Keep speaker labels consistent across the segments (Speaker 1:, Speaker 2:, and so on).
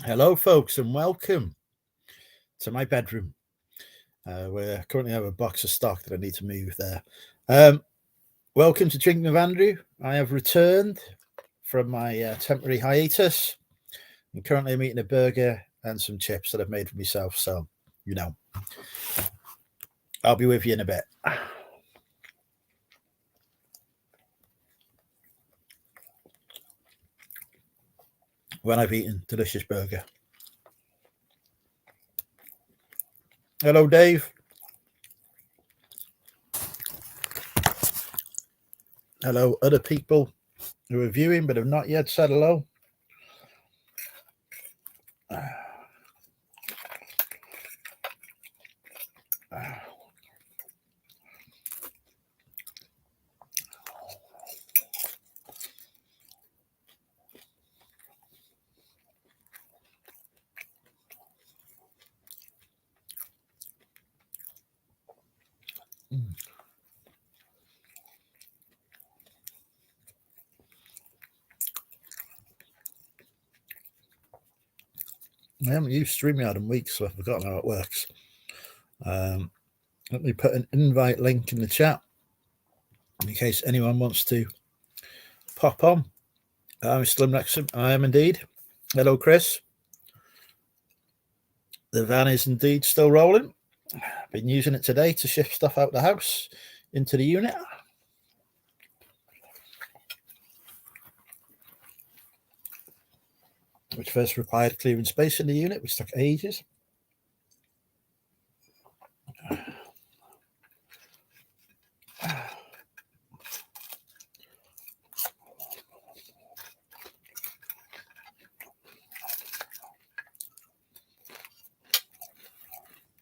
Speaker 1: Hello, folks, and welcome to my bedroom. Where I currently have a box of stock that I need to move there. Welcome to Drinking with Andrew. I have returned from my temporary hiatus, and currently I'm eating a burger and some chips that I've made for myself. So, I'll be with you in a bit. When I've eaten delicious burger. Hello, Dave. Hello, other people who are viewing but have not yet said hello. I haven't used StreamYard in weeks, so I've forgotten how it works. Let me put an invite link in the chat in case anyone wants to pop on. I'm Slim Wrexham. I am indeed. Hello, Chris. The van is indeed still rolling. I've been using it today to shift stuff out the house into the unit. Which first required clearing space in the unit, which took ages.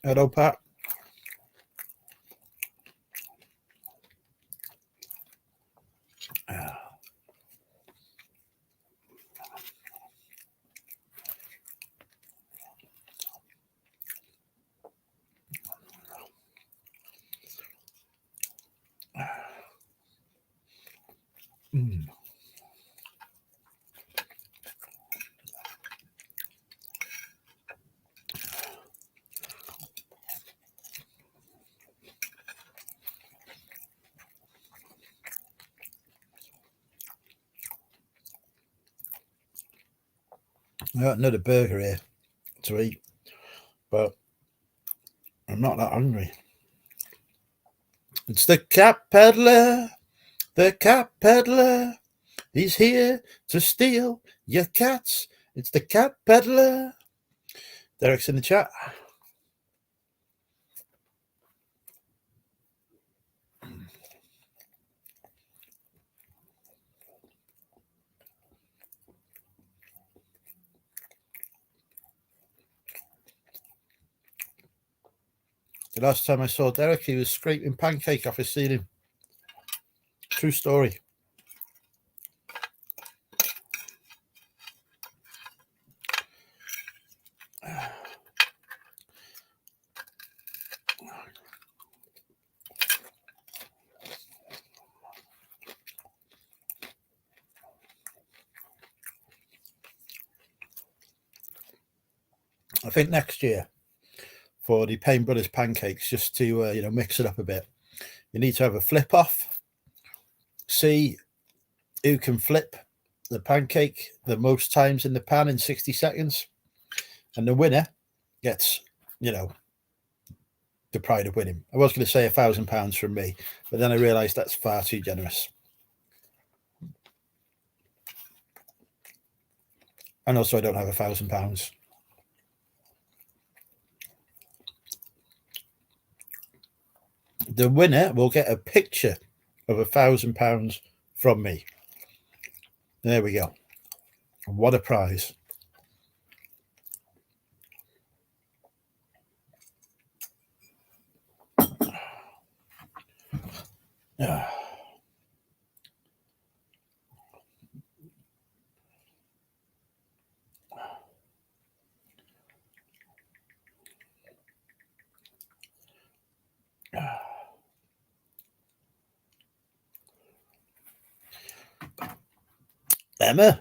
Speaker 1: Hello, Pat. I got another burger here to eat, but I'm not that hungry. It's the cat peddler. The cat peddler. He's here to steal your cats. It's the cat peddler. Derek's in the chat. The last time I saw Derek, he was scraping pancake off his ceiling. True story. I think next year for the Payne Brothers pancakes, just to mix it up a bit, you need to have a flip off. See who can flip the pancake the most times in the pan in 60 seconds, and the winner gets the pride of winning. I was going to say £1,000 from me, but then I realized that's far too generous. And also I don't have £1,000. The winner will get a picture of £1,000 from me. There we go. What a prize. Emma,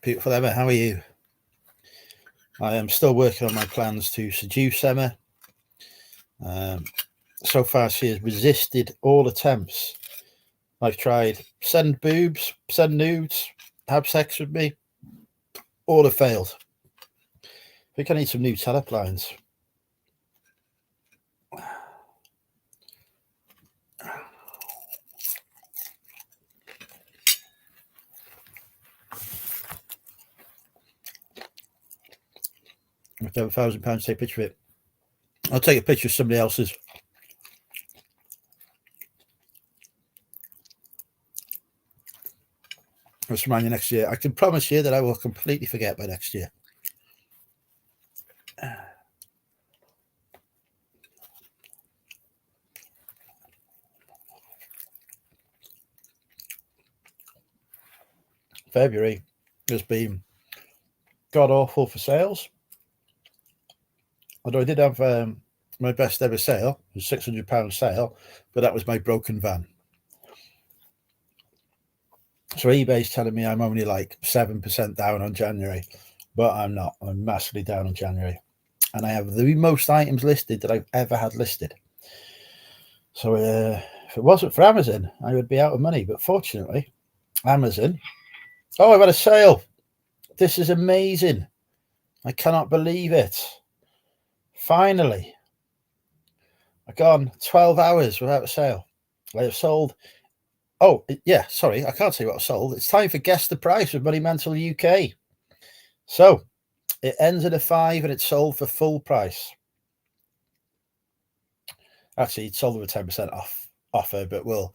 Speaker 1: beautiful Emma, how are you? I am still working on my plans to seduce Emma. So far, she has resisted all attempts. I've tried send boobs, send nudes, have sex with me. All have failed. I think I need some new tele lines. I have to have £1,000 to take a picture of it. I'll take a picture of somebody else's. I'll remind you next year. I can promise you that I will completely forget by next year. February has been god awful for sales. Although I did have my best ever sale, it was £600 sale, but that was my broken van. So eBay's telling me I'm only like 7% down on January, but I'm not. I'm massively down on January. And I have the most items listed that I've ever had listed. So if it wasn't for Amazon, I would be out of money. But fortunately, Amazon. Oh, I've had a sale. This is amazing. I cannot believe it. Finally. I've gone 12 hours without a sale. I have sold. Oh, yeah, sorry. I can't say what I've sold. It's time for Guess the Price with Money Mental UK. So it ends at a 5 and it's sold for full price. Actually, it's sold with a 10% off offer, but we'll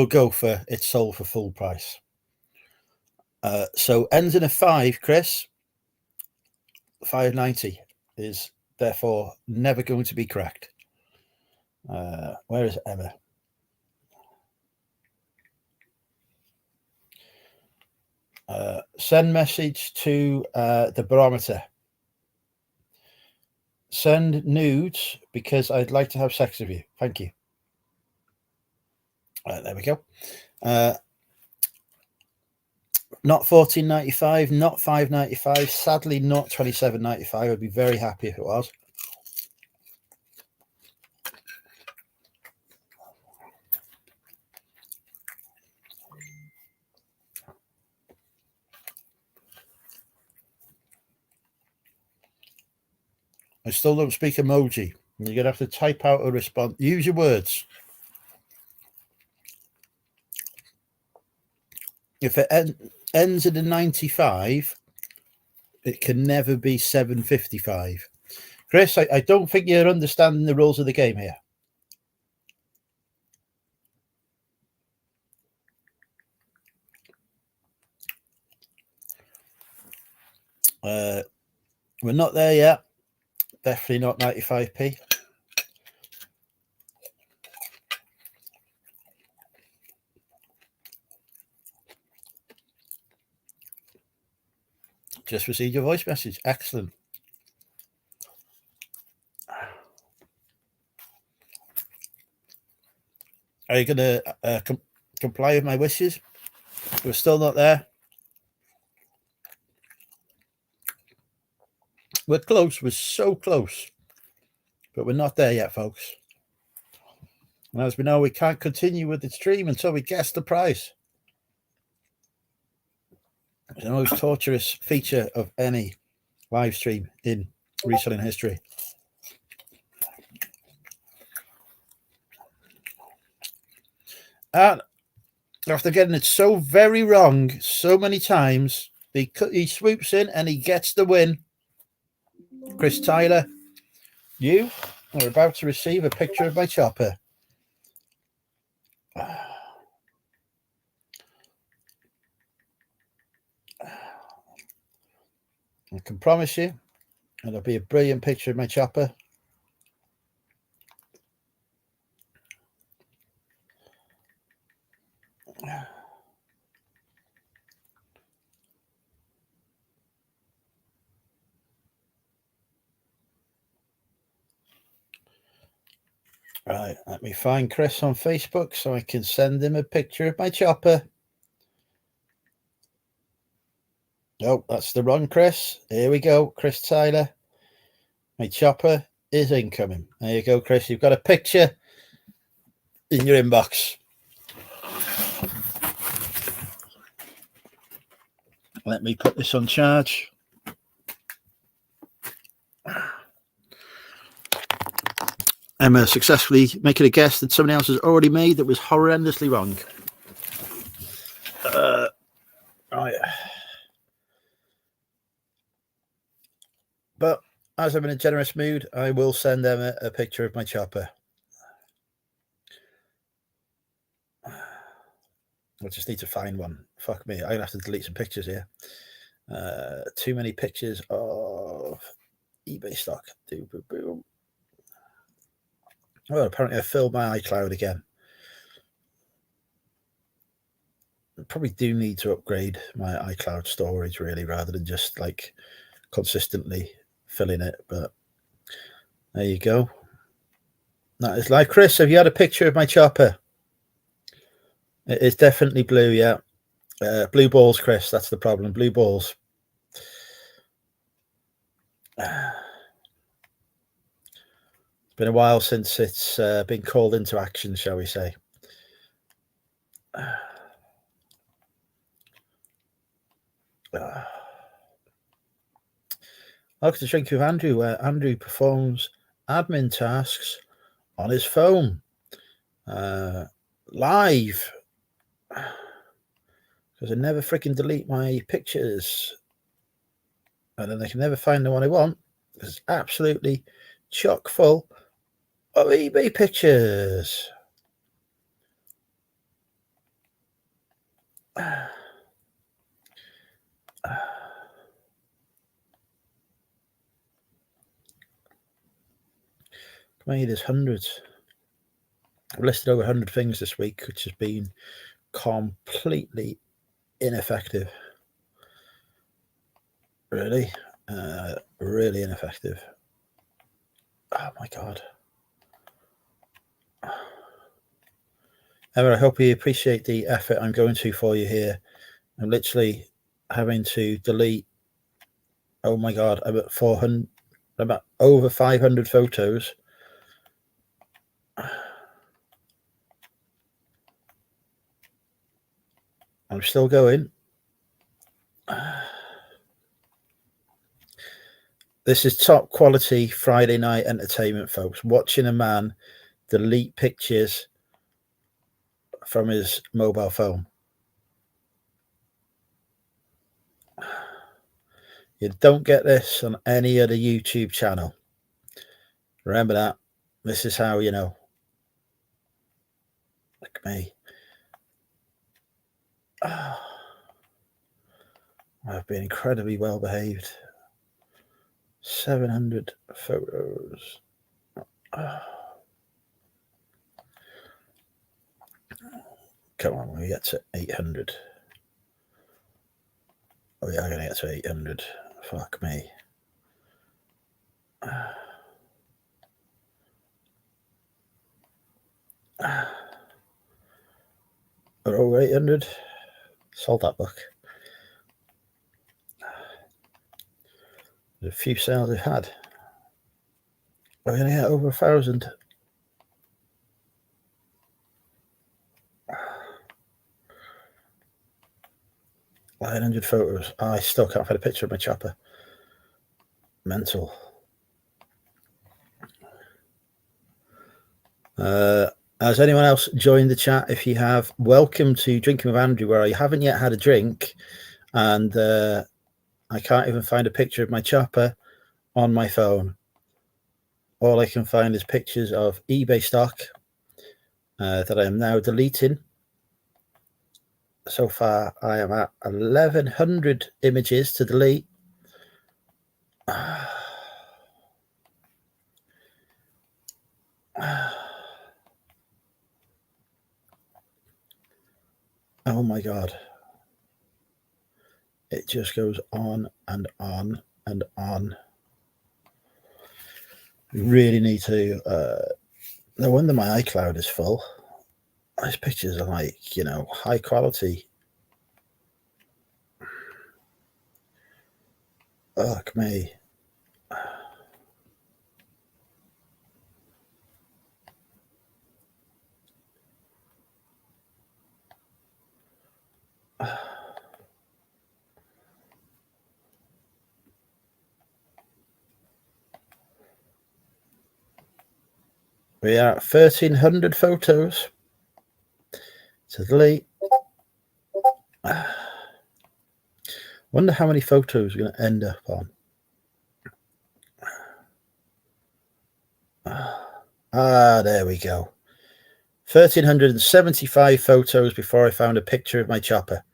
Speaker 1: go for it's sold for full price. So ends in a 5, Chris. 590 is therefore never going to be correct. Where is Emma? Send message to the barometer. Send nudes because I'd like to have sex with you. Thank you. There we go. Not $14.95, not $5.95. Sadly, not $27.95. I'd be very happy if it was. I still don't speak emoji. You're going to have to type out a response. Use your words. If it ends at a 95, it can never be 755. Chris, I don't think you're understanding the rules of the game here. We're not there yet. Definitely not 95p. Just received your voice message. Excellent. Are you going to comply with my wishes? We're still not there. We're close. We're so close. But we're not there yet, folks. And as we know, we can't continue with the stream until we guess the price. It's the most torturous feature of any live stream in reselling history. And after getting it so very wrong so many times, he swoops in and he gets the win. Chris Tyler, you are about to receive a picture of my chopper. I can promise you it'll be a brilliant picture of my chopper. Right, let me find Chris on Facebook so I can send him a picture of my chopper. Oh, that's the run, Chris. Here we go, Chris Tyler. My chopper is incoming. There you go, Chris. You've got a picture in your inbox. Let me put this on charge. Emma successfully making a guess that somebody else has already made that was horrendously wrong. Right. But as I'm in a generous mood, I will send them a picture of my chopper. I just need to find one. Fuck me. I'm going to have to delete some pictures here. Too many pictures of eBay stock. Well, apparently I filled my iCloud again. I probably do need to upgrade my iCloud storage, really, rather than just like consistently filling it. But there you go. That is live. Chris, have you had a picture of my chopper? It is definitely blue, yeah. Blue balls, Chris. That's the problem. Blue balls. It's been a while since it's been called into action, shall we say. Welcome to Drinking with Andrew, where Andrew performs admin tasks on his phone. Live. Because I never freaking delete my pictures. And then I can never find the one I want. It's absolutely chock full of eBay pictures. How many? There's hundreds. I've listed over 100 things this week, which has been completely ineffective. Really, really ineffective. Oh my God. Emma, I hope you appreciate the effort I'm going to for you here. I'm literally having to delete. Oh my God, I'm at 400. I'm at over 500 photos. I'm still going. This is top quality Friday night entertainment, folks. Watching a man delete pictures from his mobile phone. You don't get this on any other YouTube channel. Remember that. This is how you know. Look at me. Oh, I've been incredibly well behaved. 700 photos. Oh. Come on, we get to 800. Oh, we are going to get to 800. Fuck me. We're over 800. Sold that book. There's a few sales I've had. We're going to get over 1,000. Nine 100 photos. I still can't find a picture of my chopper. Mental. Has anyone else joined the chat? If you have, welcome to Drinking with Andrew, where I haven't yet had a drink, and I can't even find a picture of my chopper on my phone. All I can find is pictures of eBay stock that I am now deleting. So far, I am at 1,100 images to delete. Oh my God. It just goes on and on and on. We really need to, no wonder my iCloud is full. These pictures are like, you know, high quality. Fuck me. We are at 1,300 photos to delete. Wonder how many photos we're going to end up on. There we go. 1,375 photos before I found a picture of my chopper.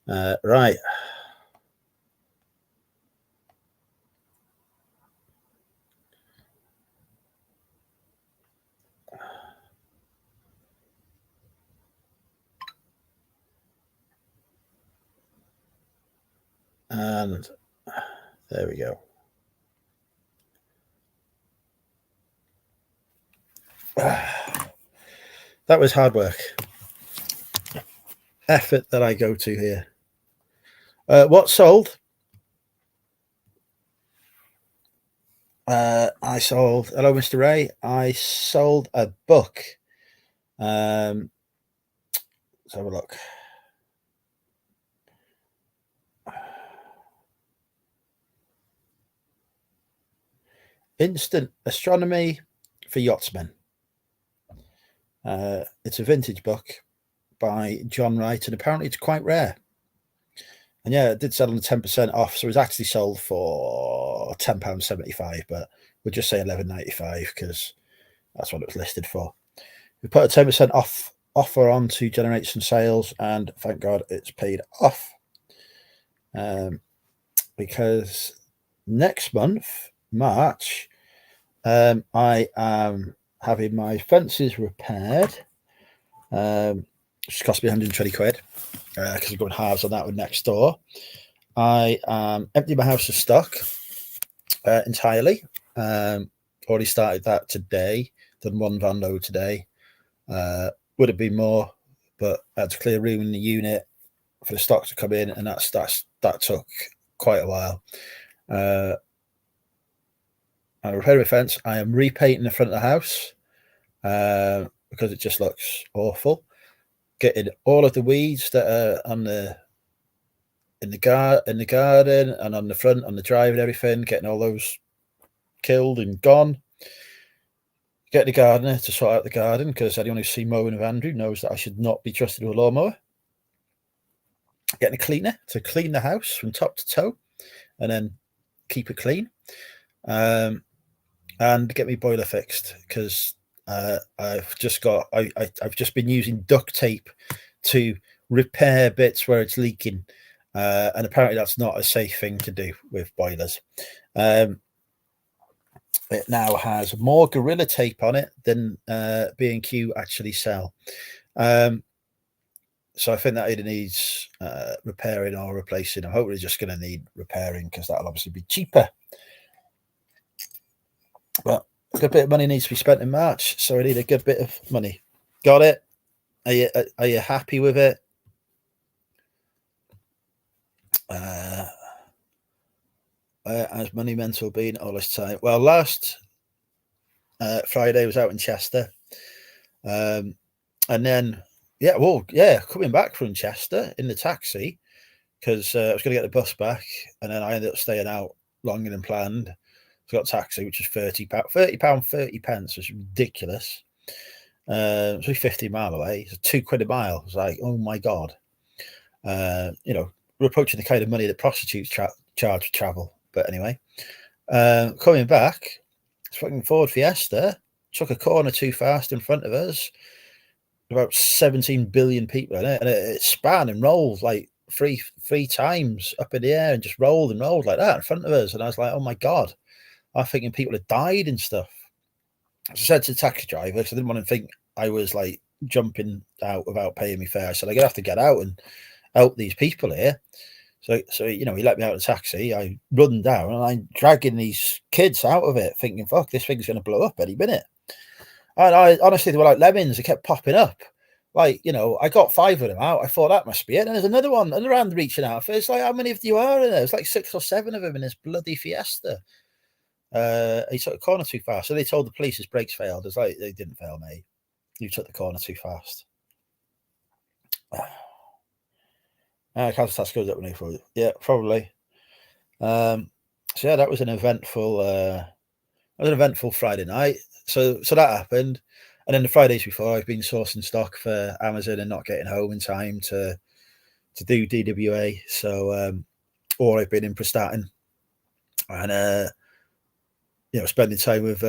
Speaker 1: Right. And there we go. That was hard work. Effort that I go to here. What sold? I sold. Hello, Mr. Ray. I sold a book. Let's have a look. Instant Astronomy for Yachtsmen. It's a vintage book by John Wright, and apparently it's quite rare. And yeah, it did sell on 10% off, so it was actually sold for £10.75, but we'll just say £11.95 because that's what it was listed for. We put a 10% off offer on to generate some sales, and thank God it's paid off. Because next month, March, I am having my fences repaired. Which cost me 120 quid because I'm going halves on that with next door. I emptied my house of stock entirely. Already started that today. Done one van load today. Would have been more, but I had to clear room in the unit for the stock to come in, and that took quite a while. I repaired my fence. I am repainting the front of the house because it just looks awful. Getting all of the weeds that are on in the garden and on the front, on the drive and everything, getting all those killed and gone. Get the gardener to sort out the garden because anyone who's seen mowing of Andrew knows that I should not be trusted with a lawnmower. Getting a cleaner to clean the house from top to toe and then keep it clean. And get me boiler fixed because I've just been using duct tape to repair bits where it's leaking, and apparently that's not a safe thing to do with boilers. It now has more Gorilla Tape on it than B&Q actually sell. So I think that either needs repairing or replacing. I'm hopefully just going to need repairing because that'll obviously be cheaper. But a good bit of money needs to be spent in March, so I need a good bit of money. Got it? Are you happy with it? Has Money Mental been all this time? Well, last Friday I was out in Chester, and then coming back from Chester in the taxi because I was going to get the bus back, and then I ended up staying out longer than planned. So I got a taxi, which was £30, which is ridiculous. It's only 50 mile away. It's £2 a mile. It's like, oh my god. We're approaching the kind of money that prostitutes charge for travel. But anyway, coming back, it's fucking Ford Fiesta took a corner too fast in front of us. About 17 billion people in it, and it span and rolled like three times up in the air and just rolled and rolled like that in front of us. And I was like, oh my god, I'm thinking people had died and stuff. So I said to the taxi driver, because I didn't want to think I was like jumping out without paying me fare. I said, I'm gonna have to get out and help these people here. So he let me out of the taxi. I run down and I'm dragging these kids out of it, thinking, fuck, this thing's going to blow up any minute. And I honestly, they were like lemons. They kept popping up. Like, you know, I got 5 of them out. I thought that must be it. And there's another one, another hand reaching out. It's like, how many of you are in there? It's like 6 or 7 of them in this bloody Fiesta. He took the corner too fast. So they told the police his brakes failed. It's like, they didn't fail, mate. You took the corner too fast. Kansas tax goes up when they yeah, probably. So yeah, that was an eventful Friday night. So that happened. And then the Fridays before, I've been sourcing stock for Amazon and not getting home in time to do DWA. So or I've been in Prestatyn and you know, spending time with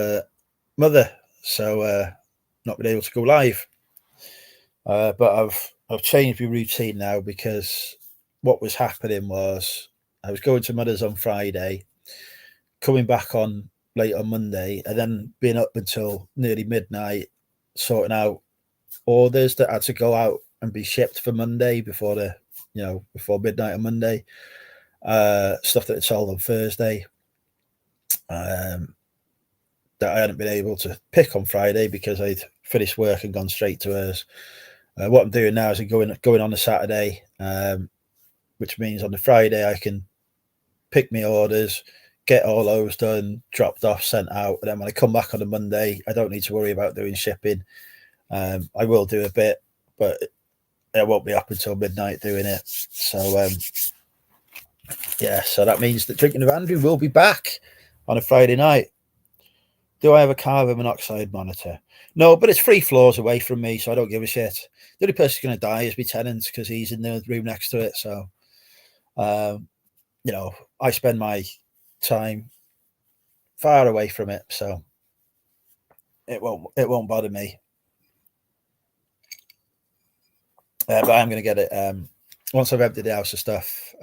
Speaker 1: mother. So not been able to go live. But I've changed my routine now, because what was happening was I was going to mother's on Friday, coming back on late on Monday, and then being up until nearly midnight sorting out orders that had to go out and be shipped for Monday before before midnight on Monday. Stuff that had sold on Thursday. That I hadn't been able to pick on Friday because I'd finished work and gone straight to hers. What I'm doing now is I'm going on a Saturday, which means on the Friday I can pick my orders, get all those done, dropped off, sent out, and then when I come back on a Monday, I don't need to worry about doing shipping. I will do a bit, but I won't be up until midnight doing it. So yeah, so that means that Drinking with Andrew will be back on a Friday night. Do I have a carbon monoxide monitor? No, but it's 3 floors away from me, so I don't give a shit. The only person going to die is my tenant, because he's in the room next to it. So, you know, I spend my time far away from it, so it won't bother me. But I'm going to get it once I've emptied the house of stuff,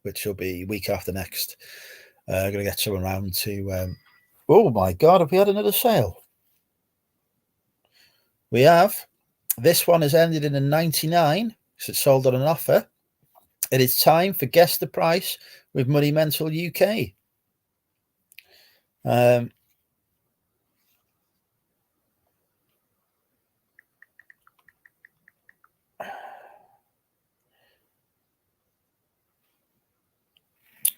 Speaker 1: which will be week after next. I'm going to get someone around to. Oh my God! Have we had another sale? We have. This one has ended in a 99, so it's sold on an offer. It is time for Guess the Price with Money Mental UK.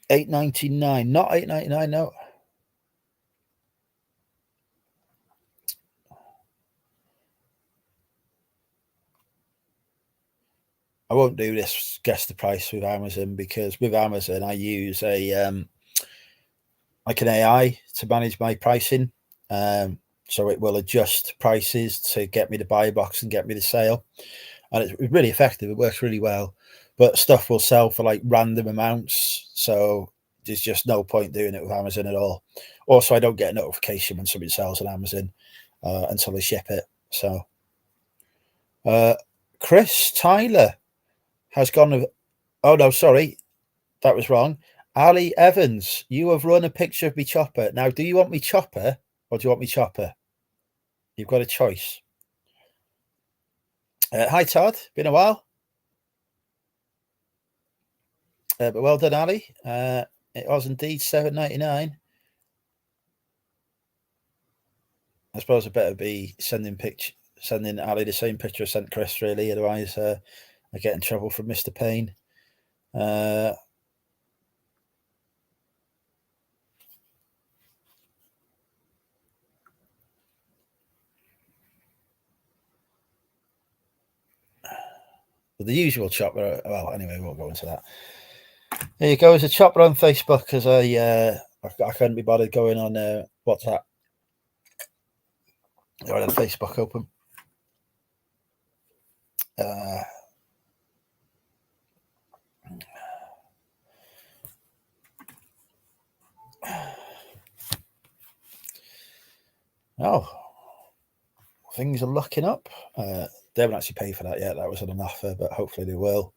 Speaker 1: $8.99, not $8.99. No. I won't do this Guess the Price with Amazon, because with Amazon I use a like an AI to manage my pricing. So it will adjust prices to get me the buy box and get me the sale. And it's really effective. It works really well. But stuff will sell for like random amounts. So there's just no point doing it with Amazon at all. Also, I don't get a notification when something sells on Amazon until they ship it. So Chris Tyler has gone. Oh, no, sorry. That was wrong. Ali Evans, you have run a picture of me chopper. Now, do you want me chopper or do you want me chopper? You've got a choice. Hi, Todd. Been a while. But well done, Ali. It was indeed $7.99. I suppose I better be sending Ali the same picture I sent Chris, really. Otherwise, I get in trouble from Mr. Payne. The usual chopper. Well, anyway, we won't go into that. There you go. There's a chopper on Facebook, because I couldn't be bothered going on WhatsApp. I had Facebook open. Oh, things are looking up. They haven't actually paid for that yet. That was an offer, but hopefully they will.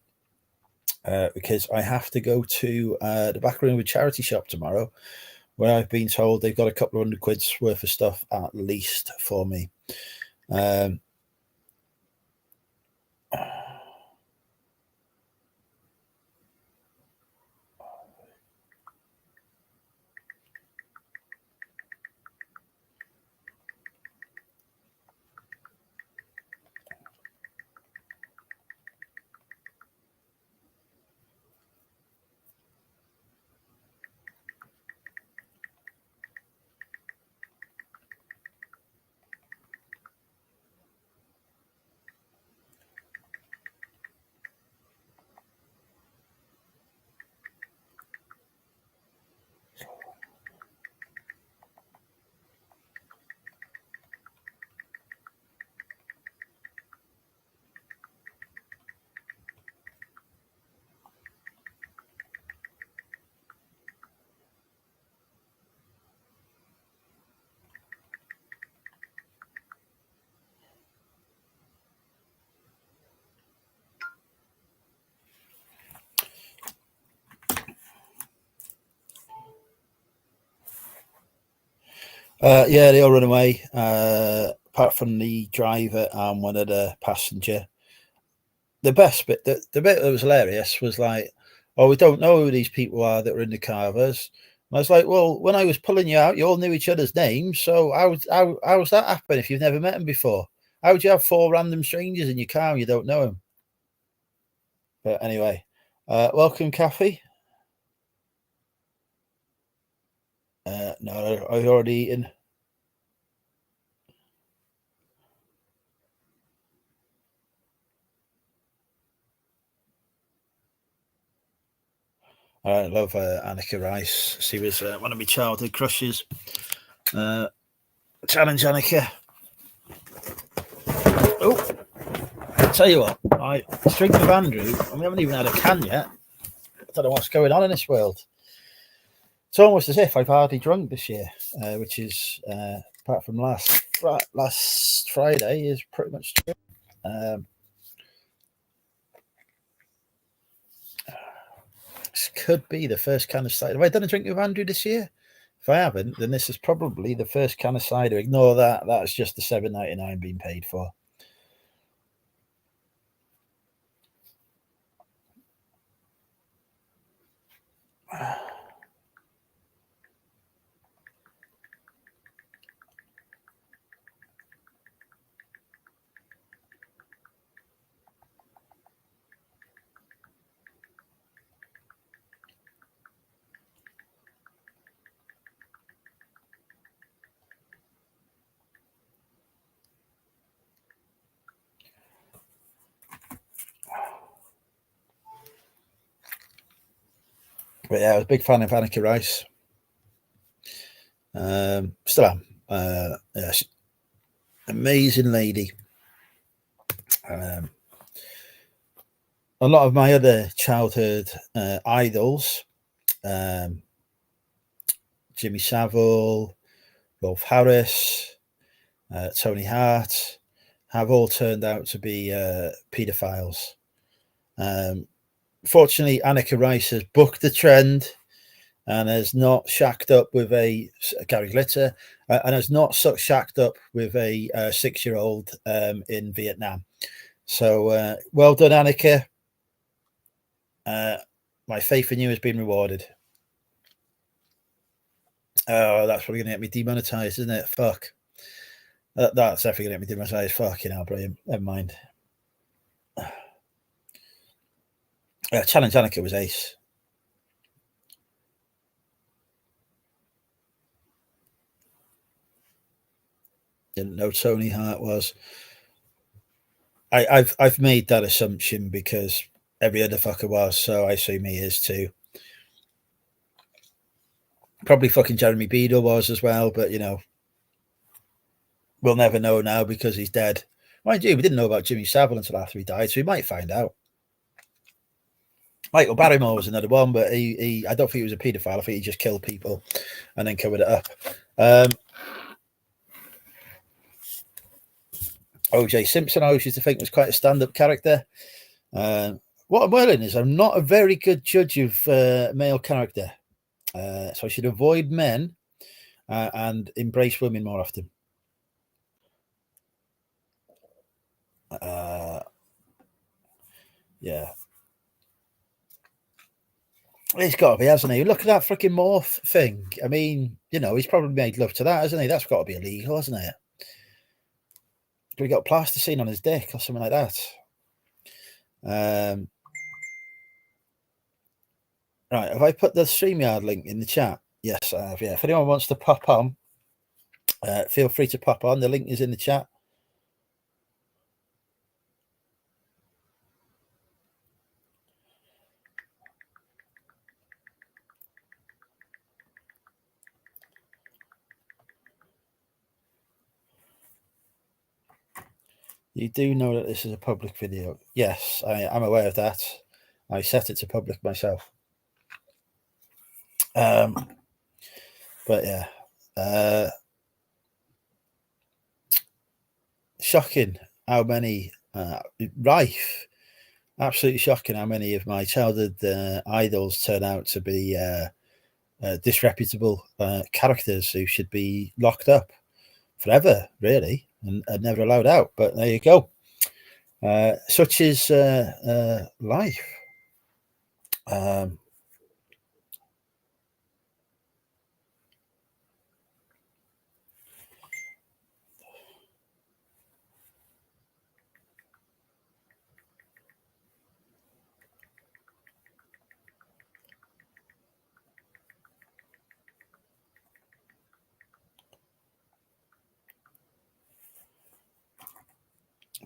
Speaker 1: Because I have to go to the back room of a charity shop tomorrow, where I've been told they've got a couple of £100 worth of stuff at least for me. Yeah, they all run away, apart from the driver and one of the passenger. The best bit, the bit that was hilarious was like, oh, we don't know who these people are that were in the car with us. And I was like, well, when I was pulling you out, you all knew each other's names. So how's that happen if you've never met them before? How would you have four random strangers in your car and you don't know them? But anyway, welcome, Kathy. No, I've already eaten. I love Annika Rice. She was one of my childhood crushes. Challenge Annika. Oh, I'll tell you what, right, String of Andrew, and we haven't even had a can yet. I don't know what's going on in this world. It's almost as if I've hardly drunk this year, which is, apart from last Friday, is pretty much true. This could be the first can of cider. Have I done a drink with Andrew this year? If I haven't, then this is probably the first can of cider. Ignore that. That's just the $7.99 being paid for. But yeah, I was a big fan of Annika Rice. Still am. Yeah, amazing lady. A lot of my other childhood idols, Jimmy Savile, Rolf Harris, Tony Hart, have all turned out to be paedophiles. Fortunately, Annika Rice has bucked the trend and has not shacked up with a Gary Glitter and has not shacked up with a 6-year-old in Vietnam. So well done, Annika. My faith in you has been rewarded. Oh, that's probably going to get me demonetized, isn't it? Fuck. That's definitely going to get me demonetized. Fucking hell, brilliant. Never mind. Challenge Annika was ace. Didn't know Tony Hart was. I've made that assumption because every other fucker was, so I assume he is too. Probably fucking Jeremy Beadle was as well, but you know, we'll never know now because he's dead. Mind you, we didn't know about Jimmy Savile until after he died, so we might find out. Michael Barrymore was another one, but he I don't think he was a paedophile. I think he just killed people and then covered it up. OJ Simpson, I always used to think was quite a stand-up character. What I'm learning is I'm not a very good judge of male character, so I should avoid men and embrace women more often. Yeah. He's got to be, hasn't he? Look at that freaking morph thing. I mean, you know, he's probably made love to that, hasn't he? That's got to be illegal, hasn't it? We got plasticine on his dick or something like that. Right, have I put the StreamYard link in the chat? Yes, I have. Yeah, if anyone wants to pop on, feel free to pop on. The link is in the chat. You do know that this is a public video. Yes, I'm aware of that. I set it to public myself. But yeah, shocking how many rife. Absolutely shocking how many of my childhood idols turn out to be disreputable characters who should be locked up forever, really, and never allowed out. But there you go. Such is life.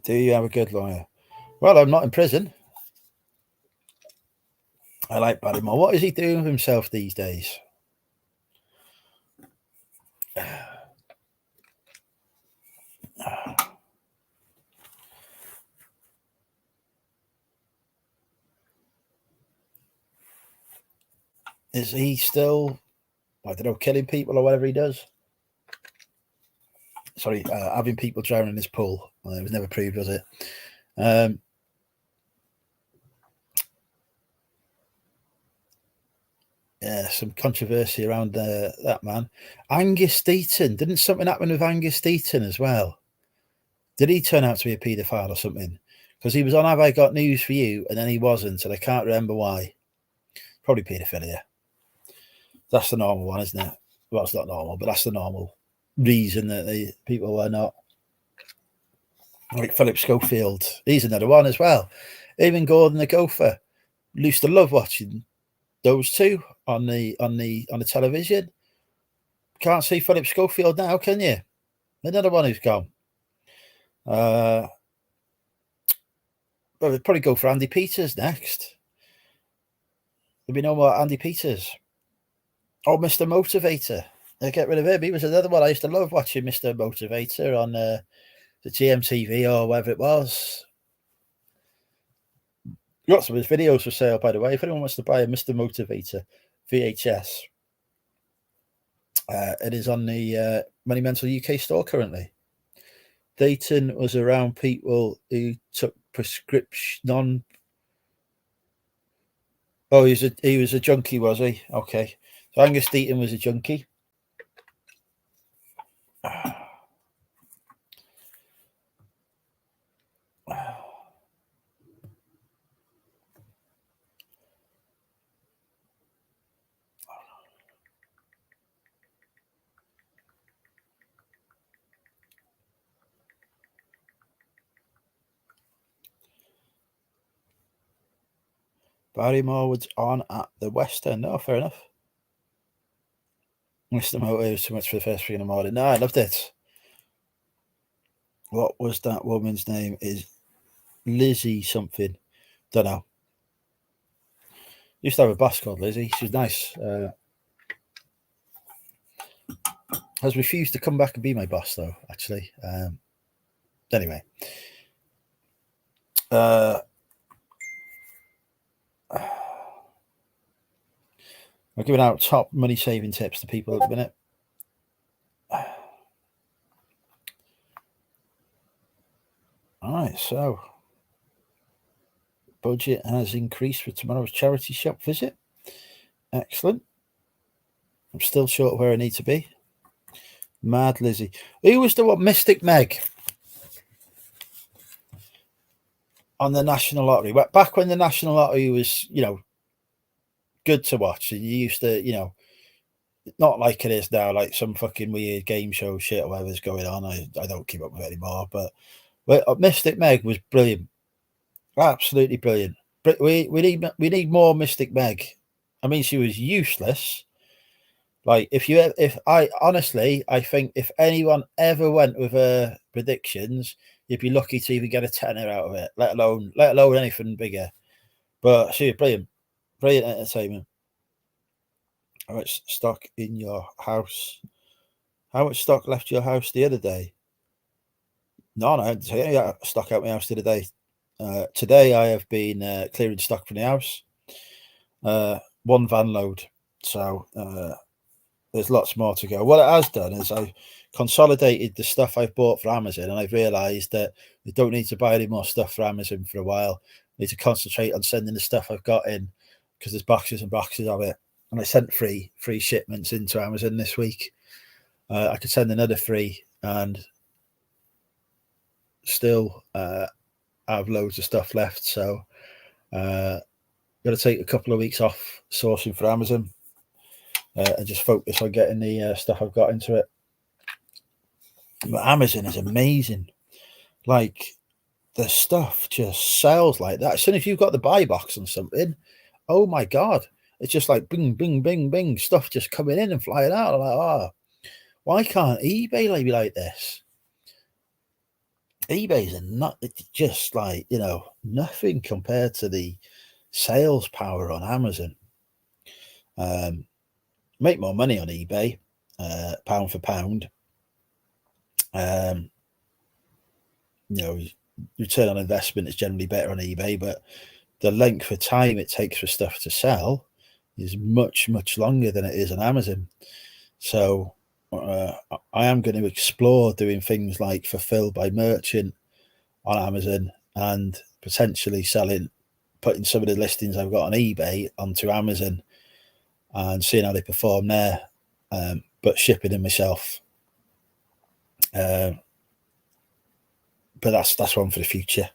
Speaker 1: Do you have a good lawyer? Well, I'm not in prison. I like Barrymore. What is he doing with himself these days? Is he still, I don't know, killing people or whatever he does? Sorry, having people drown in his pool. Well, it was never proved, was it? Yeah, some controversy around that man. Angus Deaton. Didn't something happen with Angus Deaton as well? Did he turn out to be a paedophile or something? Because he was on Have I Got News for You, and then he wasn't, and I can't remember why. Probably paedophilia. That's the normal one, isn't it? Well, it's not normal, but that's the normal reason that people are not. Like Philip Schofield, he's another one as well. Even Gordon the Gopher. Used to love watching those two on the television. Can't see Philip Schofield now, can you? Another one who's gone. Well, we'll probably go for Andy Peters next. There'll be no more Andy Peters. Oh, Mr. Motivator. Get rid of him. He was another one. I used to love watching Mr. Motivator on the GMTV or whatever it was. Lots of his videos for sale, by the way. If anyone wants to buy a Mr. Motivator VHS, it is on the Monumental UK store currently. Dayton was around people who took prescription Oh, he was a junkie, was he? Okay. So Angus Deaton was a junkie. Barrymore was on at the West End. Oh, fair enough. Mr. Motor was too much for the first thing in the morning. No, I loved it. What was that woman's name? Is Lizzie something? Don't know. Used to have a boss called Lizzie. She was nice. Has refused to come back and be my boss, though, actually. Anyway. We're giving out top money saving tips to people at the minute. All right, so budget has increased for tomorrow's charity shop visit. Excellent. I'm still short of where I need to be. Mad Lizzie. Who was the one? Mystic Meg on the National Lottery. Back when the National Lottery was, good to watch. And you used to, not like it is now, like some fucking weird game show shit or whatever's going on. I don't keep up with it anymore. But Mystic Meg was brilliant. Absolutely brilliant. We need more Mystic Meg. I mean, she was useless. Like I think if anyone ever went with her predictions, you'd be lucky to even get a tenner out of it, let alone anything bigger. But she was brilliant entertainment. How much stock in your house? How much stock left your house the other day? No, I hadn't taken any stock out my house the other day. Today I have been clearing stock from the house. One van load. So there's lots more to go. What it has done is I've consolidated the stuff I've bought for Amazon, and I've realised that I don't need to buy any more stuff for Amazon for a while. I need to concentrate on sending the stuff I've got in, because there's boxes and boxes of it. and I sent three shipments into Amazon this week. I could send another 3 and still have loads of stuff left. So got to take a couple of weeks off sourcing for Amazon and just focus on getting the stuff I've got into it. But Amazon is amazing. Like, the stuff just sells like that. As soon as you've got the buy box on something, oh my God, it's just like bing, bing, bing, bing, stuff just coming in and flying out. I'm like, oh, why can't eBay be like this? eBay's not just like, you know, nothing compared to the sales power on Amazon. Make more money on eBay, pound for pound. You know, return on investment is generally better on eBay, but the length of time it takes for stuff to sell is much, much longer than it is on Amazon. So I am going to explore doing things like fulfill by merchant on Amazon and potentially putting some of the listings I've got on eBay onto Amazon and seeing how they perform there, but shipping them myself. But that's one for the future.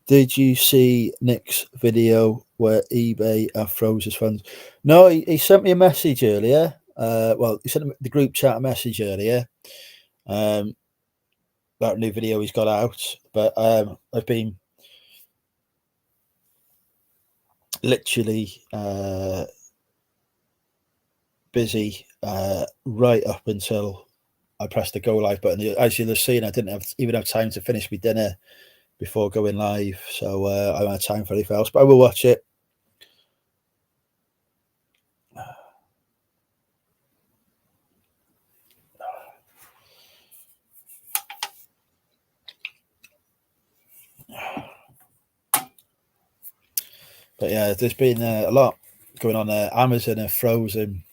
Speaker 1: Did you see Nick's video where eBay froze his funds? No, he sent me a message earlier. Well, he sent the group chat a message earlier about a new video he's got out. But I've been literally busy right up until I pressed the go live button. As you'll have seen, I didn't even have time to finish my dinner before going live, so I don't have time for anything else, but I will watch it. But yeah, there's been a lot going on there. Amazon have frozen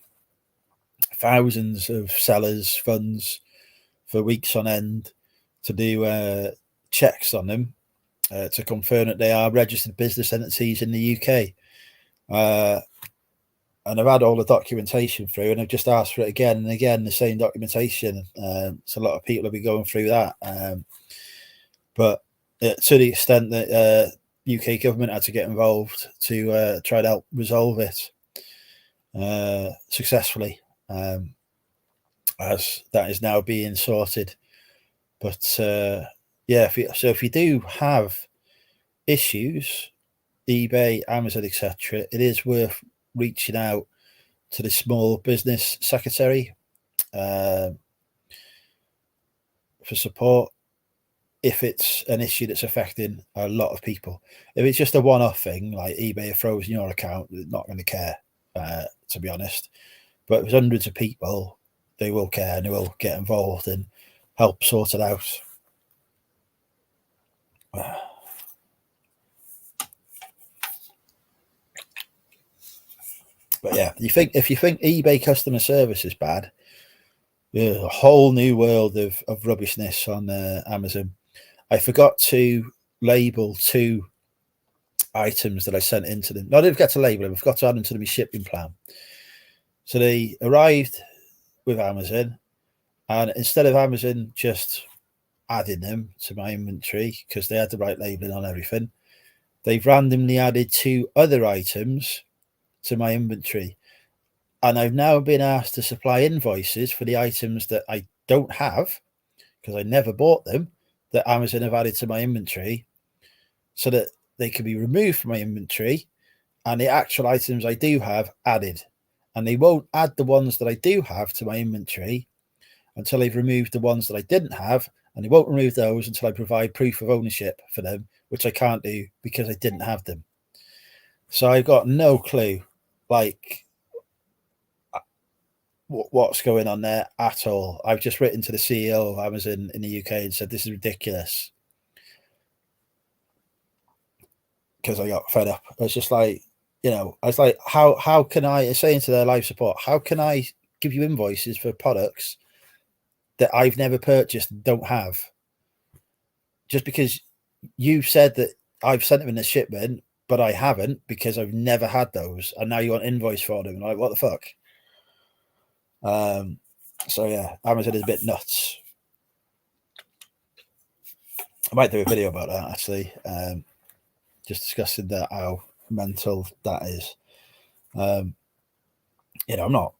Speaker 1: thousands of sellers' funds for weeks on end to do checks on them to confirm that they are registered business entities in the UK. And I've had all the documentation through, and I've just asked for it again and again, the same documentation. So a lot of people have been going through that. But to the extent that UK government had to get involved to try to help resolve it successfully, as that is now being sorted. But yeah, if you do have issues, eBay, Amazon, etc., it is worth reaching out to the small business secretary for support if it's an issue that's affecting a lot of people. If it's just a one-off thing like eBay have frozen your account, they're not going to care, to be honest. But if it's hundreds of people, they will care and they will get involved and help sort it out. But yeah, if you think eBay customer service is bad, there's a whole new world of rubbishness on Amazon. I forgot to label 2 items that I sent into them. No, I didn't forget to label them. I forgot to add them to my shipping plan. So they arrived with Amazon, and instead of Amazon just adding them to my inventory because they had the right labeling on everything, they've randomly added 2 other items to my inventory, and I've now been asked to supply invoices for the items that I don't have because I never bought them, that Amazon have added to my inventory, so that they can be removed from my inventory and the actual items I do have added. And they won't add the ones that I do have to my inventory until they've removed the ones that I didn't have, and they won't remove those until I provide proof of ownership for them, which I can't do because I didn't have them. So I've got no clue like what's going on there at all. I've just written to the CEO of Amazon in the UK and said this is ridiculous, because I got fed up. It's just like, you know, I was like, how can I, saying to their live support, how can I give you invoices for products that I've never purchased and don't have? Just because you said that I've sent them in a shipment but I haven't because I've never had those, and now you want invoice for them. Like, what the fuck? So yeah, Amazon is a bit nuts. I might do a video about that actually, just discussing that, how mental that is. You know, I'm not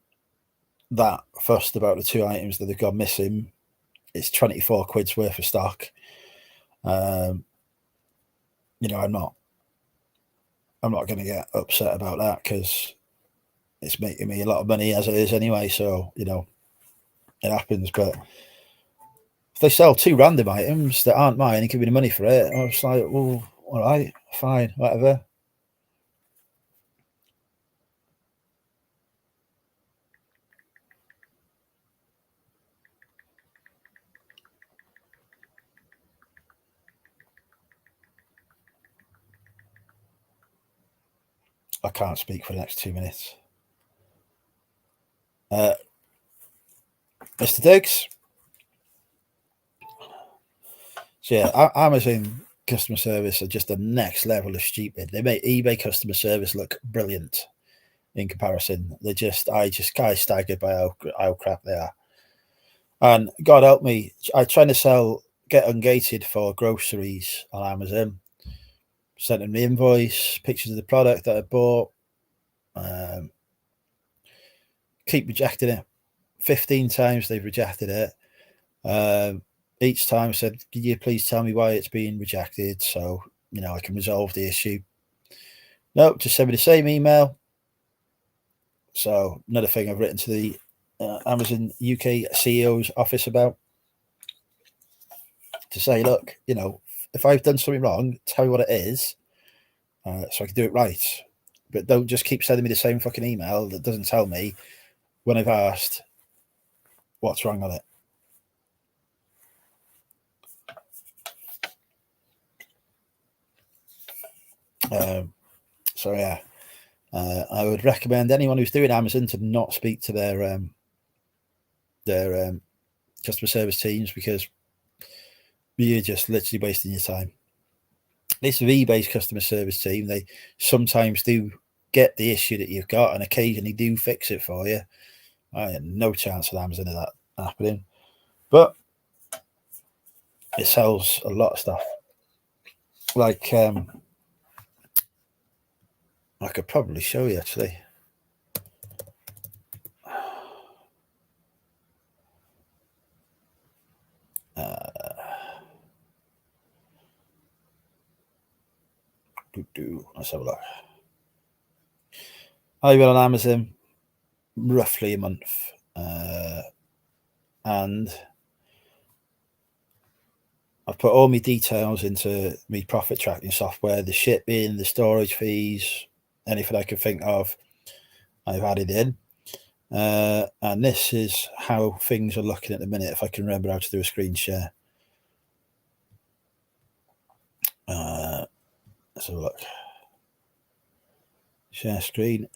Speaker 1: that fussed about the 2 items that have gone missing. It's 24 quid's worth of stock. You know, I'm not going to get upset about that because it's making me a lot of money as it is anyway. So, you know, it happens. But if they sell 2 random items that aren't mine and give me the money for it, I was like, well, all right, fine, whatever. I can't speak for the next 2 minutes. Mr. Diggs. So yeah, Amazon customer service are just the next level of stupid. They make eBay customer service look brilliant in comparison. I just kind of staggered by how crap they are. And God help me, I trying to get ungated for groceries on Amazon. Sent them the invoice, pictures of the product that I bought. Keep rejecting it. 15 times they've rejected it. Each time I said, "Can you please tell me why it's being rejected so you know I can resolve the issue?" No, just send me the same email. So another thing I've written to the Amazon UK CEO's office about, to say, look, you know, if I've done something wrong, tell me what it is, so I can do it right. But don't just keep sending me the same fucking email that doesn't tell me when I've asked what's wrong on it. So yeah, I would recommend anyone who's doing Amazon to not speak to their customer service teams, because you're just literally wasting your time. This with eBay's customer service team, they sometimes do get the issue that you've got and occasionally do fix it for you. I had no chance of Amazon of that happening, but it sells a lot of stuff. Like I could probably show you actually. Let's have a look. I've been on Amazon roughly a month, and I've put all my details into my profit tracking software, the shipping, the storage fees, anything I can think of, I've added in. And this is how things are looking at the minute, if I can remember how to do a screen share. Let's have a look. Share screen.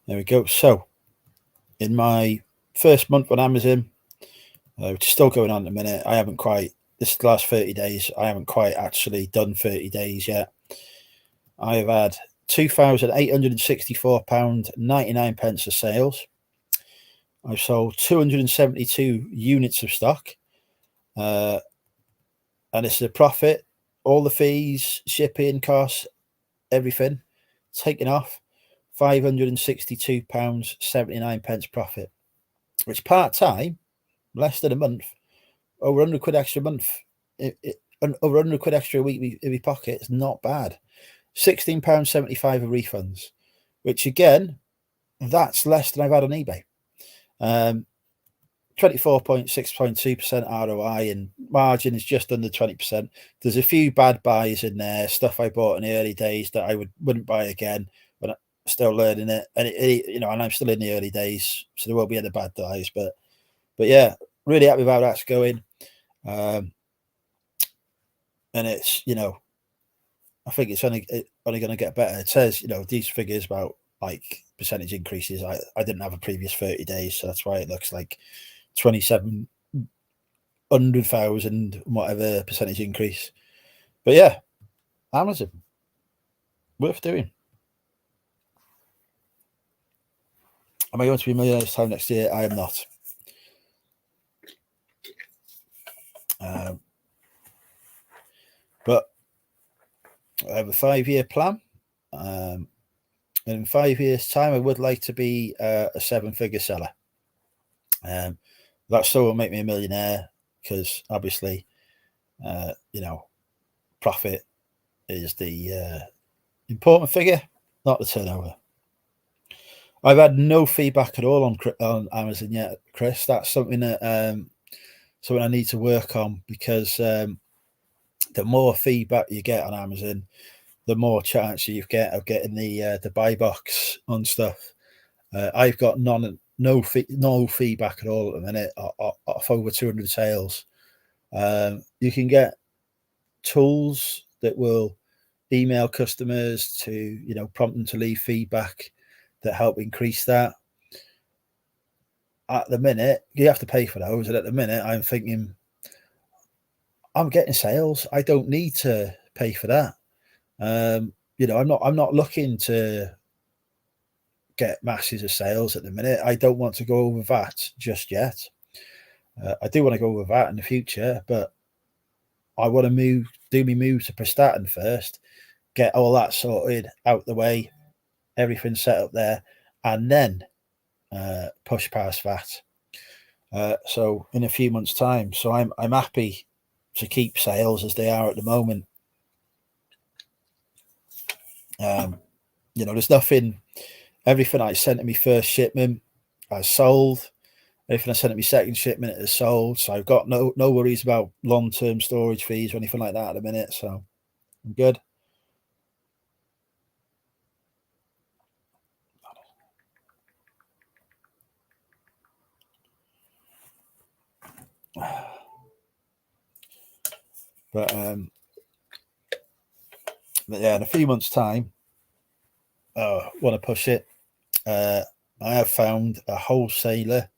Speaker 1: There we go. So, in my first month on Amazon, which is still going on at the minute, I haven't quite, this last 30 days, I haven't quite actually done 30 days yet. I have had £2,864.99 of sales. I've sold 272 units of stock. And it's a profit, all the fees, shipping costs, everything taken off, £562.79 profit, which part-time, less than a month, over 100 quid extra a month, over 100 quid extra a week in my pocket is not bad. £16.75 of refunds, which again, that's less than I've had on eBay. 24.6.2% ROI, and margin is just under 20%. There's a few bad buys in there, stuff I bought in the early days that I wouldn't buy again, but I'm still learning it. And you know, and I'm still in the early days, so there will be other bad buys. But yeah, really happy about that's going. And it's, you know, I think it's only going to get better. It says, you know, these figures about like percentage increases. I didn't have a previous 30 days, so that's why it looks like 2700,000 whatever percentage increase. But yeah, Amazon, worth doing. Am I going to be a millionaire this time next year? I am not. But I have a 5-year plan. And in 5 years' time, I would like to be a 7-figure seller. That still will make me a millionaire because obviously, profit is the important figure, not the turnover. I've had no feedback at all on Amazon yet, Chris. That's something that something I need to work on, because the more feedback you get on Amazon, the more chance you get of getting the buy box on stuff. I've got no feedback at all at the minute off over 200 sales. You can get tools that will email customers to prompt them to leave feedback that help increase that. At the minute, you have to pay for those, and at the minute, I'm thinking, I'm getting sales. I don't need to pay for that. I'm not looking to get masses of sales at the minute. I don't want to go over VAT just yet. I do want to go over VAT in the future, but I want to do my move to Prestatyn first, get all that sorted out the way, everything set up there, and then push past VAT. So in a few months' time, so I'm happy to keep sales as they are at the moment. There's nothing. Everything I sent to me first shipment, I sold. Everything I sent to me second shipment is sold. So I've got no worries about long-term storage fees or anything like that at the minute. So I'm good. But yeah, in a few months' time, I want to push it. I have found a wholesaler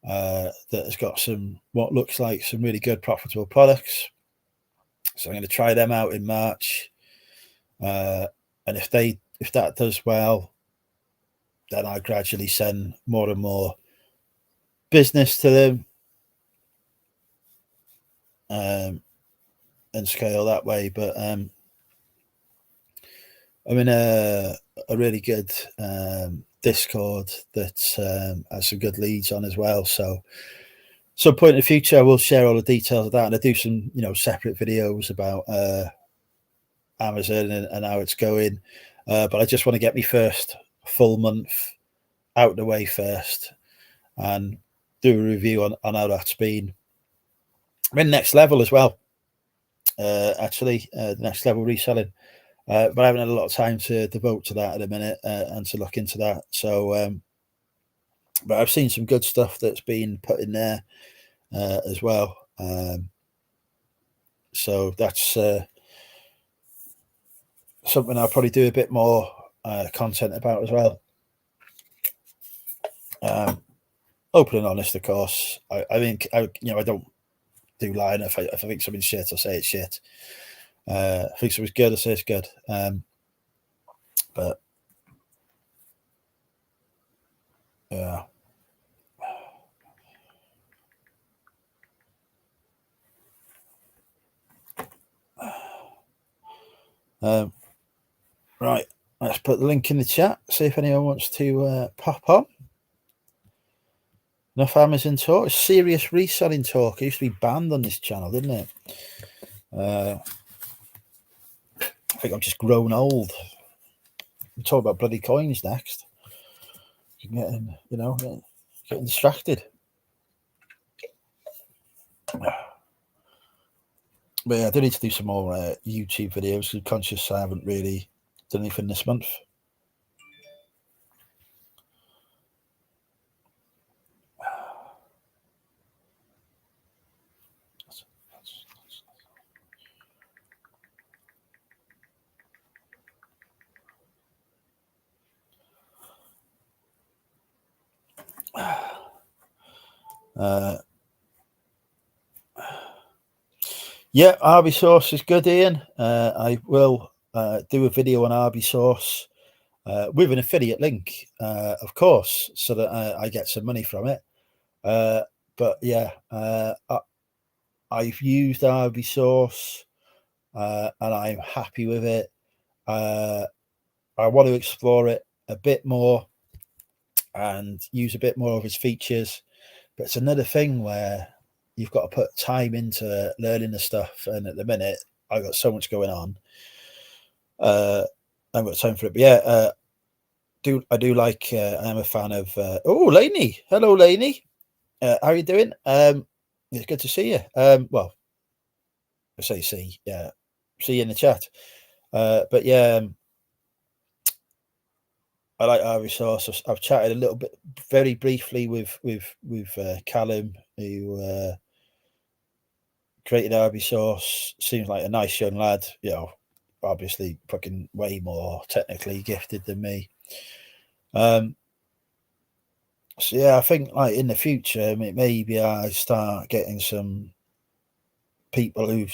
Speaker 1: that has got what looks like some really good profitable products. So I'm going to try them out in March. And if that does well, then I gradually send more and more business to them, and scale that way. But I'm in a really good Discord that has some good leads on as well. So some point in the future, I will share all the details of that, and I do some separate videos about Amazon and how it's going. But I just want to get me first full month out the way first, and do a review on how that's been. I'm in next level as well. Actually, next level reselling. But I haven't had a lot of time to devote to that at a minute, and to look into that. So, but I've seen some good stuff that's been put in there as well. So that's something I'll probably do a bit more content about as well. Open and honest, of course. I think I don't do lying. If I think something's shit, I say it's shit. I think something's good, I say it's good. But yeah. Right, let's put the link in the chat, see if anyone wants to pop on. Enough Amazon talk. Serious reselling talk. It used to be banned on this channel, didn't it? I think I've just grown old. We'll talk about bloody coins next. Getting distracted. But yeah, I do need to do some more YouTube videos. I'm conscious I haven't really done anything this month. Yeah, Arby sauce is good, Ian. I will do a video on Arby sauce with an affiliate link, of course, so that I get some money from it. But yeah, I've used Arby sauce and I'm happy with it. I want to explore it a bit more and use a bit more of its features. But it's another thing where you've got to put time into learning the stuff. And at the minute, I've got so much going on. I haven't got time for it. But yeah, I do like, I am a fan of, oh, Lainey. Hello, Lainey. How are you doing? It's good to see you. Well, I say see, yeah, see you in the chat. But yeah, I like Irish sauce. I've chatted a little bit, very briefly, with Callum, who created Irish sauce. Seems like a nice young lad. You know, obviously, fucking way more technically gifted than me. So yeah, I think like in the future, maybe I start getting some people who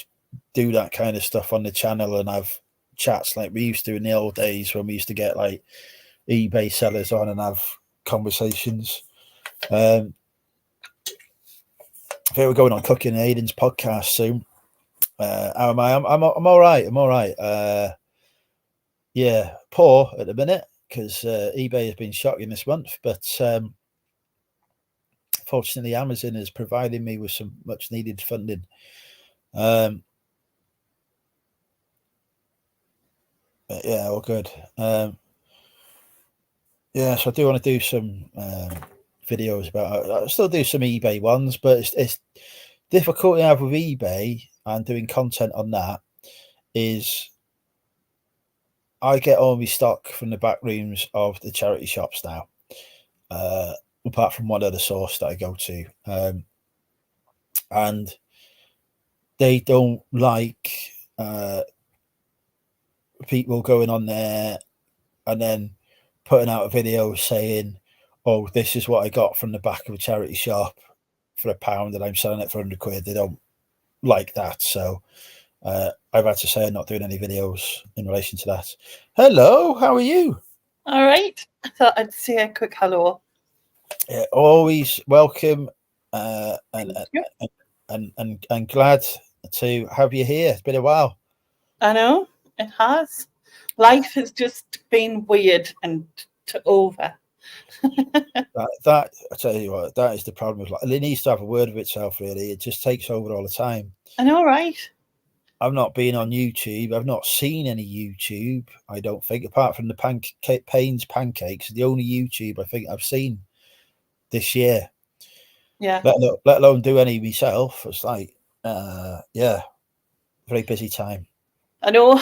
Speaker 1: do that kind of stuff on the channel and have chats like we used to in the old days when we used to get like eBay sellers on and have conversations. I think we're going on Cooking Aiden's podcast soon. How am I? I'm all right. I'm all right. Yeah, poor at the minute because eBay has been shocking this month, but fortunately Amazon is providing me with some much needed funding. But yeah, all good. Yeah, so I do want to do some videos about. I still do some eBay ones, but it's difficult I have with eBay and doing content on that is I get all my stock from the back rooms of the charity shops now, apart from one other source that I go to, and they don't like people going on there and then putting out a video saying, oh, this is what I got from the back of a charity shop for £1 and I'm selling it for £100. They don't like that. So I've had to say I'm not doing any videos in relation to that. Hello, how are you?
Speaker 2: All right. I thought I'd say a quick hello.
Speaker 1: Always welcome and glad to have you here. It's been a while.
Speaker 2: I know, it has. Life has just been weird and over.
Speaker 1: that I tell you what, that is the problem with it needs to have a word of itself, really. It just takes over all the time.
Speaker 2: I know, right?
Speaker 1: I've not been on YouTube. I've not seen any YouTube, I don't think, apart from the Payne's pancakes. The only YouTube I think I've seen this year.
Speaker 2: Yeah.
Speaker 1: Let alone do any myself. It's like, yeah, very busy time.
Speaker 2: I know.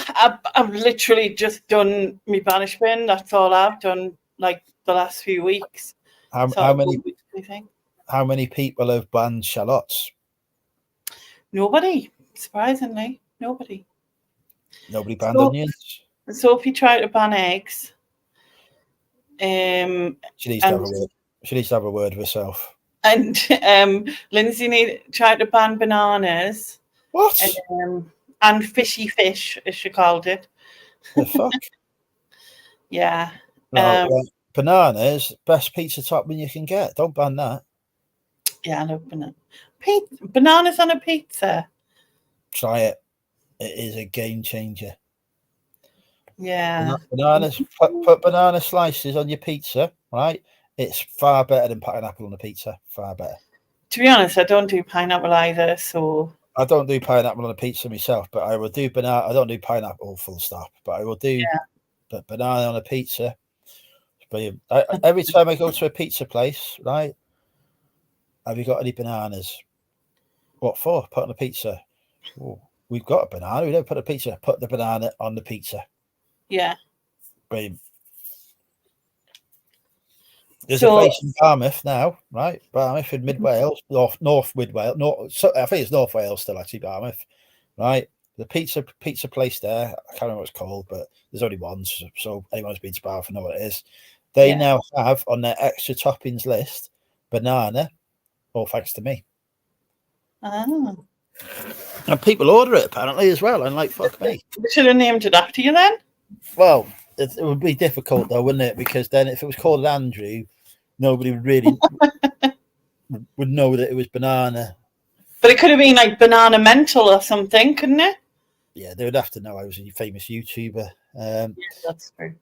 Speaker 2: I've literally just done my banishment. That's all I've done, like the last few weeks.
Speaker 1: How many people have banned shallots?
Speaker 2: Nobody. Surprisingly, nobody.
Speaker 1: Nobody banned onions.
Speaker 2: Sophie tried to ban eggs.
Speaker 1: She needs to have a word. She needs to have a word with herself.
Speaker 2: And Lindsay tried to ban bananas.
Speaker 1: What?
Speaker 2: And fishy fish, as she called it.
Speaker 1: The fuck?
Speaker 2: Yeah.
Speaker 1: Bananas, best pizza topping you can get. Don't ban that.
Speaker 2: Yeah, I love bananas on a pizza.
Speaker 1: Try it. It is a game changer.
Speaker 2: Yeah.
Speaker 1: Bananas. Put banana slices on your pizza, right? It's far better than pineapple on a pizza. Far better.
Speaker 2: To be honest, I don't do pineapple either, so
Speaker 1: I don't do pineapple on a pizza myself, but I will do banana. I don't do pineapple full stop, but I will do banana on a pizza. Brilliant. Every time I go to a pizza place, right? Have you got any bananas? What for? Put on a pizza. Oh, we've got a banana. We don't put a pizza. Put the banana on the pizza.
Speaker 2: Yeah.
Speaker 1: Brilliant. There's a place in Barmouth now, right? Barmouth in Mid Wales, North Mid Wales. I think it's North Wales still, actually, Barmouth, right? The pizza place there, I can't remember what it's called, but there's only one, so anyone who's been to Barmouth know what it is. They now have on their extra toppings list banana, all thanks to me.
Speaker 2: Ah.
Speaker 1: And people order it apparently as well. And like, fuck me.
Speaker 2: We should have named it after you then.
Speaker 1: Well, it would be difficult though, wouldn't it? Because then if it was called Andrew, nobody would really would know that it was banana.
Speaker 2: But it could have been like Banana Mental or something, couldn't it?
Speaker 1: Yeah, they would have to know I was a famous YouTuber.
Speaker 2: Yeah, that's true.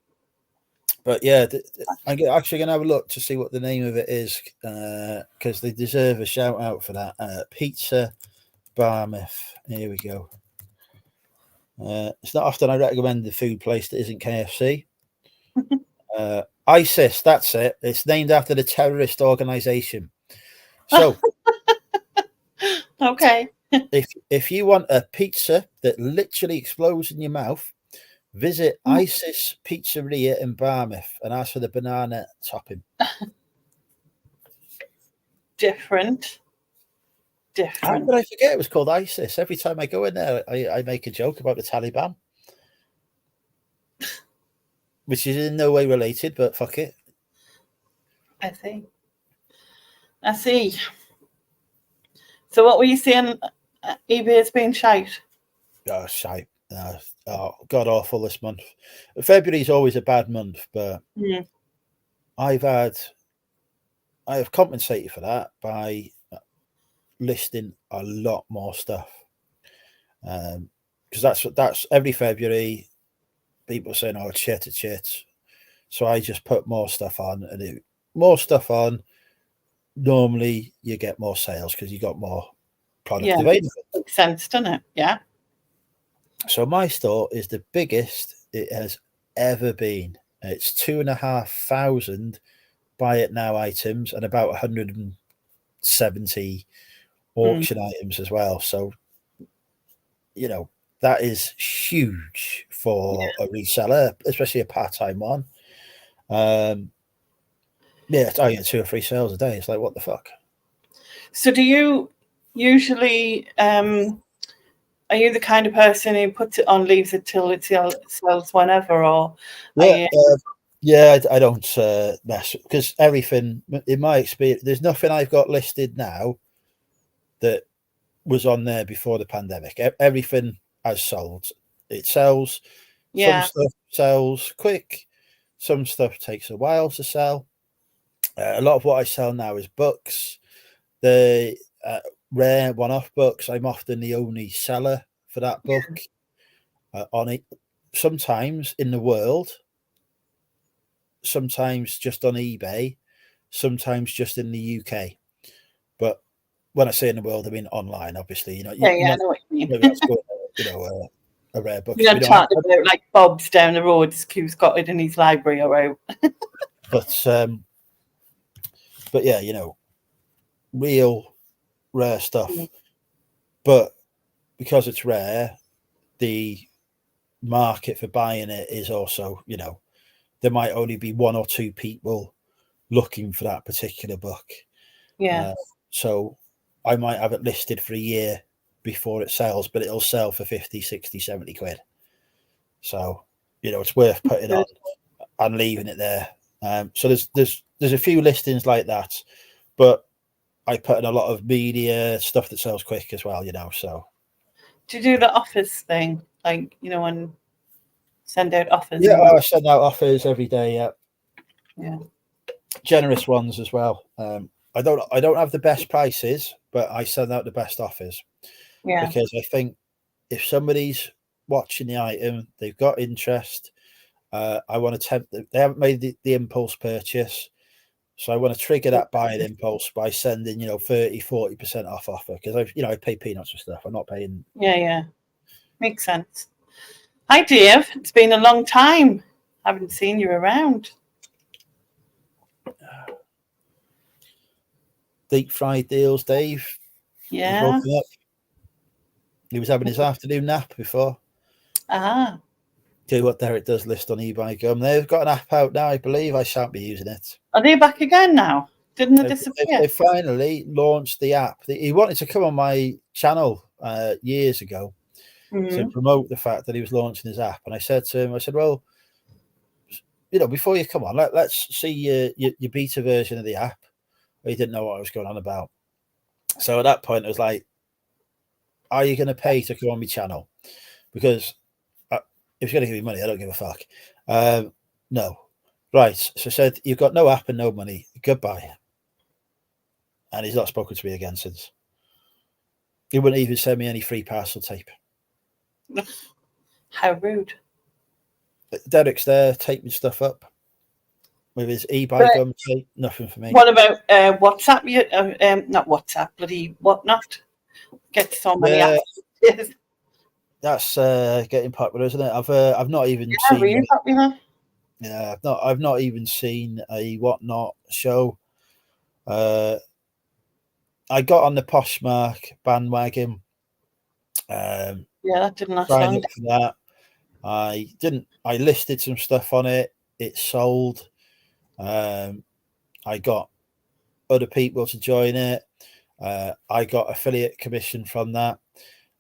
Speaker 1: But yeah, I'm actually going to have a look to see what the name of it is, because they deserve a shout out for that. Pizza Barmouth. Here we go. It's not often I recommend the food place that isn't KFC. ISIS, that's it. It's named after the terrorist organization. So,
Speaker 2: okay.
Speaker 1: if you want a pizza that literally explodes in your mouth, visit ISIS Pizzeria in Barmouth and ask for the banana topping.
Speaker 2: Different.
Speaker 1: How did I forget it was called ISIS? Every time I go in there, I make a joke about the Taliban, which is in no way related, but fuck it.
Speaker 2: I see. So what were you saying? eBay's been shite.
Speaker 1: Oh, shite. God awful this month. February's always a bad month, but I have compensated for that by listing a lot more stuff. Because that's every February, people are saying, "Oh, it's shit." So I just put more stuff on, and more stuff on. Normally, you get more sales because you got more product available.
Speaker 2: Makes sense, doesn't it? Yeah.
Speaker 1: So my store is the biggest it has ever been. It's 2,500 buy it now items and about 170 auction items as well. So, that is huge for a reseller, especially a part-time one. I get 2 or 3 sales a day. It's like, what the fuck? So
Speaker 2: do you usually are you the kind of person who puts it on, leaves it till it sells whenever, or
Speaker 1: I don't mess, because everything, in my experience, there's nothing I've got listed now that was on there before the pandemic. Everything has sold. It sells. Some stuff sells quick. Some stuff takes a while to sell. A lot of what I sell now is books. The rare one-off books. I'm often the only seller for that book on it. Sometimes in the world. Sometimes just on eBay. Sometimes just in the UK. But when I say in the world, I mean online. Obviously,
Speaker 2: I know what you mean.
Speaker 1: Maybe that's good, a rare book.
Speaker 2: You're not talking about like Bob's down the road who's got it in his library or out.
Speaker 1: But yeah, real rare stuff. But because it's rare, the market for buying it is also, there might only be 1 or 2 people looking for that particular book. So I might have it listed for a year before it sells, but it'll sell for 50, 60, 70 quid. So, it's worth putting on and leaving it there. So there's a few listings like that, but I put in a lot of media stuff that sells quick as well, so.
Speaker 2: Do you do the offers thing? Like, and send out offers?
Speaker 1: Yeah, I send out offers every day,
Speaker 2: yeah.
Speaker 1: Generous ones as well. I don't have the best prices, but I send out the best offers.
Speaker 2: Yeah.
Speaker 1: Because I think if somebody's watching the item, they've got interest, I want to tempt them. They haven't made the impulse purchase. So I want to trigger that buying impulse by sending, 30, 40% off offer. Because I pay peanuts for stuff. I'm not paying.
Speaker 2: Yeah. Makes sense. Hi, Dave. It's been a long time. Haven't seen you around.
Speaker 1: Deep fried deals, Dave.
Speaker 2: Yeah.
Speaker 1: He was having his afternoon nap before.
Speaker 2: Ah.
Speaker 1: Tell you what, Derek does list on eBay Gum. They've got an app out now, I believe. I shan't be using it.
Speaker 2: Are they back again now? Didn't they disappear?
Speaker 1: They finally launched the app. He wanted to come on my channel years ago to promote the fact that he was launching his app. And I said to him, well, before you come on, let's see your beta version of the app. He didn't know what I was going on about. So at that point, I was like, "Are you going to pay to come on my channel? Because if you're going to give me money, I don't give a fuck." No, right. So I said, "You've got no app and no money. Goodbye." And he's not spoken to me again since. He wouldn't even send me any free parcel tape.
Speaker 2: How rude.
Speaker 1: Derek's there, taping stuff up with his e-bike gum tape. Nothing for me.
Speaker 2: What about WhatsApp? Not WhatsApp, bloody whatnot. Get so many apps.
Speaker 1: That's getting popular, isn't it? I've not even seen.
Speaker 2: Really popular.
Speaker 1: Yeah, I've not even seen a whatnot show. I got on the Poshmark bandwagon.
Speaker 2: Yeah, that didn't last
Speaker 1: Signed
Speaker 2: long.
Speaker 1: up for that. I didn't. I listed some stuff on it. It sold. I got other people to join it. I got affiliate commission from that,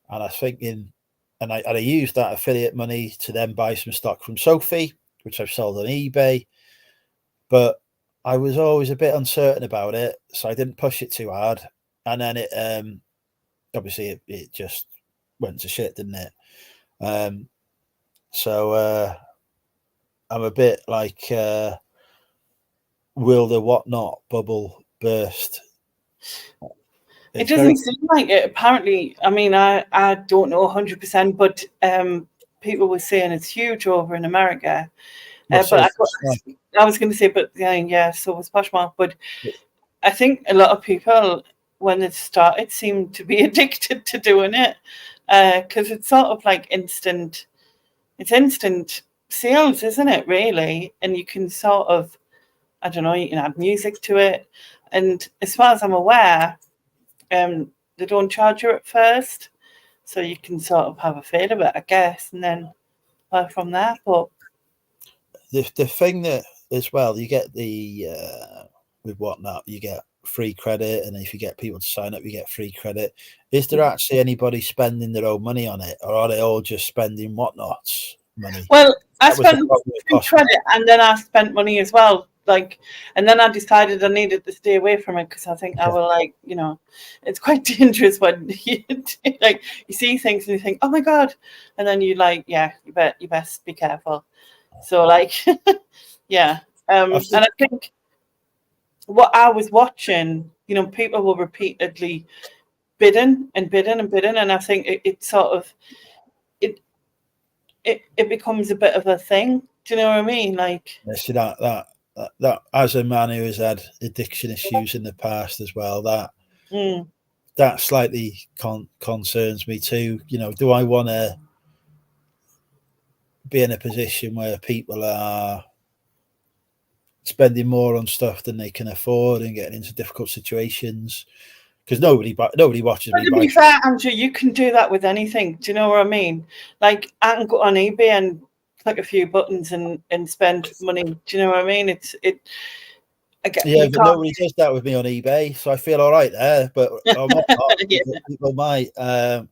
Speaker 1: and I was thinking, and I used that affiliate money to then buy some stock from Sophie, which I've sold on eBay. But I was always a bit uncertain about it, so I didn't push it too hard. And then it obviously it just went to shit, didn't it? So I'm a bit like, will the whatnot bubble burst?
Speaker 2: It doesn't seem like it. Apparently, I mean, I don't know 100%, but people were saying it's huge over in America. But I was going to say, but yeah, so was Poshmark. But I think a lot of people, when it started, seemed to be addicted to doing it because it's sort of like instant. It's instant sales, isn't it? Really, and you can sort of, I don't know, you can add music to it, and as far as I'm aware, they don't charge you at first, so you can sort of have a feel of it, I guess, and then from there. But
Speaker 1: the thing that as well, you get the with whatnot, you get free credit, and if you get people to sign up, you get free credit. Is there actually anybody spending their own money on it, or are they all just spending whatnot's money?
Speaker 2: Well, I spent free credit, and then I spent money as well. Like, and then I decided I needed to stay away from it because I think I will, like, you know, it's quite dangerous when you like you see things and you think, oh my god, and then you like, yeah, you best be careful. So like, yeah, and I think what I was watching, you know, people were repeatedly bidding and bidding and bidding, and I think it sort of it becomes a bit of a thing. Do you know what I mean? Like,
Speaker 1: see that as a man who has had addiction issues in the past as well, that slightly concerns me too. You know, do I want to be in a position where people are spending more on stuff than they can afford and getting into difficult situations? Because nobody watches me.
Speaker 2: To be fair, Andrew, you can do that with anything. Do you know what I mean? Like, I can go on eBay and click a few buttons and spend money. Do you know what I mean?
Speaker 1: Yeah, but nobody does that with me on eBay, so I feel all right there. But people might. And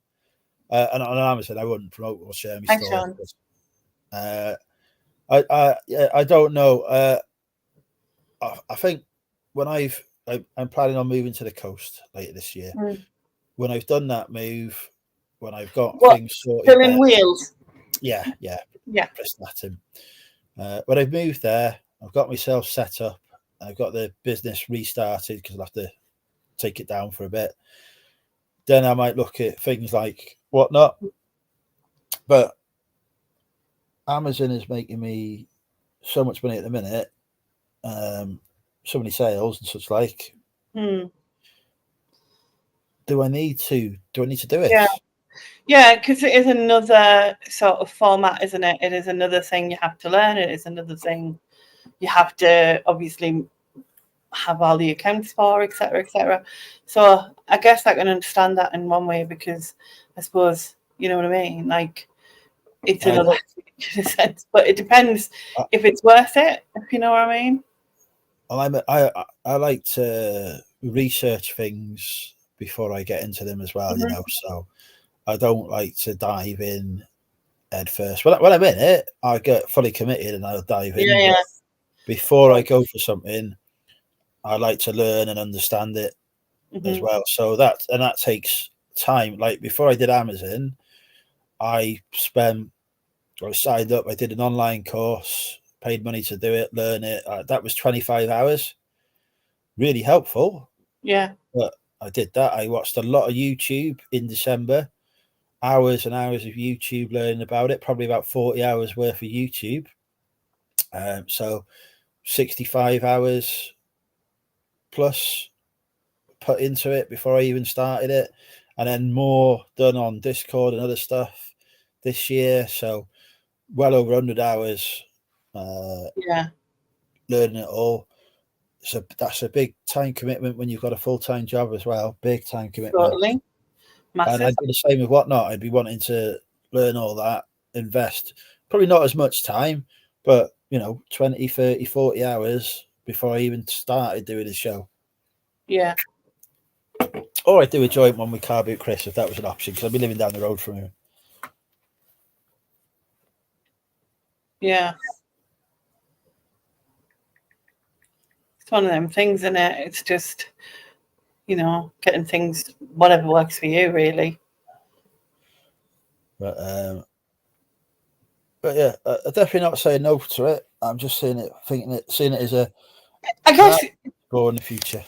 Speaker 1: on Amazon, I wouldn't promote or share my store. I don't know. I think when I'm planning on moving to the coast later this year. When I've done that move, when I've got things sorted,
Speaker 2: filling wheels.
Speaker 1: Yeah. Press Latin. When I've moved there, I've got myself set up. I've got the business restarted because I'll have to take it down for a bit. Then I might look at things like whatnot. But Amazon is making me so much money at the minute. So many sales and such like. Do I need to do it?
Speaker 2: Yeah, because it is another sort of format, isn't it? It is another thing you have to learn. It is another thing you have to obviously have all the accounts for, etc., etc. So I guess I can understand that in one way because I suppose, you know what I mean? Like, it's another sense, but it depends if it's worth it, if you know what I mean.
Speaker 1: I like to research things before I get into them as well, you know, so I don't like to dive in head first. When I'm in it, I get fully committed and I'll dive in.
Speaker 2: Yeah.
Speaker 1: Before I go for something, I like to learn and understand it as well. So that takes time. Like before I did Amazon, I signed up, I did an online course, paid money to do it, learn it. That was 25 hours. Really helpful.
Speaker 2: Yeah.
Speaker 1: But I did that. I watched a lot of YouTube in December, hours and hours of YouTube learning about it, probably about 40 hours worth of YouTube. So 65 hours plus put into it before I even started it. And then more done on Discord and other stuff this year. So well over 100 hours learning it all. So that's a big time commitment when you've got a full-time job as well. Big time commitment.
Speaker 2: Totally. Massive.
Speaker 1: And I'd do the same with Whatnot. I'd be wanting to learn all that, invest probably not as much time, but 20, 30, 40 hours before I even started doing the show.
Speaker 2: Yeah.
Speaker 1: Or I'd do a joint one with Car Boot Chris if that was an option, because I'd be living down the road from him.
Speaker 2: Yeah. It's one of them things, isn't it? It's just, getting things, whatever works for you, really.
Speaker 1: But yeah, I'm definitely not saying no to it. I'm just seeing it as a
Speaker 2: I guess
Speaker 1: go in the future.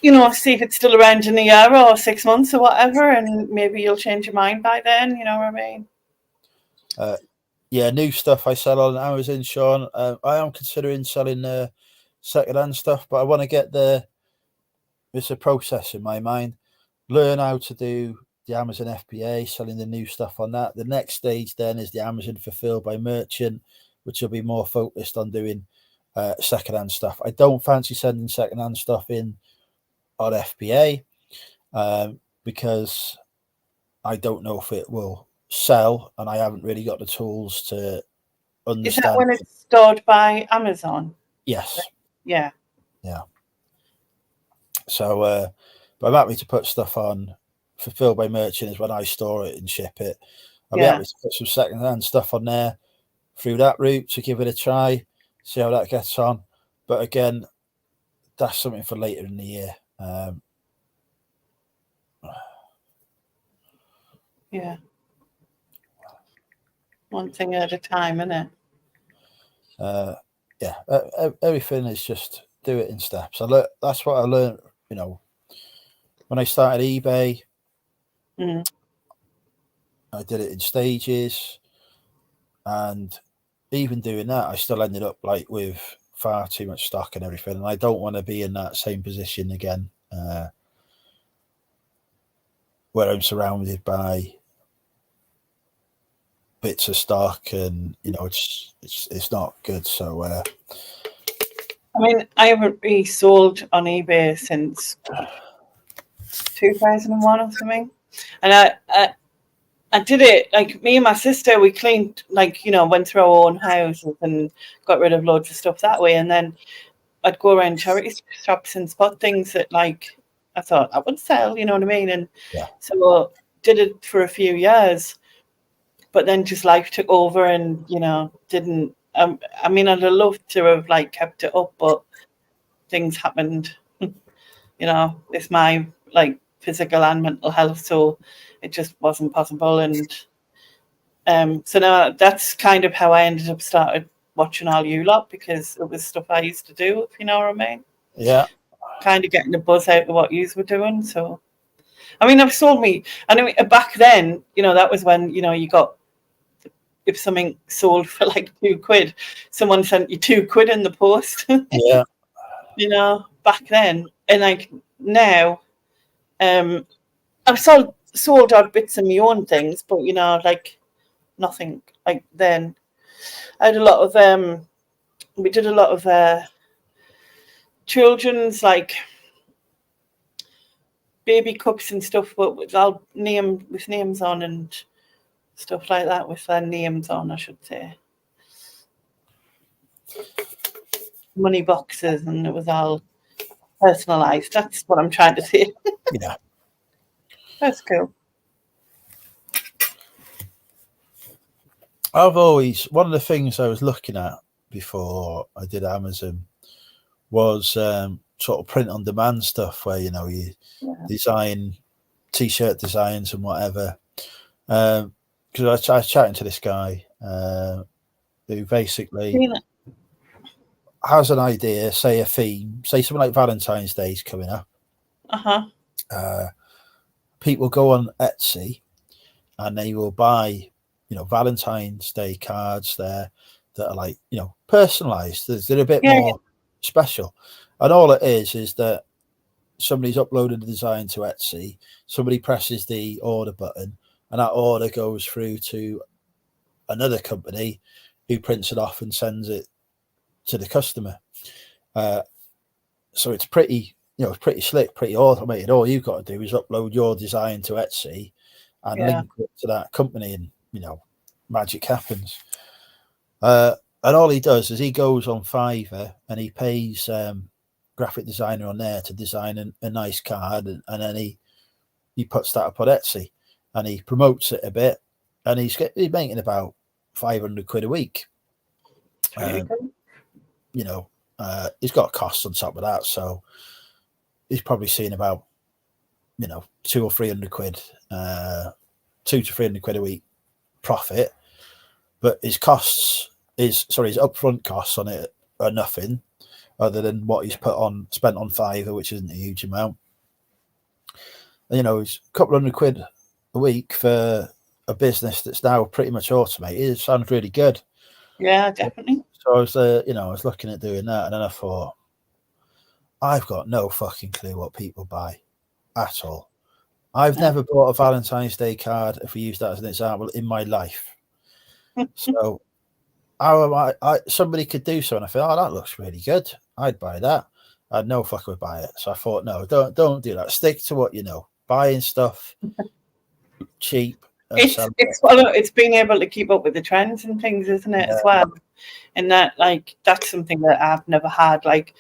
Speaker 2: See if it's still around in a year or 6 months or whatever, and maybe you'll change your mind by then. You know what I mean?
Speaker 1: Yeah, new stuff I sell on Amazon, Sean. I am considering selling second-hand stuff, but I want to get it's a process in my mind. Learn how to do the Amazon FBA, selling the new stuff on that. The next stage then is the Amazon Fulfilled by Merchant, which will be more focused on doing second-hand stuff. I don't fancy sending second-hand stuff in on FBA because I don't know if it will sell, and I haven't really got the tools to understand.
Speaker 2: Is that when it's stored by Amazon?
Speaker 1: Yes.
Speaker 2: Yeah.
Speaker 1: So, but I'm happy to put stuff on Fulfilled by Merchant is when I store it and ship it. I'll be happy to put some second-hand stuff on there through that route to give it a try, see how that gets on. But again, that's something for later in the year.
Speaker 2: Yeah. One thing at a time, isn't it?
Speaker 1: Yeah. Everything is just do it in steps. That's what I learned, when I started eBay. I did it in stages, and even doing that, I still ended up with far too much stock and everything. And I don't want to be in that same position again, where I'm surrounded by bits of stock, and it's not good. So
Speaker 2: I mean, I haven't really sold on eBay since 2001 or something, and I did it me and my sister. We cleaned, went through our own houses and got rid of loads of stuff that way, and then I'd go around charity shops and spot things that I thought I would sell. You know what I mean? And so did it for a few years. But then just life took over, and didn't. I mean, I'd have loved to have kept it up, but things happened. It's my physical and mental health, so it just wasn't possible. And so now that's kind of how I ended up started watching all you lot, because it was stuff I used to do. If you know what I mean?
Speaker 1: Yeah.
Speaker 2: Kind of getting the buzz out of what yous were doing. So, I mean, I've sold me. I mean, back then, that was when you got. If something sold for £2, someone sent you £2 in the post.
Speaker 1: Yeah.
Speaker 2: Back then, and now, I've sold out bits of my own things, but nothing then. I had a lot of we did a lot of children's baby cups and stuff, but with names on and stuff like that, with their names on, I should say. Money boxes, and it was all personalised. That's what I'm trying to say.
Speaker 1: Yeah.
Speaker 2: That's cool.
Speaker 1: One of the things I was looking at before I did Amazon was sort of print on demand stuff where, you know, you design t-shirt designs and whatever. Because I was chatting to this guy who basically has an idea, say a theme, say something like Valentine's Day's coming up. People go on Etsy and they will buy, you know, Valentine's Day cards there that are like, you know, personalized. They're a bit more special. And all it is that somebody's uploaded the design to Etsy, somebody presses the order button, and that order goes through to another company who prints it off and sends it to the customer. So it's pretty, you know, it's pretty slick, pretty automated. All you've got to do is upload your design to Etsy and link it to that company, and, you know, magic happens. And all he does is he goes on Fiverr and he pays graphic designer on there to design a nice card, and then he puts that up on Etsy and he promotes it a bit, and he's making about 500 quid a week. You know, he's got costs on top of that, so he's probably seeing about, you know, 200 or 300 quid, 200 to 300 quid a week profit. But his upfront costs on it are nothing, other than what he's spent on Fiverr, which isn't a huge amount. And, you know, it's a couple hundred quid a week for a business that's now pretty much automated. It sounds really good.
Speaker 2: Yeah, definitely.
Speaker 1: So I was, you know, I was looking at doing that, and then I thought, I've got no fucking clue what people buy at all. I've never bought a Valentine's Day card, if we use that as an example, in my life. So how am somebody could do so, and I thought, oh, that looks really good, I'd buy that. I had no fuck would buy it. So I thought, no, don't do that. Stick to what you know. Buying stuff cheap.
Speaker 2: It's being able to keep up with the trends and things, isn't it, as well? And that, like, that's something that I've never had, like,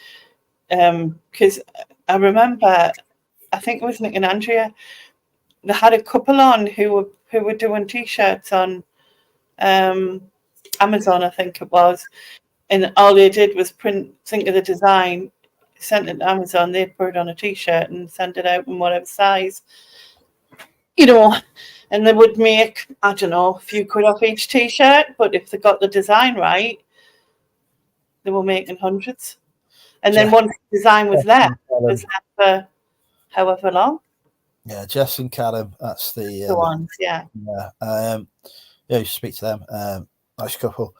Speaker 2: because I remember, I think it was Nick and Andrea, they had a couple on who were doing t-shirts on Amazon, I think it was, and all they did was think of the design, sent it to Amazon, they'd put it on a t-shirt and send it out in whatever size, you know, and they would make, I don't know, a few quid off each t-shirt, but if they got the design right, they were making hundreds. And then once the design was there, it was there for however long.
Speaker 1: Yeah, Jess and Callum, that's the
Speaker 2: ones, yeah.
Speaker 1: Yeah, you speak to them. Nice couple.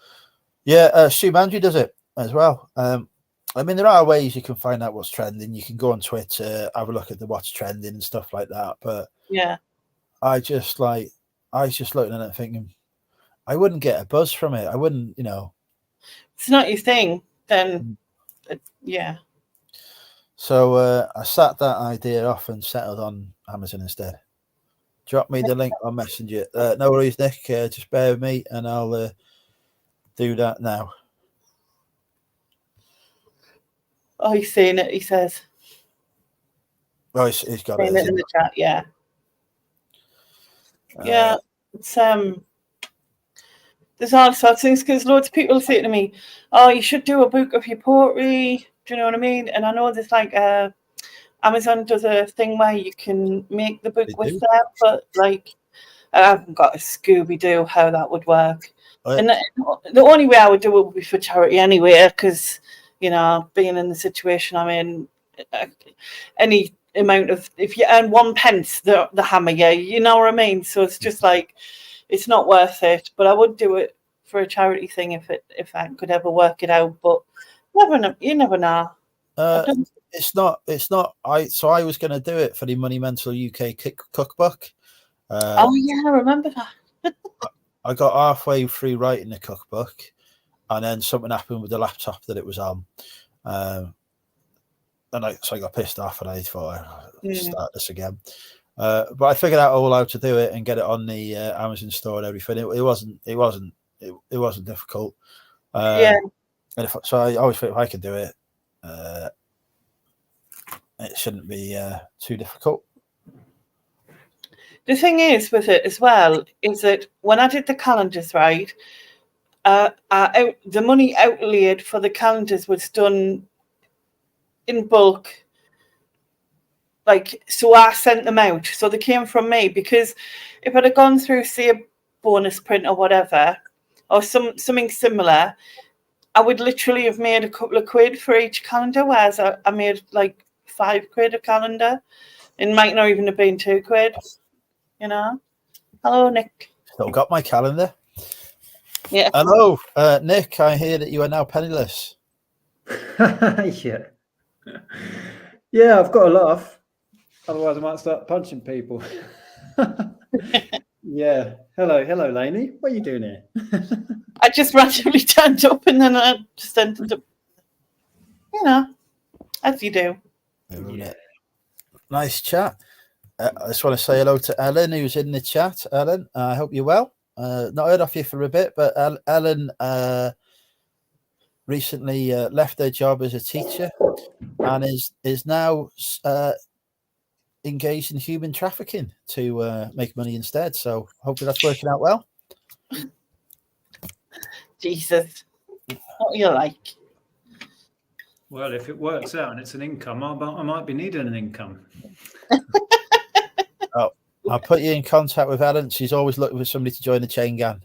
Speaker 1: Yeah, Stu Mandry does it as well. I mean, there are ways you can find out what's trending. You can go on Twitter, have a look at what's trending and stuff like that. But
Speaker 2: yeah,
Speaker 1: I was just looking at it thinking, I wouldn't get a buzz from it. I wouldn't, you know.
Speaker 2: It's not your thing, then yeah.
Speaker 1: So I sat that idea off and settled on Amazon instead. Drop me the link on Messenger. No worries, Nick. Just bear with me and I'll do that now.
Speaker 2: Oh, he's seeing it, he says.
Speaker 1: Oh, he's got it
Speaker 2: in the chat, yeah. Yeah, it's there's all sorts of things, because loads of people say to me, oh, you should do a book of your poetry. Do you know what I mean? And I know there's like Amazon does a thing where you can make the book with that, but like I haven't got a Scooby-Doo how that would work. And the only way I would do it would be for charity anyway, because, you know, being in the situation I'm in, any amount of, if you earn 1 pence, the hammer you know what I mean? So it's just like, it's not worth it. But I would do it for a charity thing if I could ever work it out. But you never know.
Speaker 1: It's not. I was going to do it for the Money Mental UK cookbook.
Speaker 2: Oh yeah, I remember that.
Speaker 1: I got halfway through writing the cookbook, and then something happened with the laptop that it was on, and I got pissed off, and I thought I'd start this again. But I figured out all how to do it and get it on the Amazon store and everything. It wasn't difficult.
Speaker 2: Yeah.
Speaker 1: And so I always think if I could do it, it shouldn't be too difficult.
Speaker 2: The thing is with it as well is that when I did the calendars, right, the money outlaid for the calendars was done in bulk. Like, so I sent them out. So they came from me, because if I'd have gone through, say, a bonus print or whatever, or something similar, I would literally have made a couple of quid for each calendar, whereas I made like £5 a calendar. It might not even have been £2, you know. Hello, Nick.
Speaker 1: Still got my calendar.
Speaker 2: Yeah.
Speaker 1: Hello, Nick. I hear that you are now penniless.
Speaker 3: Yeah. Yeah, I've got a laugh. Otherwise, I might start punching people. Yeah. Hello, Lainey. What are you doing here?
Speaker 2: I just randomly turned up, and then I just ended up, you know, as you do.
Speaker 1: Yeah. Nice chat. I just want to say hello to Ellen, who's in the chat. Ellen, I hope you're well. Not heard of you for a bit, but Ellen recently left her job as a teacher and is now engaged in human trafficking to make money instead. So hopefully that's working out well.
Speaker 2: Jesus, what are you like?
Speaker 3: Well, if it works out and it's an income, I might be needing an income.
Speaker 1: Oh, I'll put you in contact with Ellen. She's always looking for somebody to join the chain gang.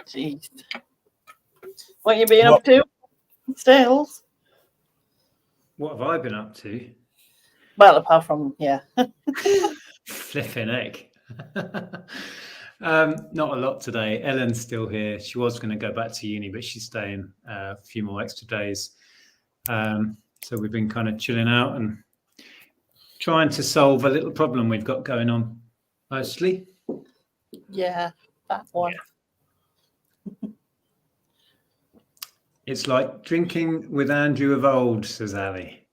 Speaker 2: Jeez. What you been up to? Sales?
Speaker 3: What have I been up to?
Speaker 2: Well, apart from, yeah.
Speaker 3: Flipping heck. Not a lot today. Ellen's still here. She was going to go back to uni, but she's staying a few more extra days. So we've been kind of chilling out and trying to solve a little problem we've got going on, mostly.
Speaker 2: Yeah, that one.
Speaker 3: Yeah. It's like drinking with Andrew of old, says Ali.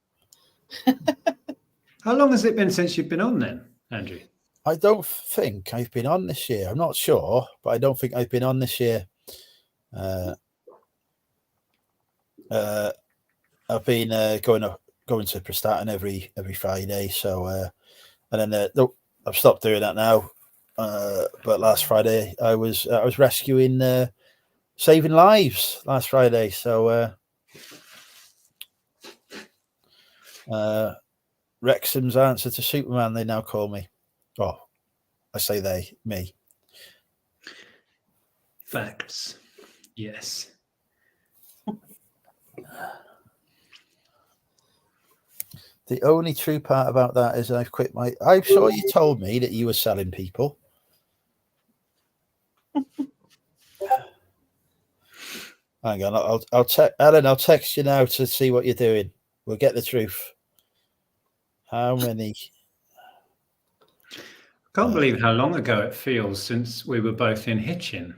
Speaker 3: How long has it been since you've been on then, Andrew?
Speaker 1: I don't think I've been on this year. I'm not sure, but I don't think I've been on this year. I've been going to Prestatyn every Friday. So and then I've stopped doing that now. But last Friday I was rescuing, saving lives last Friday. So Wrexham's answer to Superman, they now call me. Oh, I say they, me.
Speaker 3: Facts. Yes.
Speaker 1: The only true part about that is I've quit my. I'm sure you told me that you were selling people. Hang on, I'll text Ellen. I'll text you now to see what you're doing. We'll get the truth. How many?
Speaker 3: Can't believe how long ago it feels since we were both in Hitchin.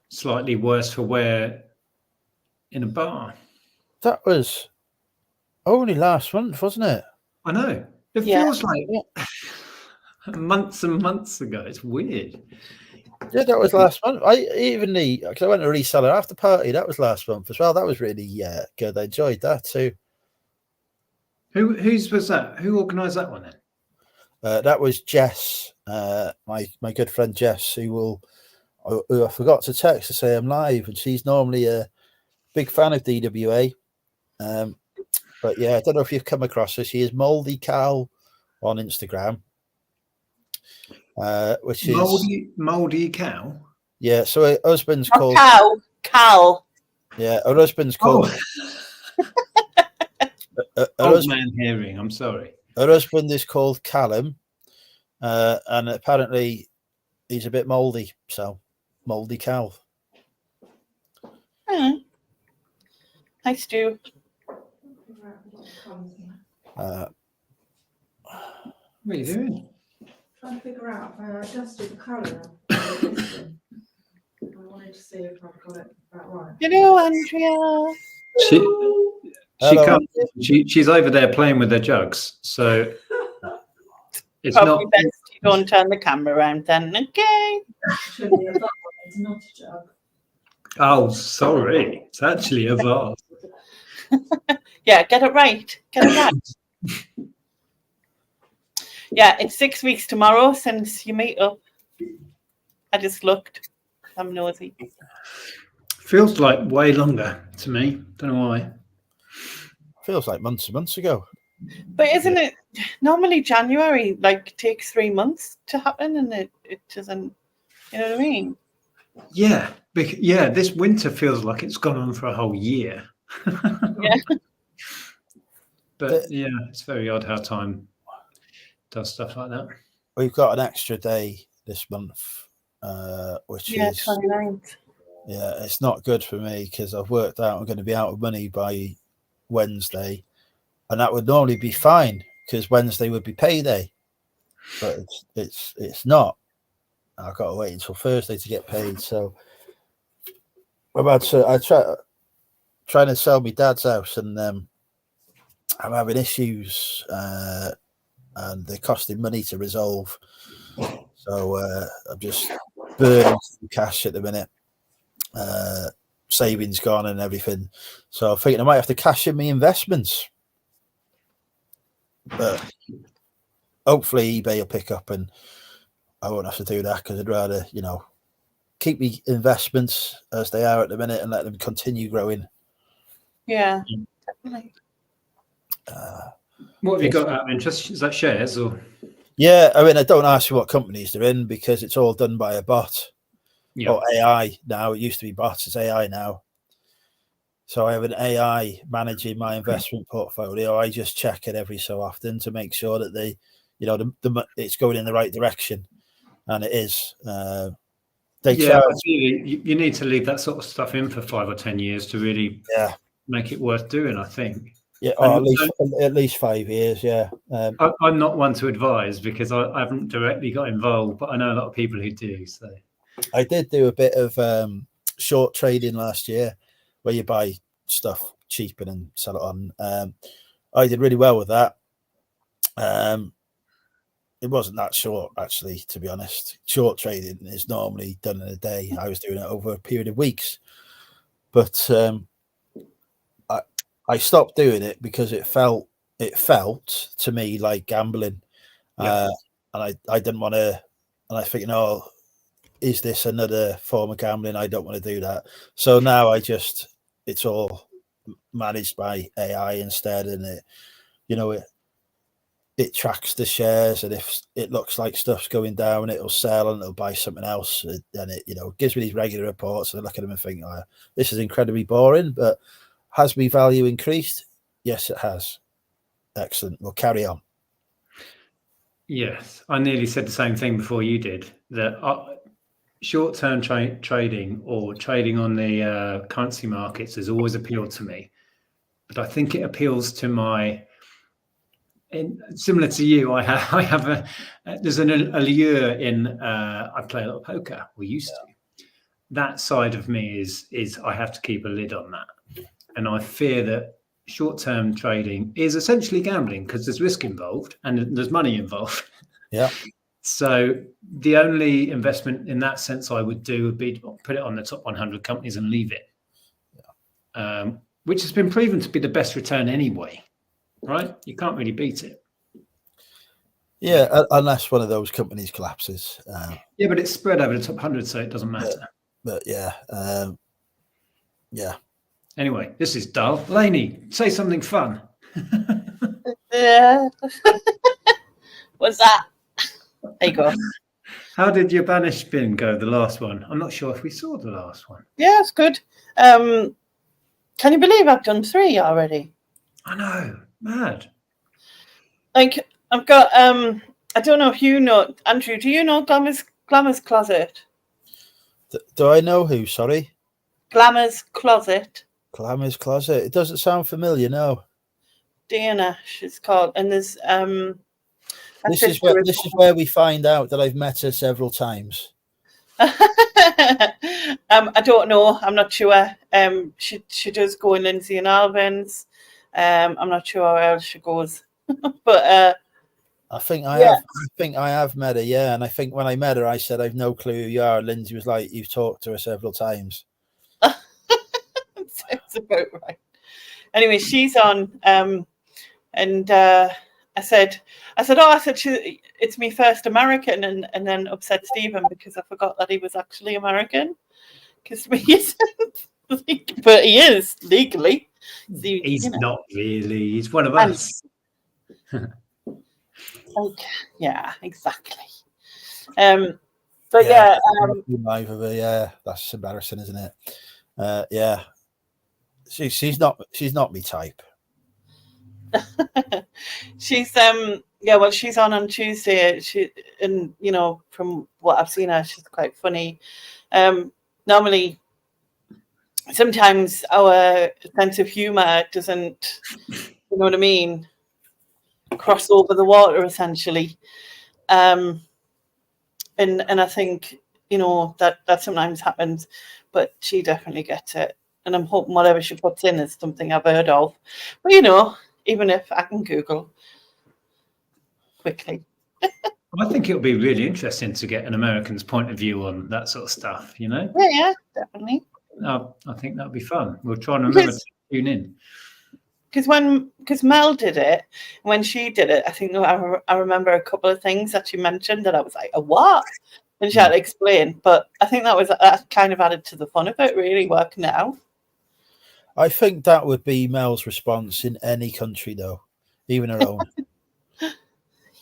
Speaker 3: Slightly worse for wear in a bar.
Speaker 1: That was only last month, wasn't it?
Speaker 3: I know. It feels like months and months ago. It's weird.
Speaker 1: Yeah, that was last month. Because I went to a reseller after party. That was last month as well. That was really good. I enjoyed that too.
Speaker 3: Whose was that? Who organised that one then?
Speaker 1: That was Jess, my good friend Jess, who I forgot to text to say I'm live, and she's normally a big fan of DWA. But yeah, I don't know if you've come across her. She is Moldy Cow on Instagram, which is
Speaker 3: Moldy Cow.
Speaker 1: Yeah, so her husband's called
Speaker 2: Cal.
Speaker 1: Yeah, her husband's called.
Speaker 3: Old man hearing. I'm sorry.
Speaker 1: Her husband is called Callum, and apparently he's a bit mouldy. So, Moldy Cow.
Speaker 2: Hi, Stu.
Speaker 3: What are you doing?
Speaker 4: Trying to figure out if I adjusted the colour. I wanted to see if I've got it about right.
Speaker 2: Hello, Andrea.
Speaker 3: She's over there playing with her jugs, so it's
Speaker 2: probably
Speaker 3: not.
Speaker 2: best you don't turn the camera around then. Okay.
Speaker 4: Actually, it's not a jug.
Speaker 3: Oh, sorry. It's actually a vase.
Speaker 2: Yeah, get it right. Get it right. Yeah, it's 6 weeks tomorrow since you meet up. I just looked. I'm nosy.
Speaker 3: Feels like way longer to me. Don't know why.
Speaker 1: Feels like months and months ago.
Speaker 2: But isn't it normally January like takes 3 months to happen, and it doesn't? You know what I mean?
Speaker 3: Yeah, yeah. This winter feels like it's gone on for a whole year.
Speaker 2: Yeah.
Speaker 3: But yeah, it's very odd how time does stuff like that.
Speaker 1: We've got an extra day this month, which is
Speaker 2: 29th.
Speaker 1: Yeah, it's not good for me because I've worked out I'm going to be out of money by Wednesday, and that would normally be fine because Wednesday would be payday, but it's not. I've got to wait until Thursday to get paid. So I trying to sell my dad's house, and I'm having issues, and they're costing money to resolve. So I'm just burning cash at the minute. Savings gone and everything. So I'm thinking I might have to cash in my investments. But hopefully eBay will pick up and I won't have to do that because I'd rather, keep me investments as they are at the minute and let them continue growing.
Speaker 2: Yeah, definitely.
Speaker 3: What have you got out of interest? Is that shares or?
Speaker 1: Yeah, I mean, I don't ask you what companies they're in because it's all done by a bot or AI now. It used to be bots, it's AI now. So I have an AI managing my investment portfolio. I just check it every so often to make sure that they, it's going in the right direction, and it is.
Speaker 3: You need to leave that sort of stuff in for 5 or 10 years to really make it worth doing, I think.
Speaker 1: Yeah, or at least 5 years. Yeah,
Speaker 3: I'm not one to advise because I haven't directly got involved, but I know a lot of people who do. So
Speaker 1: I did do a bit of short trading last year, where you buy stuff cheap and then sell it on. I did really well with that. It wasn't that short, actually, to be honest. Short trading is normally done in a day. I was doing it over a period of weeks, but I stopped doing it because it felt to me like gambling, and I didn't want to. And I think, is this another form of gambling? I don't want to do that. So now it's all managed by AI instead, and it tracks the shares, and if it looks like stuff's going down, it'll sell and it'll buy something else, and it gives me these regular reports, and I look at them and think, this is incredibly boring, but has my value increased? Yes, it has. Excellent. We'll carry on.
Speaker 3: Yes, I nearly said the same thing before you did, that short-term trading or trading on the currency markets has always appealed to me, but I think it appeals to similar to you. There's an allure in I play a lot of poker, or used to. That side of me is I have to keep a lid on that, and I fear that short-term trading is essentially gambling because there's risk involved and there's money involved.
Speaker 1: Yeah.
Speaker 3: So the only investment in that sense I would do would be to put it on the top 100 companies and leave it, which has been proven to be the best return anyway, right? You can't really beat it.
Speaker 1: Yeah, unless one of those companies collapses.
Speaker 3: Yeah, but it's spread over the top 100, so it doesn't matter.
Speaker 1: But yeah.
Speaker 3: Anyway, this is dull. Lainey, say something fun.
Speaker 2: Yeah. What's that? There you go.
Speaker 3: How did your banished bin go, the last one? I'm not sure if we saw the last one.
Speaker 2: Yeah, it's good. Can you believe I've done 3 already?
Speaker 3: I know, mad.
Speaker 2: Like, I've got, I don't know if you know, Andrew, do you know Glamour's Closet?
Speaker 1: Do I know who, sorry?
Speaker 2: Glamour's Closet.
Speaker 1: Glamour's Closet. It doesn't sound familiar, no.
Speaker 2: DNS it's called, and there's
Speaker 1: this is where we find out that I've met her several times.
Speaker 2: I don't know. I'm not sure. She does go in Lindsay and Alvin's. I'm not sure where else she goes, but
Speaker 1: I think I have met her. Yeah, and I think when I met her, I said I've no clue who you are. Lindsay was like, "You've talked to her several times."
Speaker 2: Sounds about right. Anyway, she's on, and I said, it's me first American, and then upset Stephen because I forgot that he was actually American, because we isn't. But he is legally.
Speaker 3: He's not really. He's one of
Speaker 2: And-
Speaker 3: us.
Speaker 2: Like, yeah, exactly. But yeah,
Speaker 1: that's embarrassing, isn't it? Yeah, she's not me type.
Speaker 2: she's well, she's on Tuesday. And you know, from what I've seen her, she's quite funny. Normally, sometimes our sense of humor doesn't, you know what I mean, cross over the water essentially. And I think, you know, that sometimes happens, but she definitely gets it. And I'm hoping whatever she puts in is something I've heard of. But you know, even if I can Google quickly.
Speaker 3: I think it'll be really interesting to get an American's point of view on that sort of stuff, you know?
Speaker 2: Yeah, definitely.
Speaker 3: I think that'll be fun. We'll try and remember to tune in.
Speaker 2: Because Mel did it, when she did it, I think I remember a couple of things that she mentioned that I was like, a what? And she had to explain. But I think that kind of added to the fun of it, really working out.
Speaker 1: I think that would be Mel's response in any country, though, even her own.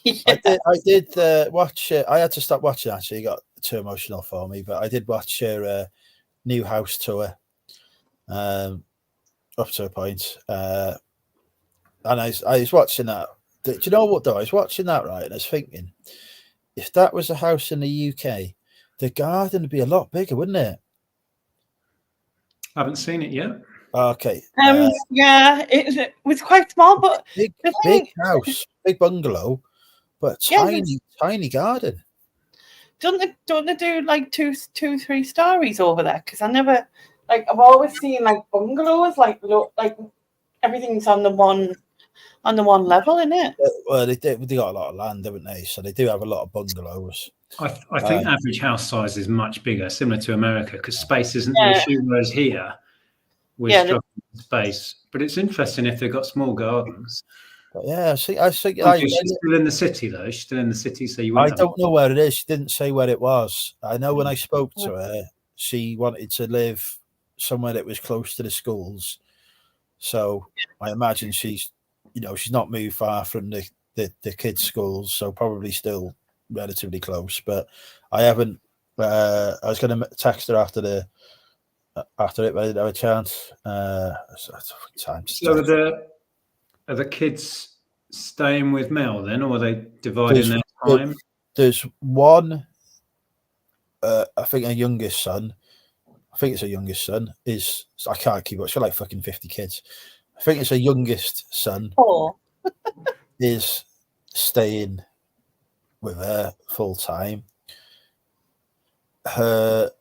Speaker 2: Yeah.
Speaker 1: I did watch. I had to stop watching. Actually, it got too emotional for me. But I did watch her new house tour, up to a point. And I was watching that. Do you know what though? I was watching that, right, and I was thinking, if that was a house in the UK, the garden would be a lot bigger, wouldn't it?
Speaker 3: I haven't seen it yet.
Speaker 1: Okay.
Speaker 2: Yeah, it was quite small, but
Speaker 1: big house, big bungalow, but tiny garden.
Speaker 2: Don't they do like two, 3 stories over there? Because I never, like, I've always seen like bungalows, like everything's on the one level, isn't it?
Speaker 1: Well, they got a lot of land, haven't they? So they do have a lot of bungalows.
Speaker 3: I think average house size is much bigger, similar to America, because space isn't the issue. Whereas here, we're struggling with space. But it's interesting if they've got small gardens.
Speaker 1: But yeah, she's still
Speaker 3: in the city, though. She's still in the city, so you.
Speaker 1: I don't know where it is. She didn't say where it was. I know when I spoke to her, she wanted to live somewhere that was close to the schools. So I imagine she's not moved far from the kids' schools, so probably still relatively close. But I haven't. I was going to text her after it, but I didn't have a chance.
Speaker 3: So are the kids staying with Mel then, or are they dividing their time?
Speaker 1: There's one. I think her youngest son. I think it's her youngest son. I can't keep up. She's got like fucking 50 kids. I think it's her youngest son. Is staying with her full time. Her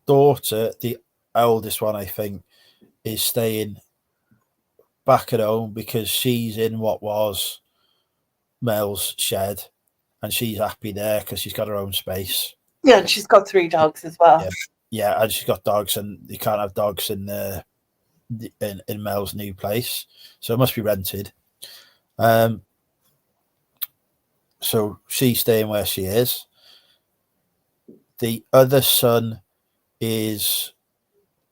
Speaker 1: daughter, the oldest one, I think, is staying back at home because she's in what was Mel's shed, and she's happy there because she's got her own space.
Speaker 2: Yeah, and she's got 3 dogs as well.
Speaker 1: Yeah, and she's got dogs, and you can't have dogs in Mel's new place, so it must be rented. So she's staying where she is. The other son is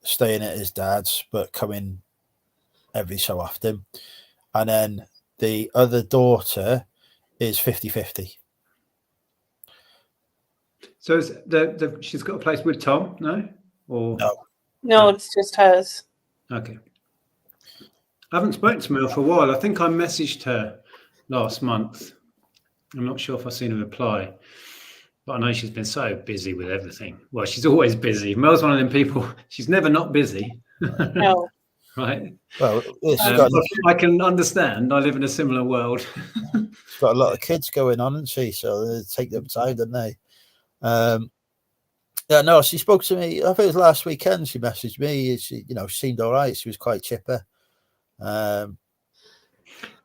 Speaker 1: staying at his dad's, but coming every so often. And then the other daughter is 50-50.
Speaker 3: So is she's got a place with Tom, no? Or
Speaker 2: No, it's just hers.
Speaker 3: Okay. I haven't spoken to Mel for a while. I think I messaged her last month. I'm not sure if I've seen a reply, but I know she's been so busy with everything. Well, she's always busy. Mel's one of them people. She's never not busy.
Speaker 2: No.
Speaker 3: Right.
Speaker 1: Well,
Speaker 3: I can understand. I live in a similar world.
Speaker 1: She's got a lot of kids going on, hasn't she? So they take them time, don't they? No, she spoke to me. I think it was last weekend. She messaged me. She seemed all right. She was quite chipper.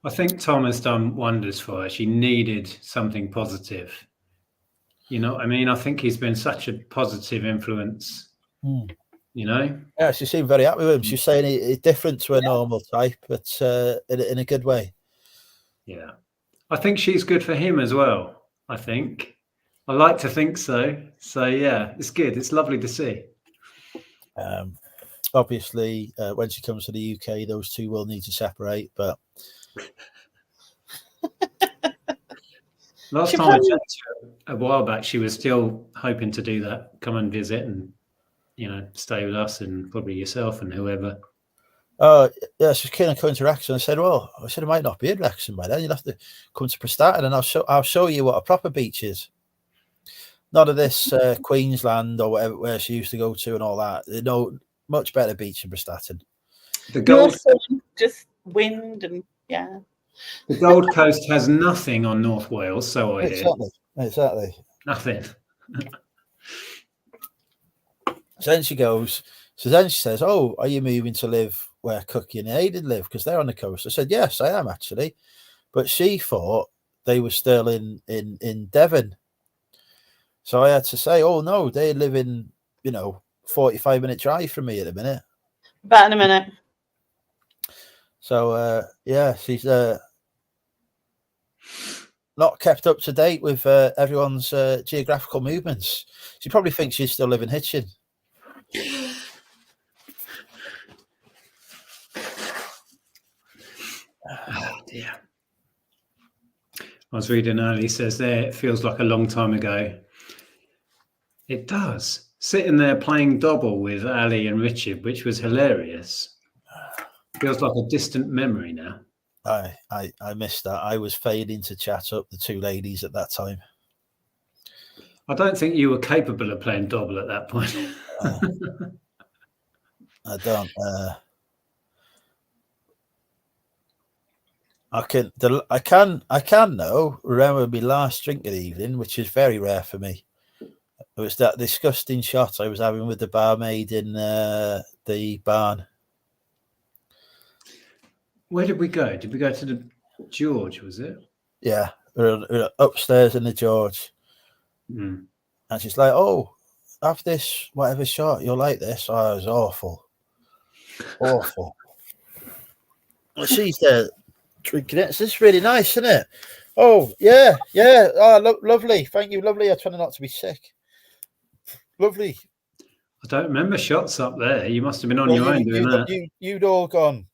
Speaker 3: I think Tom has done wonders for her. She needed something positive. You know what I mean? I think he's been such a positive influence.
Speaker 1: Yeah, she seemed very happy with him. She's saying it's different to a normal type, but in a good way.
Speaker 3: Yeah, I think she's good for him as well. I like to think so. So yeah, it's good. It's lovely to see.
Speaker 1: obviously, when she comes to the UK, those two will need to separate. But
Speaker 3: last time I checked her a while back, she was still hoping to do that, come and visit and, stay with us and probably yourself and whoever.
Speaker 1: Oh, yeah, she's keen on coming to Wrexham. I said, well, it might not be in Wrexham by then. You'll have to come to Prestatyn and I'll show you what a proper beach is. None of this Queensland or whatever where she used to go to and all that. They know much better beach in Prestatyn.
Speaker 3: The Gold,
Speaker 2: just wind and
Speaker 3: The Gold Coast has nothing on North Wales, so I hear.
Speaker 1: Exactly.
Speaker 3: Nothing.
Speaker 1: So then she goes. So then she says, "Oh, are you moving to live where Cookie and Aidan live? Because they're on the coast." I said, "Yes, I am actually," but she thought they were still in Devon. So I had to say, "Oh no, they live in 45-minute drive from me at the minute."
Speaker 2: About in a minute.
Speaker 1: So she's not kept up to date with everyone's geographical movements. She probably thinks she's still living Hitchin.
Speaker 3: Oh dear. I was reading earlier, he says there, it feels like a long time ago. It does. Sitting there playing double with Ali and Richard, which was hilarious. Feels like a distant memory now.
Speaker 1: I missed that. I was failing to chat up the two ladies at that time.
Speaker 3: I don't think you were capable of playing double at that point.
Speaker 1: I don't. I can though remember my last drink of the evening, which is very rare for me. It was that disgusting shot I was having with the barmaid in the barn.
Speaker 3: Where did we go? Did we go to the George, was it?
Speaker 1: Yeah, we're upstairs in the George.
Speaker 3: Mm.
Speaker 1: And she's like, "Oh, have this whatever shot. You'll like this." Oh, it was awful. Awful. Well, she's there drinking it. It's just really nice, isn't it? Oh, yeah. Oh, lovely. Thank you, lovely. I'm trying not to be sick. Lovely.
Speaker 3: I don't remember shots up there. You must have been on your own doing that.
Speaker 1: You'd all gone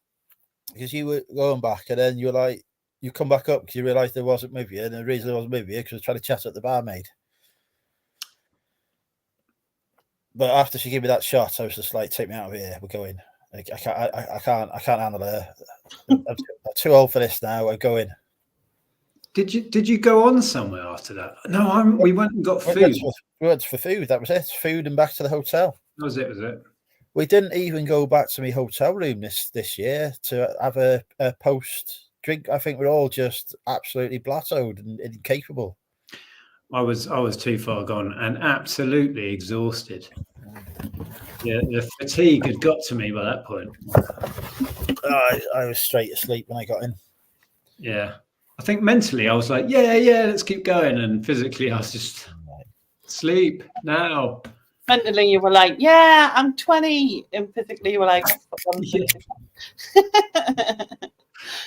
Speaker 1: because you were going back, and then you were like, you come back up because you realised there wasn't with you, and the reason I wasn't with you because I was trying to chat at the barmaid. But after she gave me that shot, I was just like, "Take me out of here. We're going. I can't handle her. I'm too old for this now. We're going."
Speaker 3: Did you go on somewhere after that? No, we went and got food.
Speaker 1: We went for food. That was it. Food and back to the hotel.
Speaker 3: That was it.
Speaker 1: We didn't even go back to my hotel room this year to have a post drink. I think we're all just absolutely blattoed and incapable.
Speaker 3: I was too far gone and absolutely exhausted. Yeah, the fatigue had got to me by that point.
Speaker 1: I was straight asleep when I got in.
Speaker 3: Yeah. I think mentally I was like, yeah, let's keep going. And physically I was just sleep now.
Speaker 2: Mentally you were like, yeah, I'm 20. And physically you were like,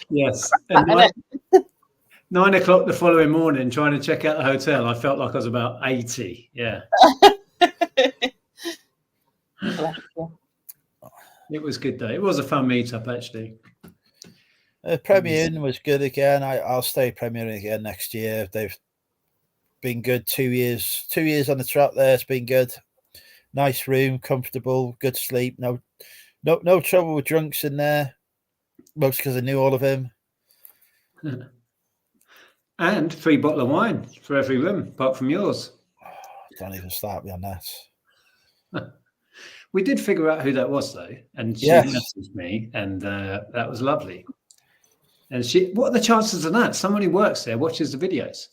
Speaker 3: yes. And 9 o'clock the following morning, trying to check out the hotel, I felt like I was about 80. Yeah. It was good though. It was a fun meetup actually.
Speaker 1: Premiering was good again. I'll stay premiering again next year. They've been good 2 years. 2 years on the trot there. It's been good. Nice room, comfortable, good sleep. No trouble with drunks in there. Most because I knew all of them.
Speaker 3: And free bottle of wine for every room, apart from yours.
Speaker 1: Don't even start me on that.
Speaker 3: We did figure out who that was though, and she messaged me, and that was lovely. And what are the chances of that? Someone who works there watches the videos.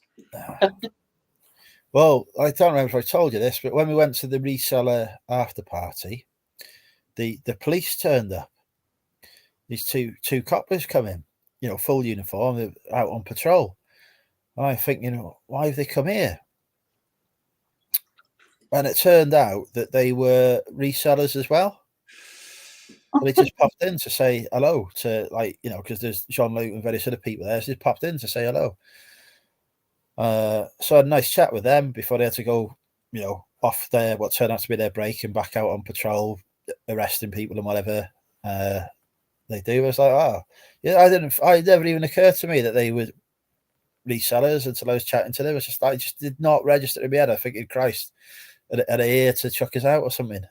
Speaker 1: Well, I don't remember if I told you this, but when we went to the reseller after party, the police turned up. These two coppers come in, full uniform, they're out on patrol. And I think, why have they come here? And it turned out that they were resellers as well. They just popped in to say hello to, because there's Jean-Luc and various other people there. So they popped in to say hello. So I had a nice chat with them before they had to go, off their what turned out to be their break and back out on patrol. arresting people and whatever they do. I was like, oh, yeah, it never even occurred to me that they were resellers until I was chatting to them. I just did not register in my head. I figured, Christ, are they here to chuck us out or something?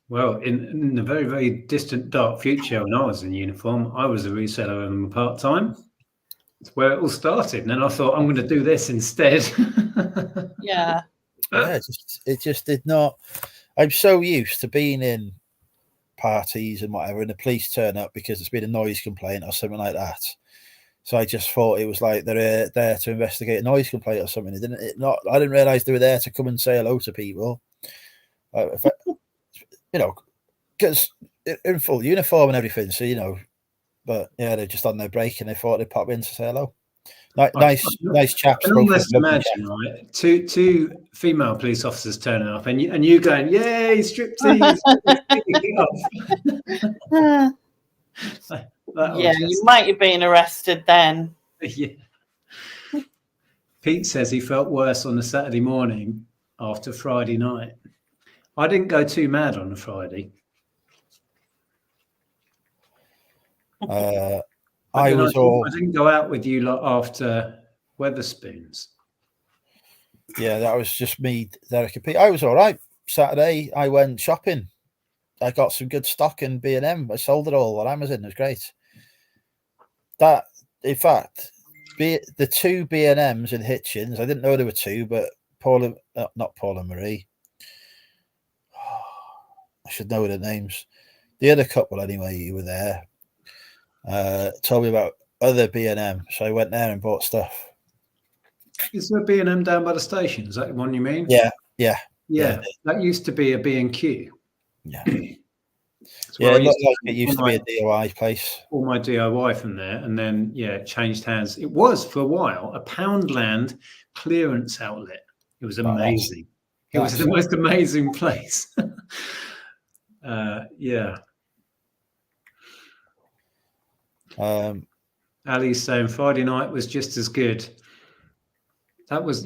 Speaker 3: Well, in the very, very distant dark future, when I was in uniform, I was a reseller and part-time. It's where it all started. And then I thought, I'm going to do this instead.
Speaker 2: Yeah.
Speaker 1: Yeah, it just did not. I'm so used to being in parties and whatever, and the police turn up because it's been a noise complaint or something like that. So I just thought it was like they're there to investigate a noise complaint or something. I didn't realise they were there to come and say hello to people. Because in full uniform and everything. So but yeah, they're just on their break and they thought they'd pop in to say hello. Nice chaps.
Speaker 3: I can almost imagine, right? Two female police officers turning up, and you going, "Yay, striptease!"
Speaker 2: You might have been arrested then.
Speaker 3: Yeah. Pete says he felt worse on the Saturday morning after Friday night. I didn't go too mad on the Friday.
Speaker 1: I didn't
Speaker 3: go out with you lot after Weatherspoons.
Speaker 1: Yeah, that was just me, Derek and Pete. I was all right. Saturday, I went shopping. I got some good stock in B&M. I sold it all on Amazon. It was great. In fact, the two B&Ms in Hitchens, I didn't know there were two, but not Paul and Marie. I should know their names. The other couple, anyway, who were there, told me about other B&M. So I went there and bought stuff.
Speaker 3: Is there a B&M down by the station? Is that the one you mean?
Speaker 1: Yeah.
Speaker 3: That used to be a B&Q.
Speaker 1: Yeah.
Speaker 3: It
Speaker 1: used to be a DIY place.
Speaker 3: All my DIY from there, and then it changed hands. It was for a while a Poundland clearance outlet. It was amazing. It was the most amazing place. Ali's saying Friday night was just as good. That was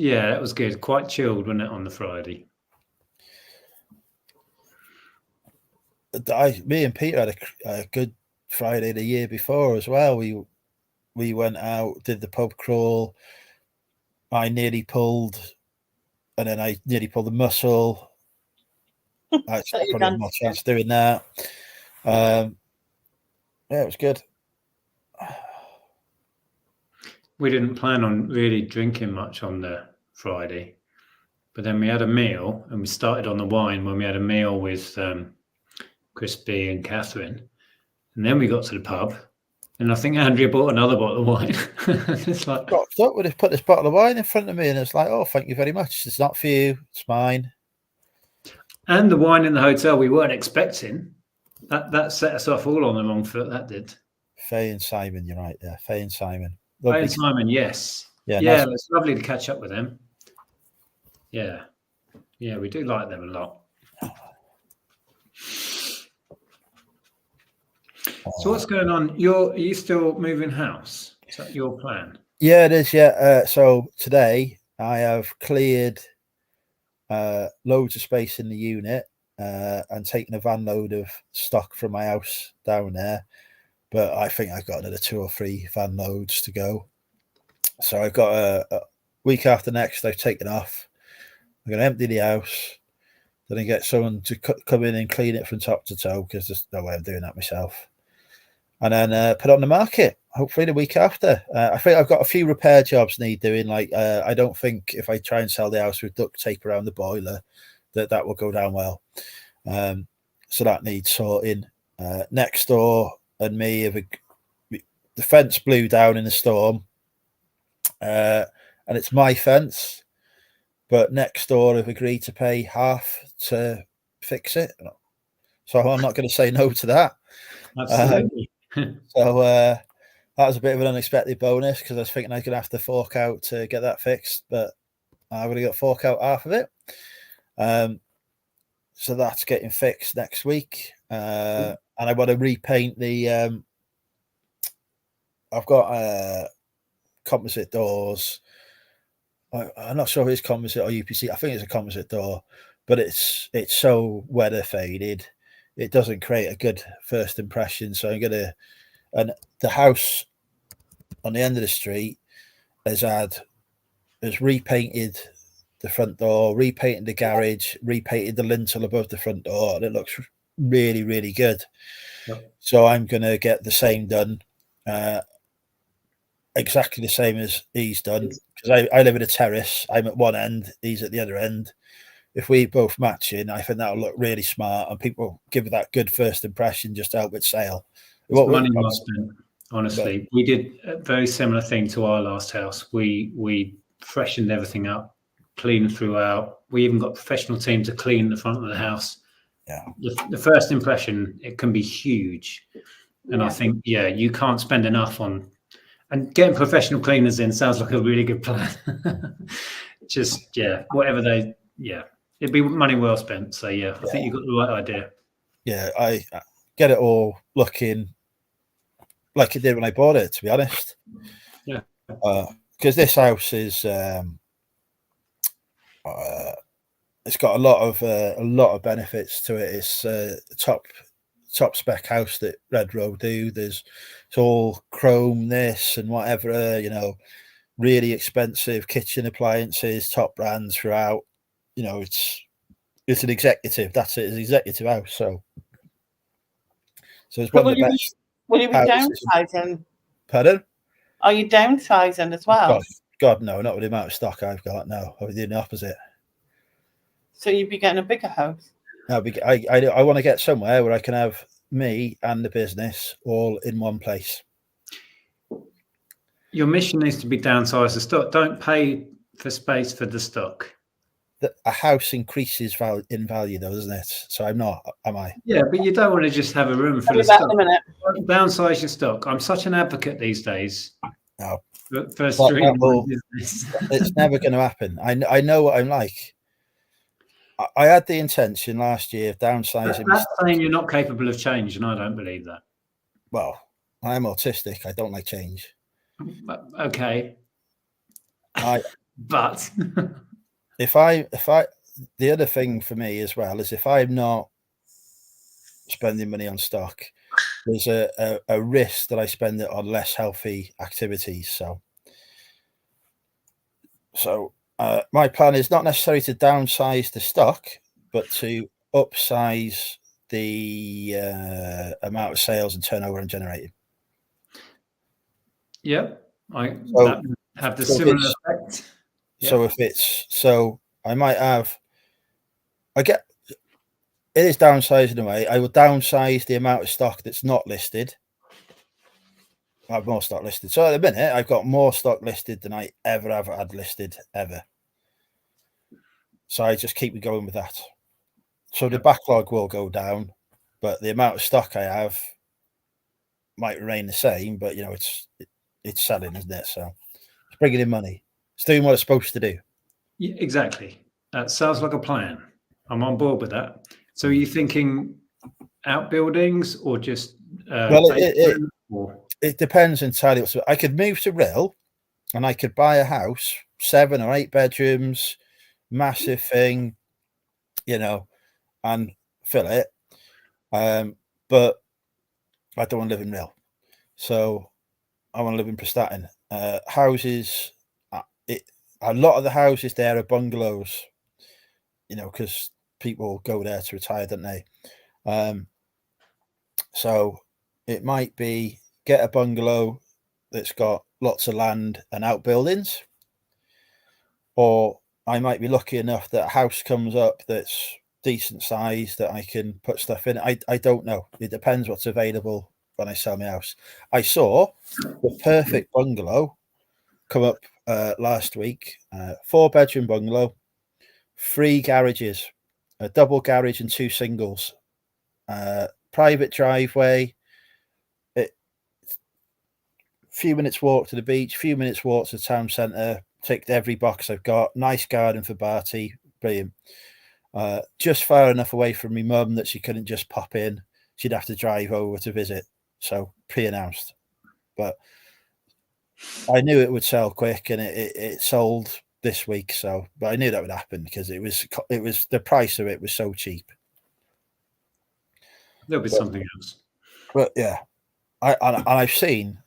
Speaker 3: good. Quite chilled, wasn't it, on the Friday?
Speaker 1: Me and Peter had a good Friday the year before as well. We went out, did the pub crawl. I nearly pulled the muscle. I probably had more chance doing that. Yeah, it was good.
Speaker 3: We didn't plan on really drinking much on the Friday, but then we had a meal, and we started on the wine when we had a meal with Crispy and Catherine, and then we got to the pub, and I think Andrea bought another bottle of wine. It's like,
Speaker 1: would have put this bottle of wine in front of me, and it's like, oh, thank you very much. It's not for you, it's mine.
Speaker 3: And the wine in the hotel we weren't expecting. That set us off all on the wrong foot. That did.
Speaker 1: Faye and Simon, you're right there. Faye and Simon.
Speaker 3: Faye and Simon, yes. Yeah, nice. It's lovely to catch up with them. Yeah, we do like them a lot. So what's going on? Are you still moving house? Is that your plan?
Speaker 1: Yeah, it is. Yeah. So today I have cleared loads of space in the unit and taken a van load of stock from my house down there. But I think I've got another 2 or 3 van loads to go. So I've got a week after next. I've taken off. I'm going to empty the house. Then I get someone to come in and clean it from top to toe, because there's no way I'm doing that myself. And then put it on the market, hopefully the week after. I think I've got a few repair jobs need doing. Like I don't think if I try and sell the house with duct tape around the boiler, that will go down well. So that needs sorting. Next door and me, the fence blew down in a storm. And it's my fence, but next door have agreed to pay half to fix it. So I'm not going to say no to that.
Speaker 3: Absolutely.
Speaker 1: So that was a bit of an unexpected bonus, because I was thinking I was going to have to fork out to get that fixed, but I've already got fork out half of it. So that's getting fixed next week. And I want to repaint the I've got composite doors. I'm not sure if it's composite or UPC. I think it's a composite door, but it's so weather faded, it doesn't create a good first impression. So I'm gonna, and the house on the end of the street has repainted the front door, repainted the garage, repainted the lintel above the front door, and it looks really, really good.
Speaker 3: Yep.
Speaker 1: So I'm gonna get the same done, exactly the same as he's done, because I live in a terrace. I'm at one end, he's at the other end. If we both matching, I think that'll look really smart, and people give it that good first impression just to help it sale.
Speaker 3: It's money well spent, honestly. We did a very similar thing to our last house. We freshened everything up, cleaned throughout. We even got a professional team to clean the front of the house.
Speaker 1: Yeah.
Speaker 3: The first impression, it can be huge. And I think, you can't spend enough on, and getting professional cleaners in sounds like a really good plan. Just, whatever it'd be money well spent. So, I think you've got the right idea.
Speaker 1: Yeah, I get it all looking like it did when I bought it, to be honest.
Speaker 3: Yeah.
Speaker 1: Because this house is, it's got a lot of benefits to it. It's a top spec house that Red Row do. It's all chrome this and whatever, really expensive kitchen appliances, top brands throughout. It's an executive. That's it. It's an executive house. So it's one of the best.
Speaker 2: Will you be downsizing?
Speaker 1: Pardon?
Speaker 2: Are you downsizing as well?
Speaker 1: God, no, not with the amount of stock I've got. No, I'll be doing the opposite.
Speaker 2: So you'd be getting a bigger house?
Speaker 1: I want to get somewhere where I can have me and the business all in one place.
Speaker 3: Your mission needs to be downsize the stock. Don't pay for space for the stock.
Speaker 1: A house increases in value, though, doesn't it? So I'm not, am I?
Speaker 3: Yeah, but you don't want to just have a room full of stock. Downsize your stock. I'm such an advocate these days.
Speaker 1: No,
Speaker 3: for a street
Speaker 1: business. It's never going to happen. I know what I'm like. I had the intention last year of downsizing.
Speaker 3: That's saying you're not capable of change, and I don't believe that.
Speaker 1: Well, I'm autistic. I don't like change.
Speaker 3: Okay. But
Speaker 1: if I the other thing for me as well is if I'm not spending money on stock, there's a risk that I spend it on less healthy activities. So my plan is not necessarily to downsize the stock, but to upsize the amount of sales and turnover I'm generating.
Speaker 3: Yep, I have the similar effect. Yep.
Speaker 1: So I might have, it is downsizing in a way. I will downsize the amount of stock that's not listed. I have more stock listed. So at the minute, I've got more stock listed than I ever have had listed ever. So I just keep going with that. So the backlog will go down, but the amount of stock I have might remain the same. But it's selling, isn't it? So it's bringing in money. It's doing what it's supposed to do.
Speaker 3: Yeah, exactly. That sounds like a plan. I'm on board with that. So are you thinking outbuildings or just?
Speaker 1: It depends entirely. I could move to Rill, and I could buy a house, 7 or 8 bedrooms, massive thing, and fill it. But I don't want to live in Rill, so I want to live in Prestatyn. Houses, a lot of the houses there are bungalows, because people go there to retire, don't they? So it might be get a bungalow that's got lots of land and outbuildings, or I might be lucky enough that a house comes up that's decent size that I can put stuff in. I don't know. It depends what's available when I sell my house. I saw the perfect bungalow come up last week. 4-bedroom bungalow, 3 garages, a double garage and 2 singles, private driveway, few minutes walk to the beach, few minutes walk to the town centre, ticked every box I've got, nice garden for Barty, brilliant. Just far enough away from my mum that she couldn't just pop in. She'd have to drive over to visit. So pre-announced. But I knew it would sell quick, and it sold this week. So, but I knew that would happen because it was the price of it was so cheap.
Speaker 3: There'll be something else.
Speaker 1: But yeah, I have seen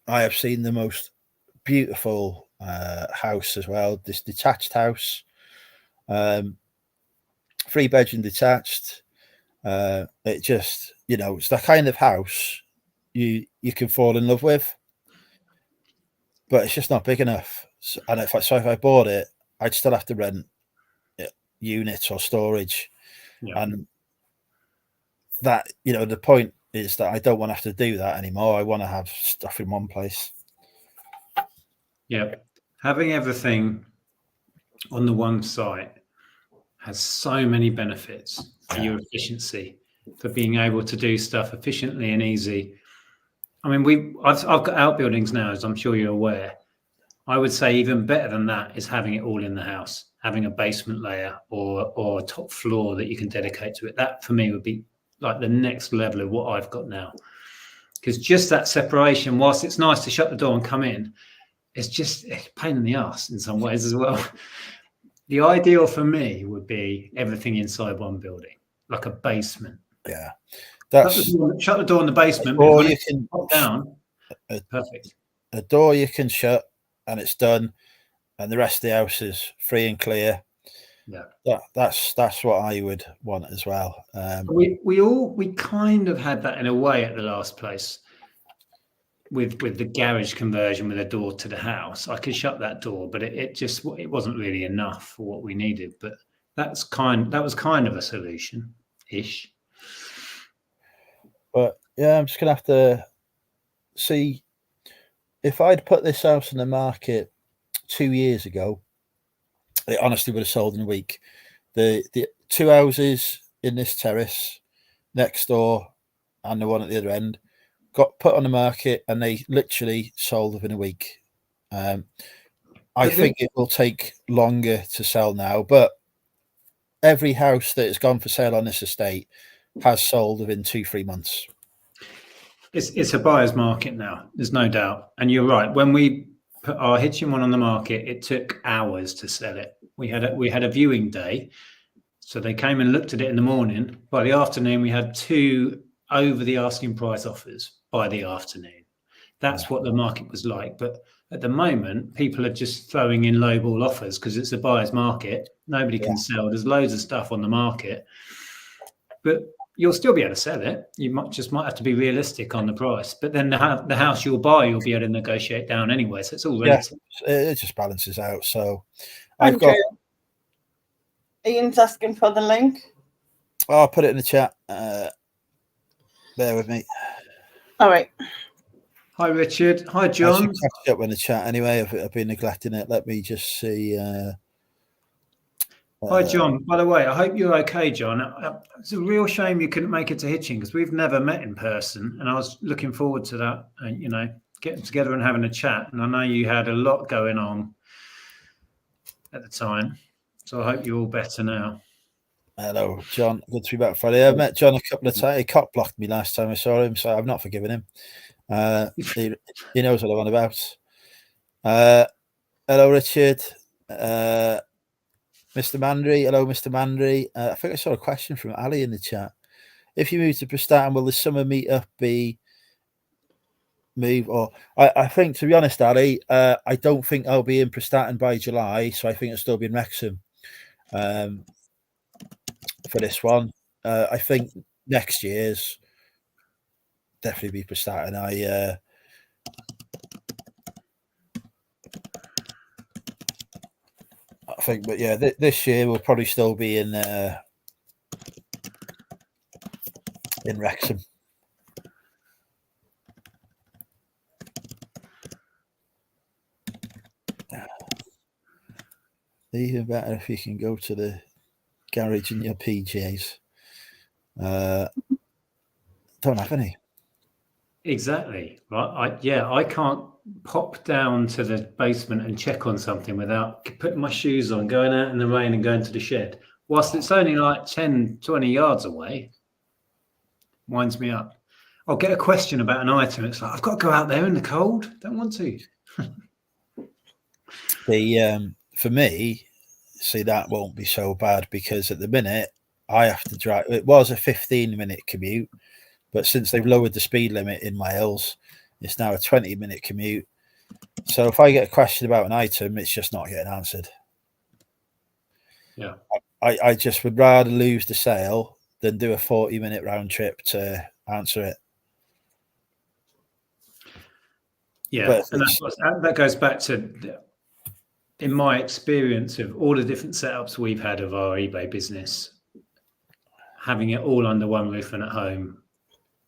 Speaker 1: the most beautiful house as well. This detached house, 3-bedroom detached. It just, it's the kind of house you can fall in love with, but it's just not big enough. And if I bought it, I'd still have to rent units or storage.
Speaker 3: Yeah.
Speaker 1: And that, the point is that I don't want to have to do that anymore. I want to have stuff in one place.
Speaker 3: Yeah. Having everything on the one site has so many benefits for your efficiency, for being able to do stuff efficiently and easy. I mean, I've got outbuildings now, as I'm sure you're aware. I would say even better than that is having it all in the house, having a basement layer or a top floor that you can dedicate to it. That for me would be like the next level of what I've got now. Because just that separation, whilst it's nice to shut the door and come in, it's just a pain in the ass in some ways as well. The ideal for me would be everything inside one building, like a basement.
Speaker 1: Yeah.
Speaker 3: Shut the door in the basement.
Speaker 1: Or you can
Speaker 3: pop down. Perfect.
Speaker 1: A door you can shut and it's done, and the rest of the house is free and clear.
Speaker 3: Yeah.
Speaker 1: That's what I would want as well.
Speaker 3: We kind of had that in a way at the last place with the garage conversion with a door to the house. I could shut that door, but it wasn't really enough for what we needed. But that was kind of a solution ish.
Speaker 1: But yeah, I'm just gonna have to see if I'd put this house in the market 2 years ago. It honestly would have sold in a week. The 2 houses in this terrace next door and the one at the other end got put on the market and they literally sold within a week. I think it will take longer to sell now, but every house that has gone for sale on this estate has sold within 2-3 months.
Speaker 3: It's a buyer's market now. There's no doubt. And you're right. When we put our Hitchin one on the market, it took hours to sell it. We had a viewing day. So they came and looked at it in the morning. By the afternoon, we had 2 over the asking price offers by the afternoon. That's what the market was like. But at the moment, people are just throwing in lowball offers because it's a buyer's market. Nobody can sell. There's loads of stuff on the market. But you'll still be able to sell it. You might have to be realistic on the price. But then the house you'll buy, you'll be able to negotiate down anyway. So it's all relative.
Speaker 1: Yeah, it just balances out. So
Speaker 2: Ian's asking for the link.
Speaker 1: I'll put it in the chat. Bear with me.
Speaker 2: All right.
Speaker 3: Hi, Richard. Hi, John.
Speaker 1: I should catch up in the chat anyway. I've been neglecting it. Let me just see.
Speaker 3: Hi, John. By the way, I hope you're okay, John. It's a real shame you couldn't make it to Hitchin because we've never met in person, and I was looking forward to that. Getting together and having a chat. And I know you had a lot going on at the time, so I hope you're all better now.
Speaker 1: Hello, John. Good to be back Friday. I met John a couple of times. He cop blocked me last time I saw him, so I've not forgiven him. He knows what I'm on about. Hello, Richard. Mr. Mandry. Hello, Mr. Mandry. I think I saw a question from Ali in the chat. If you move to Prestatyn, will the summer meetup be move? Or I think, to be honest, Ali, I don't think I'll be in Prestatyn by July, so I think I'll still be in Wrexham for this one. I think next year's definitely be Prestatyn. I think, but yeah, this year we'll probably still be in Wrexham. Even better if you can go to the garage in your PJs. Don't have any.
Speaker 3: Exactly. Right. I can't pop down to the basement and check on something without putting my shoes on, going out in the rain and going to the shed. Whilst it's only like 10, 20 yards away, winds me up. I'll get a question about an item. It's like, I've got to go out there in the cold. Don't want to.
Speaker 1: for me, see, that won't be so bad because at the minute I have to drive. It was a 15-minute commute, but since they've lowered the speed limit in Wales, it's now a 20-minute commute. So if I get a question about an item, it's just not getting answered.
Speaker 3: Yeah.
Speaker 1: I just would rather lose the sale than do a 40-minute round trip to answer it.
Speaker 3: Yeah,
Speaker 1: But
Speaker 3: and that goes back to, in my experience of all the different setups we've had of our eBay business, having it all under one roof and at home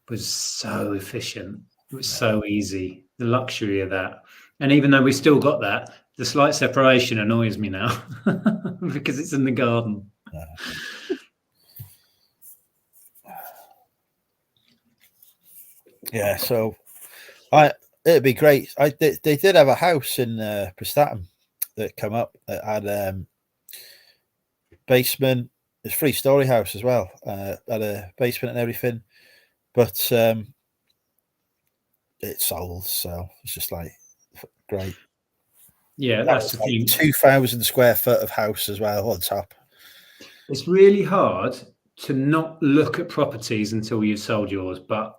Speaker 3: was so efficient. It was so easy. The luxury of that. And even though we still got that, the slight separation annoys me now because it's in the garden.
Speaker 1: Yeah, so it'd be great. They did have a house in Prestatyn that come up that had basement. It's a 3-story house as well. Had a basement and everything, but it sold. So it's just like great.
Speaker 3: Yeah, that's the thing.
Speaker 1: 2,000 square foot of house as well on top.
Speaker 3: It's really hard to not look at properties until you've sold yours, but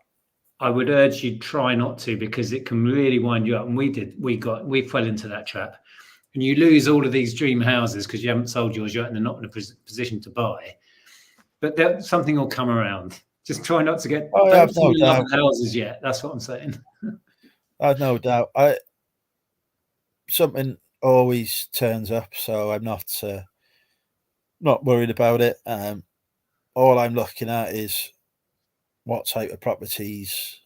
Speaker 3: I would urge you try not to, because it can really wind you up. And we fell into that trap. And you lose all of these dream houses because you haven't sold yours yet and they're not in a position to buy. But something will come around. Just try not to get don't fall in love with houses yet. That's what I'm saying.
Speaker 1: I've no doubt. Something always turns up, so I'm not worried about it. All I'm looking at is what type of properties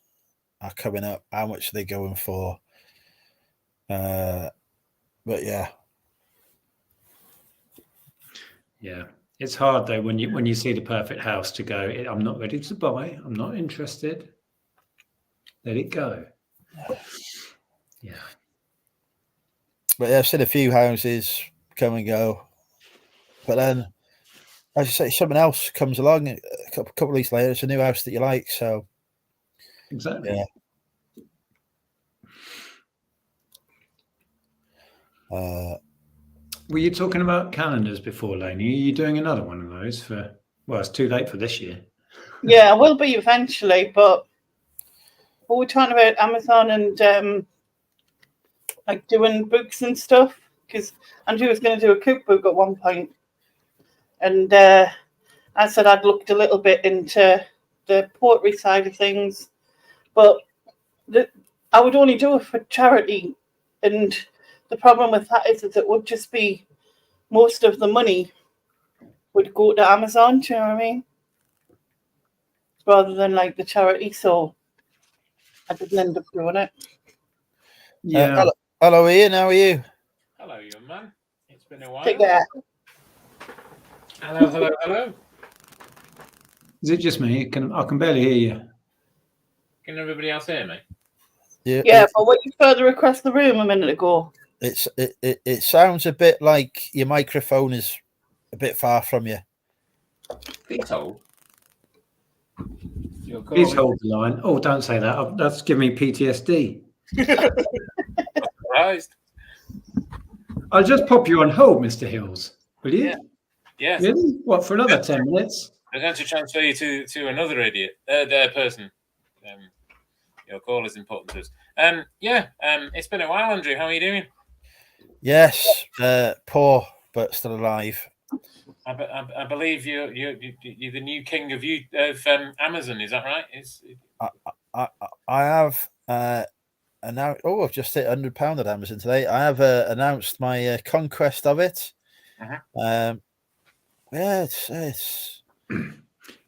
Speaker 1: are coming up, how much are they going for. But yeah.
Speaker 3: Yeah. It's hard though when you see the perfect house to go, I'm not ready to buy, I'm not interested. Let it go. Yeah.
Speaker 1: But yeah, I've seen a few houses come and go. But then, as you say, something else comes along a couple of weeks later. It's a new house that you like. So
Speaker 3: exactly.
Speaker 1: Yeah.
Speaker 3: Were you talking about calendars before, Lainey? Are you doing another one of those for? Well, it's too late for this year.
Speaker 2: Yeah, I will be eventually, but we're talking about Amazon and like doing books and stuff, because Andrew was going to do a cookbook at one point, and I said I'd looked a little bit into the poetry side of things, but I would only do it for charity, and the problem with that is it would just be most of the money would go to Amazon. Do you know what I mean? Rather than like the charity, so I didn't end up doing it.
Speaker 3: Yeah.
Speaker 1: Hello, Ian. How are you?
Speaker 5: Hello, young man. It's been a while.
Speaker 2: Take care.
Speaker 5: Hello.
Speaker 3: Is it just me? I can barely hear you.
Speaker 5: Can everybody else hear me?
Speaker 2: Yeah, but when you further across the room a minute ago,
Speaker 1: it sounds a bit like your microphone is a bit far from you.
Speaker 5: Please hold.
Speaker 3: Please hold the line. Oh, don't say that. That's giving me PTSD.
Speaker 5: Surprised.
Speaker 3: I'll just pop you on hold, Mr. Hills. Will you?
Speaker 5: Yeah. Yes.
Speaker 3: Really? What, for another 10 minutes?
Speaker 5: I'm going to transfer you to another idiot, person. Your call is important to us. It's been a while, Andrew. How are you doing?
Speaker 1: Yes, poor but still alive.
Speaker 5: I believe you're the new king of Amazon. Is that right?
Speaker 1: I have announced. Oh, I've just hit £100 at Amazon today. I have announced my conquest of it.
Speaker 5: Uh-huh.
Speaker 1: Yeah, it's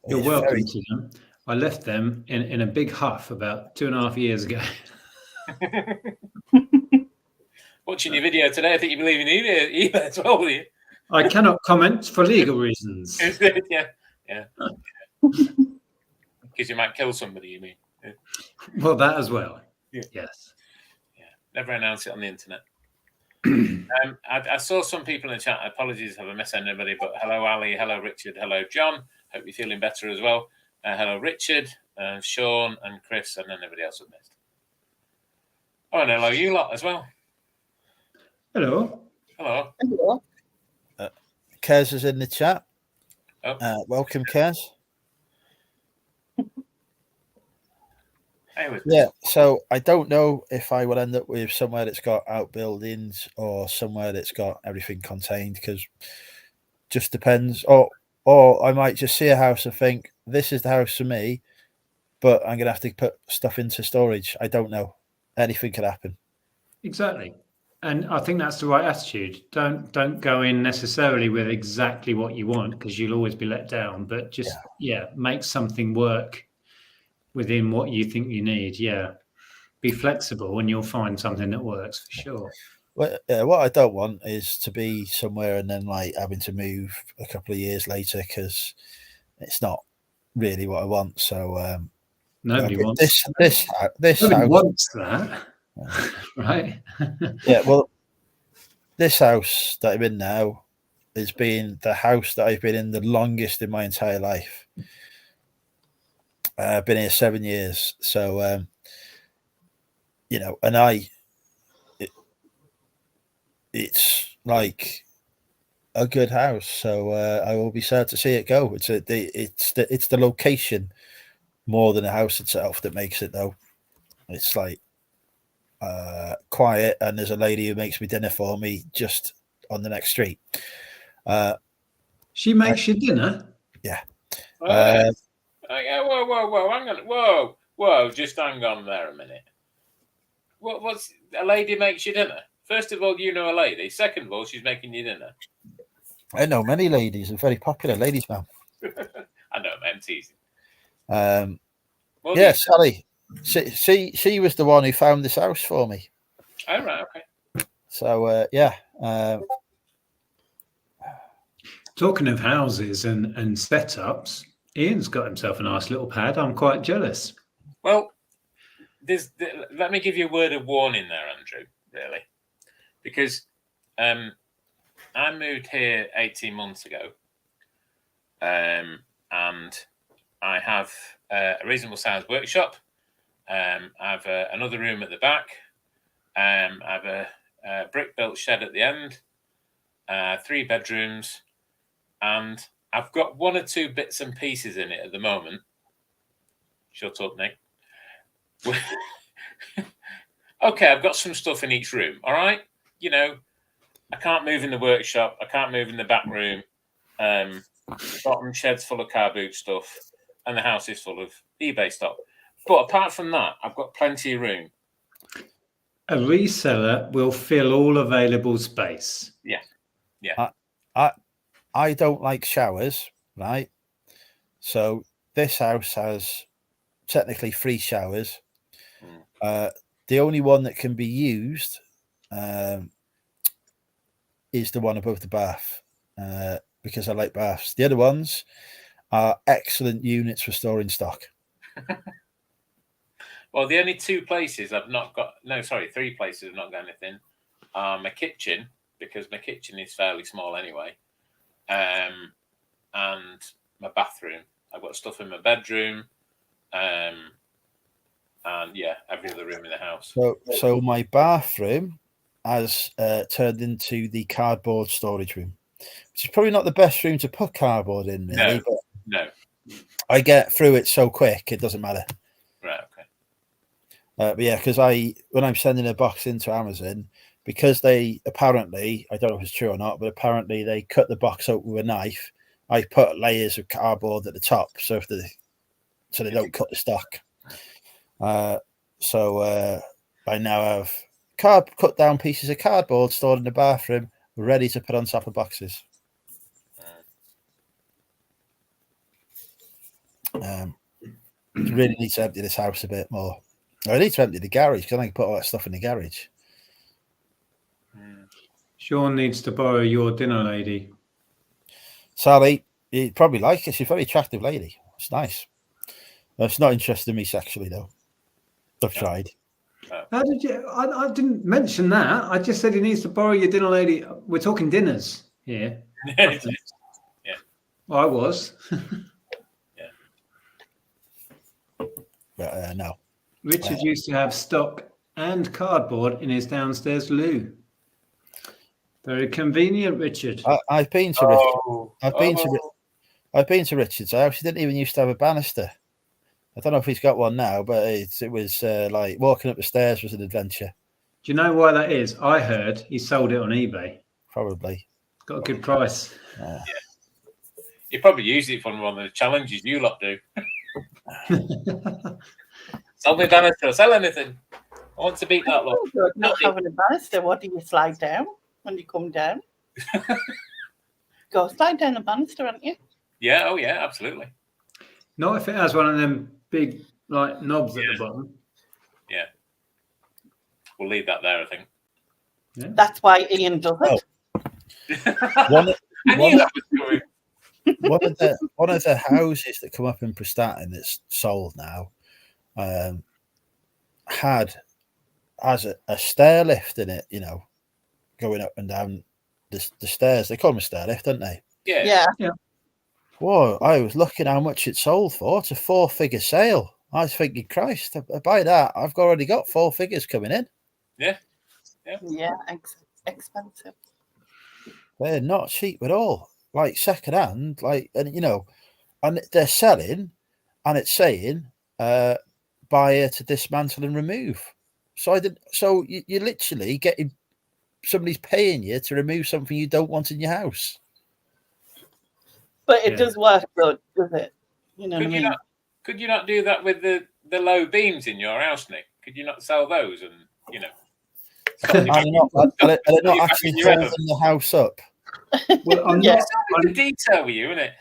Speaker 3: You're welcome to them. I left them in a big huff about 2.5 years ago.
Speaker 5: Watching your video today, I think you believe in eBay as well, will you?
Speaker 3: I cannot comment for legal reasons.
Speaker 5: Yeah. Because you might kill somebody, you mean? Yeah.
Speaker 3: Well, that as well.
Speaker 5: Yeah.
Speaker 3: Yes.
Speaker 5: Yeah. Never announce it on the internet. I saw some people in the chat. Apologies if I missed anybody, but hello, Ali. Hello, Richard. Hello, John. Hope you're feeling better as well. Hello, Richard, Sean, and Chris, and then everybody else I've missed. Oh, and hello, you lot as well.
Speaker 3: Hello.
Speaker 5: Hello.
Speaker 2: Hello.
Speaker 1: Kez is in the chat.
Speaker 5: Oh.
Speaker 1: Welcome, Kez.
Speaker 5: Yeah,
Speaker 1: so I don't know if I will end up with somewhere that's got outbuildings or somewhere that's got everything contained, because just depends. Or I might just see a house and think, this is the house for me, but I'm gonna have to put stuff into storage. I don't know. Anything could happen.
Speaker 3: Exactly. And I think that's the right attitude. Don't go in necessarily with exactly what you want, because you'll always be let down. But just make something work within what you think you need. Yeah, be flexible, and you'll find something that works for sure.
Speaker 1: Well, what I don't want is to be somewhere and then like having to move a couple of years later, because it's not really what I want. So
Speaker 3: nobody wants
Speaker 1: this
Speaker 3: nobody
Speaker 1: house
Speaker 3: wants that, right?
Speaker 1: Yeah, well, this house that I'm in now has been the house that I've been in the longest in my entire life. I've been here 7 years, so and it's like a good house. So I will be sad to see it go. It's the location more than the house itself that makes it, though. It's like quiet, and there's a lady who makes me dinner for me just on the next street.
Speaker 3: She makes you dinner?
Speaker 1: Yeah.
Speaker 5: Whoa, hang on. Whoa, just hang on there a minute. What's a lady makes you dinner? First of all, you know a lady. Second of all, she's making you dinner.
Speaker 1: I know many ladies, a very popular ladies man.
Speaker 5: I know, I'm teasing.
Speaker 1: Sally. She was the one who found this house for me.
Speaker 5: Oh, right, okay.
Speaker 1: So
Speaker 3: talking of houses and setups, Ian's got himself a nice little pad. I'm quite jealous.
Speaker 5: Well, let me give you a word of warning there, Andrew, really, because I moved here 18 months ago, and I have a reasonable sized workshop. I have another room at the back. I have a brick built shed at the end, 3 bedrooms, and I've got 1 or 2 bits and pieces in it at the moment. Shut up, Nick. Okay, I've got some stuff in each room. All right, I can't move in the workshop. I can't move in the back room. Bottom shed's full of car boot stuff, and the house is full of eBay stock. But apart from that, I've got plenty of room.
Speaker 3: A reseller will fill all available space.
Speaker 5: Yeah.
Speaker 1: I don't like showers, right? So this house has technically 3 showers. The only one that can be used is the one above the bath, because I like baths. The other ones are excellent units for storing stock.
Speaker 5: Well, the only 2 places I've not got, 3 places I've not got anything are my kitchen, because my kitchen is fairly small anyway, and my bathroom. I've got stuff in my bedroom, and every other room in the house.
Speaker 1: So my bathroom has turned into the cardboard storage room, which is probably not the best room to put cardboard in, really.
Speaker 5: No.
Speaker 1: I get through it so quick, it doesn't matter.
Speaker 5: Right, okay.
Speaker 1: But yeah, because when I'm sending a box into Amazon, because they apparently, I don't know if it's true or not, but apparently they cut the box open with a knife. I put layers of cardboard at the top, so they don't cut the stock. So I now have cut down pieces of cardboard stored in the bathroom, ready to put on top of boxes. Really need to empty this house a bit more. I need to empty the garage, because I can put all that stuff in the garage.
Speaker 3: Sean needs to borrow your dinner lady.
Speaker 1: Sally, you'd probably like it. She's a very attractive lady. It's nice. It's not interested in me sexually, though. I've tried.
Speaker 3: How did you? I didn't mention that. I just said he needs to borrow your dinner lady. We're talking dinners here.
Speaker 5: Yeah.
Speaker 3: Well, I was.
Speaker 1: But no.
Speaker 3: Richard used to have stock and cardboard in his downstairs loo. Very convenient, Richard.
Speaker 1: I've been to Richard. I've been to Richard's house. He didn't even used to have a banister. I don't know if he's got one now, but it was like walking up the stairs was an adventure.
Speaker 3: Do you know why that is? I heard he sold it on eBay.
Speaker 1: Probably.
Speaker 3: Got a good price.
Speaker 5: Yeah. You probably use it for one of the challenges you lot do. Sell me banister, sell anything. I want to beat that lot.
Speaker 2: Not having a banister, what do you slide down when you come down? Go slide down the banister, aren't you?
Speaker 5: Yeah, oh yeah, absolutely.
Speaker 3: Not if it has one of them big like knobs at the bottom.
Speaker 5: Yeah. We'll leave that there, I think.
Speaker 3: Yeah.
Speaker 2: That's why Ian does it.
Speaker 1: One of the houses that come up in Prestatyn that's sold now has a stair lift in it, you know, going up and down the stairs. They call them a stair lift, don't they?
Speaker 5: Yeah.
Speaker 1: Whoa, I was looking how much it sold for. It's a 4-figure sale. I was thinking, Christ, I buy that. I've already got 4 figures coming in.
Speaker 5: Yeah.
Speaker 2: Expensive.
Speaker 1: They're not cheap at all. Like second hand, and you know, and they're selling, and it's saying buyer to dismantle and remove. So you're literally getting somebody's paying you to remove something you don't want in your house.
Speaker 2: But it does work good, does it? You know what I mean?
Speaker 5: Could you not do that with the low beams in your house, Nick? Could you not sell those and, you know?
Speaker 1: Are they not actually holding the house up?
Speaker 3: Well, I'm
Speaker 5: the detail with you, isn't it?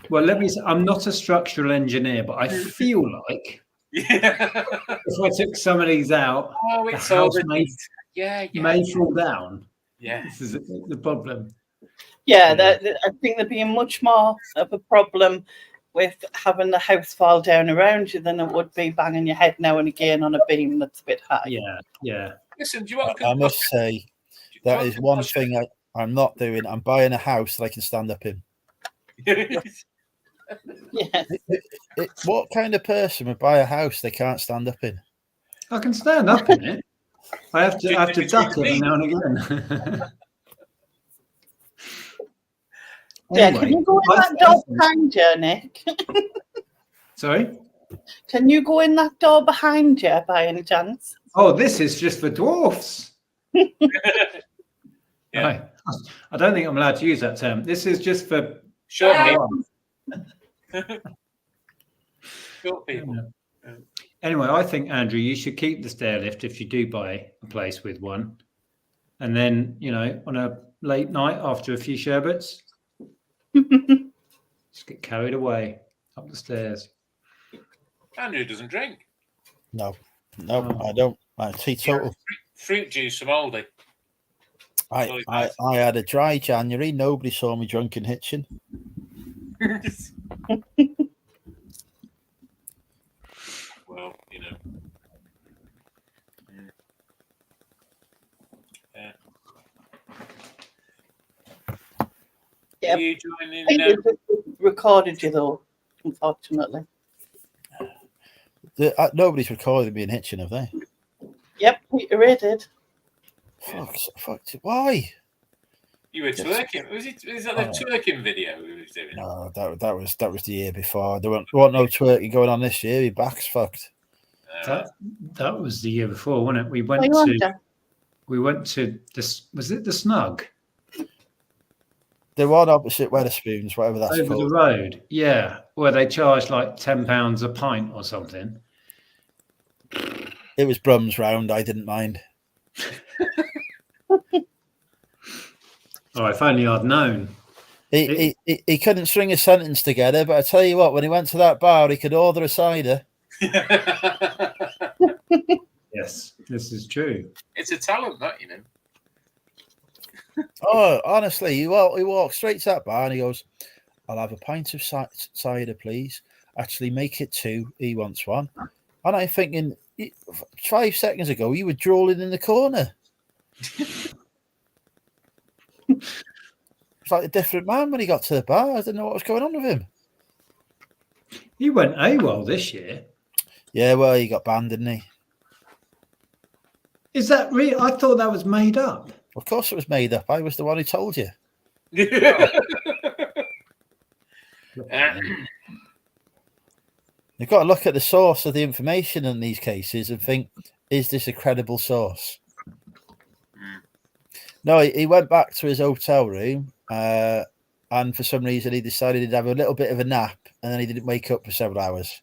Speaker 3: Well, let me say, I'm not a structural engineer, but I feel like if I took some of these out, the house may fall down.
Speaker 5: Yeah.
Speaker 3: This is the problem.
Speaker 2: Yeah, I think there'd be much more of a problem with having the house fall down around you than it would be banging your head now and again on a beam that's a bit high.
Speaker 3: Yeah.
Speaker 5: Listen, do you want?
Speaker 1: I must say that is one thing I'm not doing. I'm buying a house that I can stand up in.
Speaker 2: Yeah.
Speaker 1: What kind of person would buy a house they can't stand up in?
Speaker 3: I can stand up in it. I have to duck every now and again.
Speaker 2: Anyway, can you go in that door behind you, Nick?
Speaker 3: Sorry?
Speaker 2: Can you go in that door behind you by any chance?
Speaker 3: Oh, this is just for dwarfs.
Speaker 5: Yeah.
Speaker 3: I don't think I'm allowed to use that term. This is just for
Speaker 5: short people.
Speaker 3: Anyway, I think, Andrew, you should keep the stair lift if you do buy a place with one. And then, you know, on a late night after a few sherbets, just get carried away up the stairs.
Speaker 5: Andrew doesn't drink.
Speaker 1: No, I don't. I'm teetotal.
Speaker 5: Fruit juice from Aldi.
Speaker 1: I had a dry January. Nobody saw me drunk in Hitchin.
Speaker 5: Well, you know.
Speaker 2: Yeah.
Speaker 5: Are you joining?
Speaker 2: Recorded you though, unfortunately.
Speaker 1: Nobody's recorded me in Hitchin, have they?
Speaker 2: Yep, Peter Ray did.
Speaker 1: Fuck! Why?
Speaker 5: You were twerking. Was that the twerking video we was doing?
Speaker 1: No, that was the year before. There weren't no twerking going on this year. Your back's fucked.
Speaker 3: That was the year before, wasn't it? We went to this. Was it the Snug?
Speaker 1: The one opposite Wetherspoons, whatever that's
Speaker 3: over
Speaker 1: called.
Speaker 3: The road, yeah, where they charge like £10 a pint or something.
Speaker 1: It was Brum's round. I didn't mind.
Speaker 3: Oh, if only I'd known.
Speaker 1: He couldn't string a sentence together, but I tell you what, when he went to that bar, he could order a cider.
Speaker 3: Yes, this is true.
Speaker 5: It's a talent, that, you know.
Speaker 1: Oh, honestly, he walked straight to that bar and he goes, "I'll have a pint of cider, please. Actually, make it 2. He wants 1." And I'm thinking, 5 seconds ago, you were drooling in the corner. It's like a different man when he got to the bar. I didn't know what was going on with him.
Speaker 3: He went AWOL this year.
Speaker 1: Yeah, well, he got banned, didn't he?
Speaker 3: Is that real? I thought that was made up.
Speaker 1: Of course it was made up. I was the one who told you. You've got to look at the source of the information in these cases and think, is this a credible source? No, he went back to his hotel room and for some reason he decided he'd have a little bit of a nap and then he didn't wake up for several hours.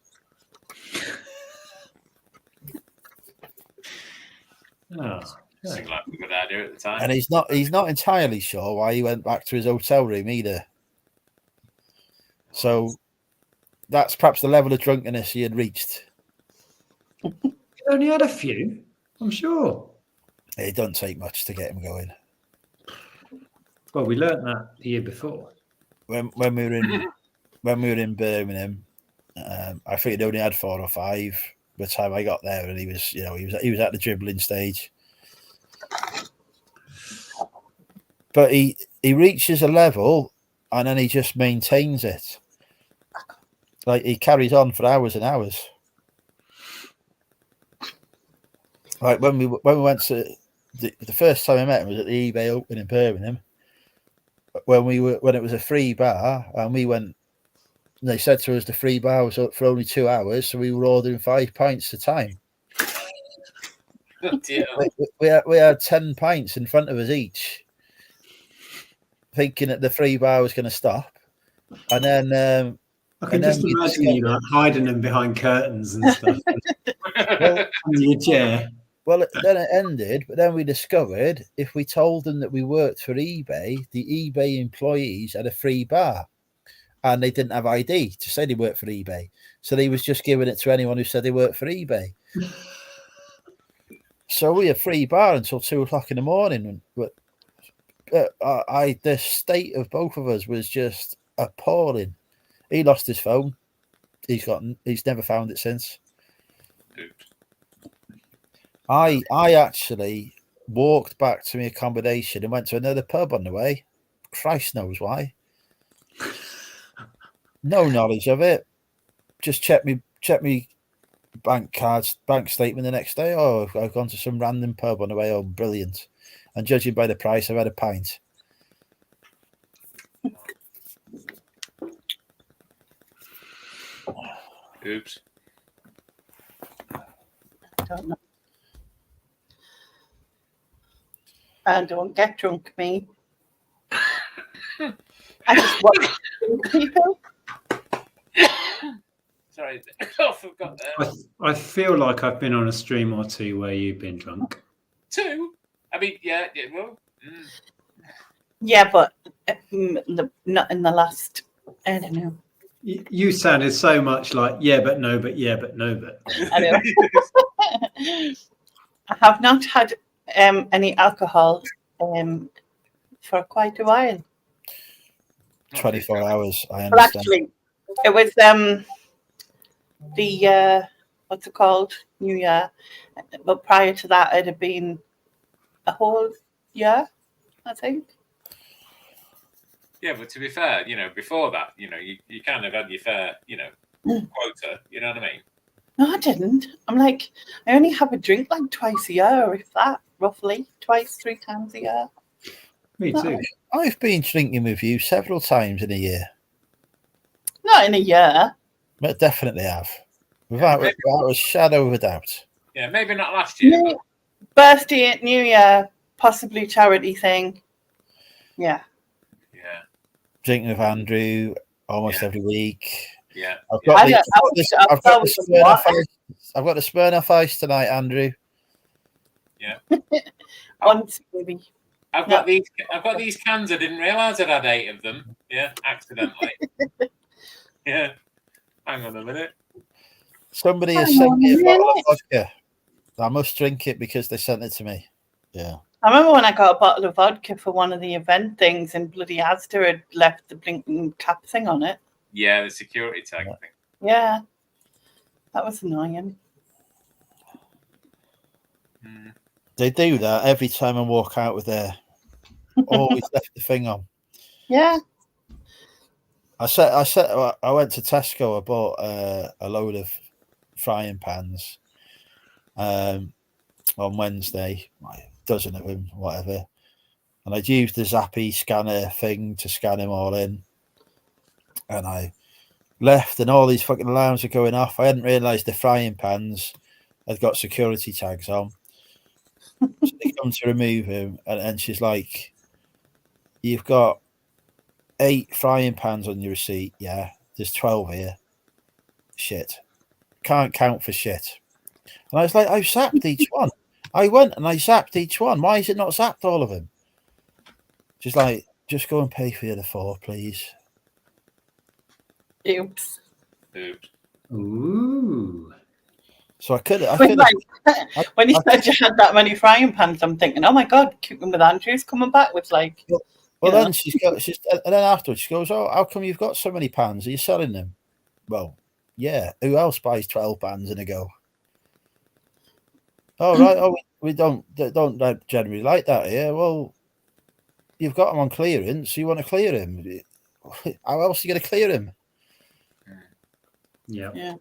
Speaker 3: Oh,
Speaker 5: Seemed like a good idea at the time.
Speaker 1: And he's not entirely sure why he went back to his hotel room either. So that's perhaps the level of drunkenness he had reached.
Speaker 3: he only had a few, I'm sure.
Speaker 1: It doesn't take much to get him going.
Speaker 3: Well, we learnt that the year before.
Speaker 1: When we were in Birmingham, I think he'd only had 4 or 5 by the time I got there, and he was at the dribbling stage. But he reaches a level and then he just maintains it. Like he carries on for hours and hours. Like when we went to the first time I met him was at the eBay Open in Birmingham. When it was a free bar and we went, and they said to us the free bar was up for only 2 hours, so we were ordering 5 pints at a time. We had 10 pints in front of us each, thinking that the free bar was going to stop, and then
Speaker 3: I can just imagine you like hiding them behind curtains and stuff. Well, under your chair.
Speaker 1: Well, then it ended, but then we discovered if we told them that we worked for eBay, the eBay employees had a free bar, and they didn't have ID to say they worked for eBay, so they was just giving it to anyone who said they worked for eBay. So we had free bar until 2 o'clock in the morning. But the state of both of us was just appalling. He lost his phone. He's never found it since. I actually walked back to my accommodation and went to another pub on the way. Christ knows why. No knowledge of it. Just check me bank statement the next day. Oh, I've gone to some random pub on the way home. Brilliant. And judging by the price, I've had a pint.
Speaker 5: Oops.
Speaker 2: Don't know. I don't get drunk, me. I just watch people.
Speaker 5: Sorry, I forgot that.
Speaker 3: I feel like I've been on a stream or two where you've been drunk.
Speaker 5: 2? I mean, yeah, well.
Speaker 2: Yeah, but not in the last, I don't know.
Speaker 3: You sounded so much like, yeah, but no, but yeah, but no, but.
Speaker 2: I know. I have not had any alcohol for quite a while.
Speaker 1: 24 hours, I understand.
Speaker 2: Well, actually, it was the what's it called? New Year. But prior to that, it had been a whole year, I think.
Speaker 5: Yeah, but to be fair, before that, you kind of had your fair, quota. You know what I mean?
Speaker 2: No, I didn't. I'm like, I only have a drink like twice a year, if that, roughly. 2-3 times a year.
Speaker 3: Me too.
Speaker 1: I've been drinking with you several times in a year.
Speaker 2: Not in a year.
Speaker 1: But definitely have. Without a shadow of a doubt.
Speaker 5: Yeah, maybe not last year.
Speaker 2: No, birthday, New Year, possibly charity thing. Yeah.
Speaker 5: Yeah.
Speaker 1: Drinking with Andrew almost every week.
Speaker 5: Yeah.
Speaker 1: I've got the Smirnoff Ice tonight, Andrew.
Speaker 5: Yeah.
Speaker 2: Once, maybe.
Speaker 5: I've got these cans. I didn't realise I'd had 8 of them. Yeah, accidentally. Yeah. Hang on a minute.
Speaker 1: Somebody has sent me a bottle of vodka. I must drink it because they sent it to me. Yeah.
Speaker 2: I remember when I got a bottle of vodka for one of the event things and bloody Asda had left the blinking cap thing on it.
Speaker 5: Yeah, the security tag thing.
Speaker 2: Yeah. That was annoying.
Speaker 1: They do that every time I walk out with their always left the thing on.
Speaker 2: Yeah.
Speaker 1: I went to Tesco. I bought a load of frying pans on Wednesday, a dozen of them, whatever. And I'd used the Zappy scanner thing to scan him all in. And I left, and all these fucking alarms are going off. I hadn't realised the frying pans had got security tags on. So they come to remove him, and she's like, "You've got 8 frying pans on your receipt. Yeah, there's 12 here. Shit. Can't count for shit." And I was like, "I've zapped each one. I went and I zapped each one. Why is it not zapped all of them?" She's like, "Just go and pay for the other 4, please."
Speaker 2: Oops.
Speaker 3: Ooh.
Speaker 1: So I could have.
Speaker 2: When you said you had that many frying pans, I'm thinking, oh my God, Cooking with Andrew's coming back with like.
Speaker 1: Well, then and then afterwards she goes, "Oh, how come you've got so many pans? Are you selling them?" Well, yeah. Who else buys 12 pans in a go? Oh, right. Oh, we don't generally like that here. Well, you've got them on clearance. So you want to clear him? How else are you going to clear him?
Speaker 3: Yeah.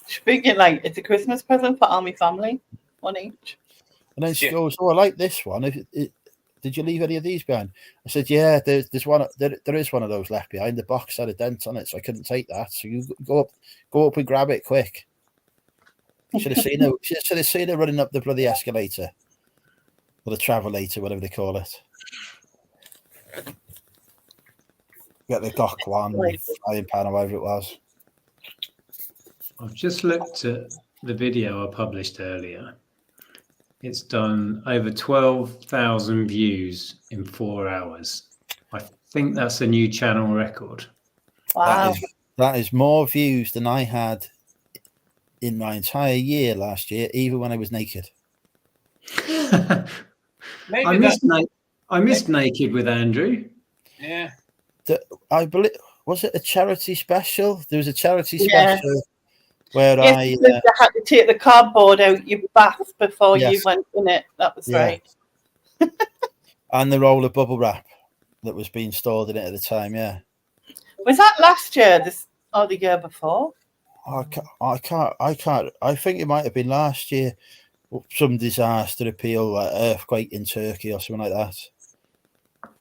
Speaker 2: Speaking like it's a Christmas present for all my family, 1 each.
Speaker 1: And then she goes, "Oh, I like this one. Did you leave any of these behind?" I said, "Yeah, there's one. There is one of those left behind. The box had a dent on it, so I couldn't take that. So you go up and grab it quick." Should have seen her. Should have seen her running up the bloody escalator, or the travelator, whatever they call it. Get the Gok one frying pan or whatever it was.
Speaker 3: I've just looked at the video I published earlier. It's done over 12,000 views in 4 hours. I think that's a new channel record.
Speaker 2: Wow.
Speaker 1: That is more views than I had in my entire year last year, even when I was naked.
Speaker 3: I missed Naked with Andrew.
Speaker 5: Yeah.
Speaker 1: I believe, was it a charity special? There was a charity special where
Speaker 2: you had to take the cardboard out your bath before you went in it. That was right.
Speaker 1: And the roll of bubble wrap that was being stored in it at the time. Yeah.
Speaker 2: Was that last year? Or the year before?
Speaker 1: I can't. I think it might have been last year. Some disaster appeal, like earthquake in Turkey or something like that.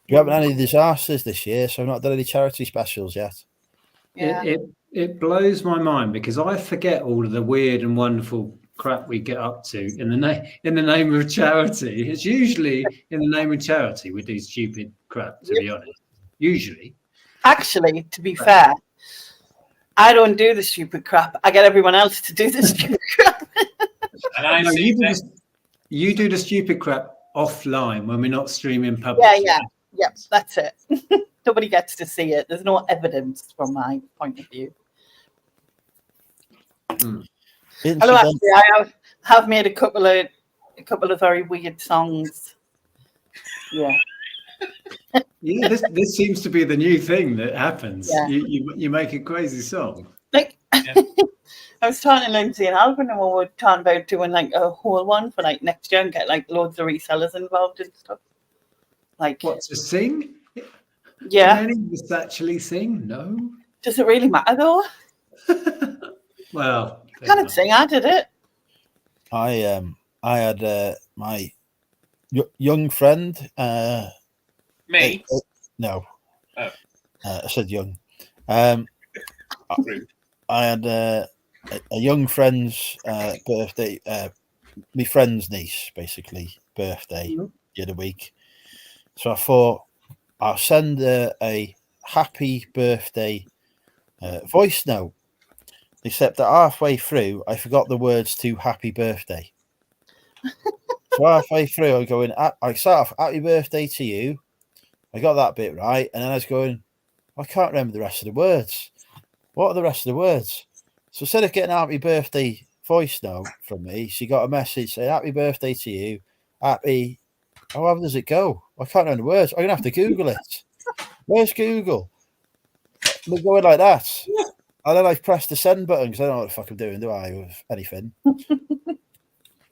Speaker 1: We haven't had any disasters this year, so I've not done any charity specials yet.
Speaker 2: Yeah.
Speaker 3: It blows my mind because I forget all of the weird and wonderful crap we get up to in the name of charity. It's usually in the name of charity we do stupid crap, to be honest. Usually. Actually,
Speaker 2: to be fair, I don't do the stupid crap. I get everyone else to do the stupid crap.
Speaker 5: And
Speaker 3: you do the stupid crap offline when we're not streaming publicly.
Speaker 2: Yeah, that's it. Nobody gets to see it. There's no evidence from my point of view. Hello, actually, I have made a couple of very weird songs. Yeah.
Speaker 3: Yeah, this seems to be the new thing that happens. Yeah. You make a crazy song.
Speaker 2: Like I was talking to Lindsay and Alvin, and we were talking about doing like a whole one for like next year and get like loads of resellers involved and stuff. Like
Speaker 3: what, to sing?
Speaker 2: Yeah.
Speaker 3: Can any of us actually sing? No.
Speaker 2: Does it really matter though?
Speaker 3: Well,
Speaker 2: I can't sing. I did it.
Speaker 1: I had my young friend.
Speaker 5: Me?
Speaker 1: No.
Speaker 5: Oh.
Speaker 1: I said young. I had a young friend's birthday. My friend's niece, basically, birthday the other week. So I thought I'll send her a happy birthday voice note. Except that halfway through, I forgot the words to happy birthday. So halfway through, I'm going, I start off, happy birthday to you. I got that bit right. And then I was going, I can't remember the rest of the words. What are the rest of the words? So instead of getting a happy birthday voice note from me, she got a message saying, happy birthday to you. Happy. However does it go? I can't remember the words. I'm going to have to Google it. Where's Google? We're going like that. And then I pressed the send button because I don't know what the fuck I'm doing, do I, with anything?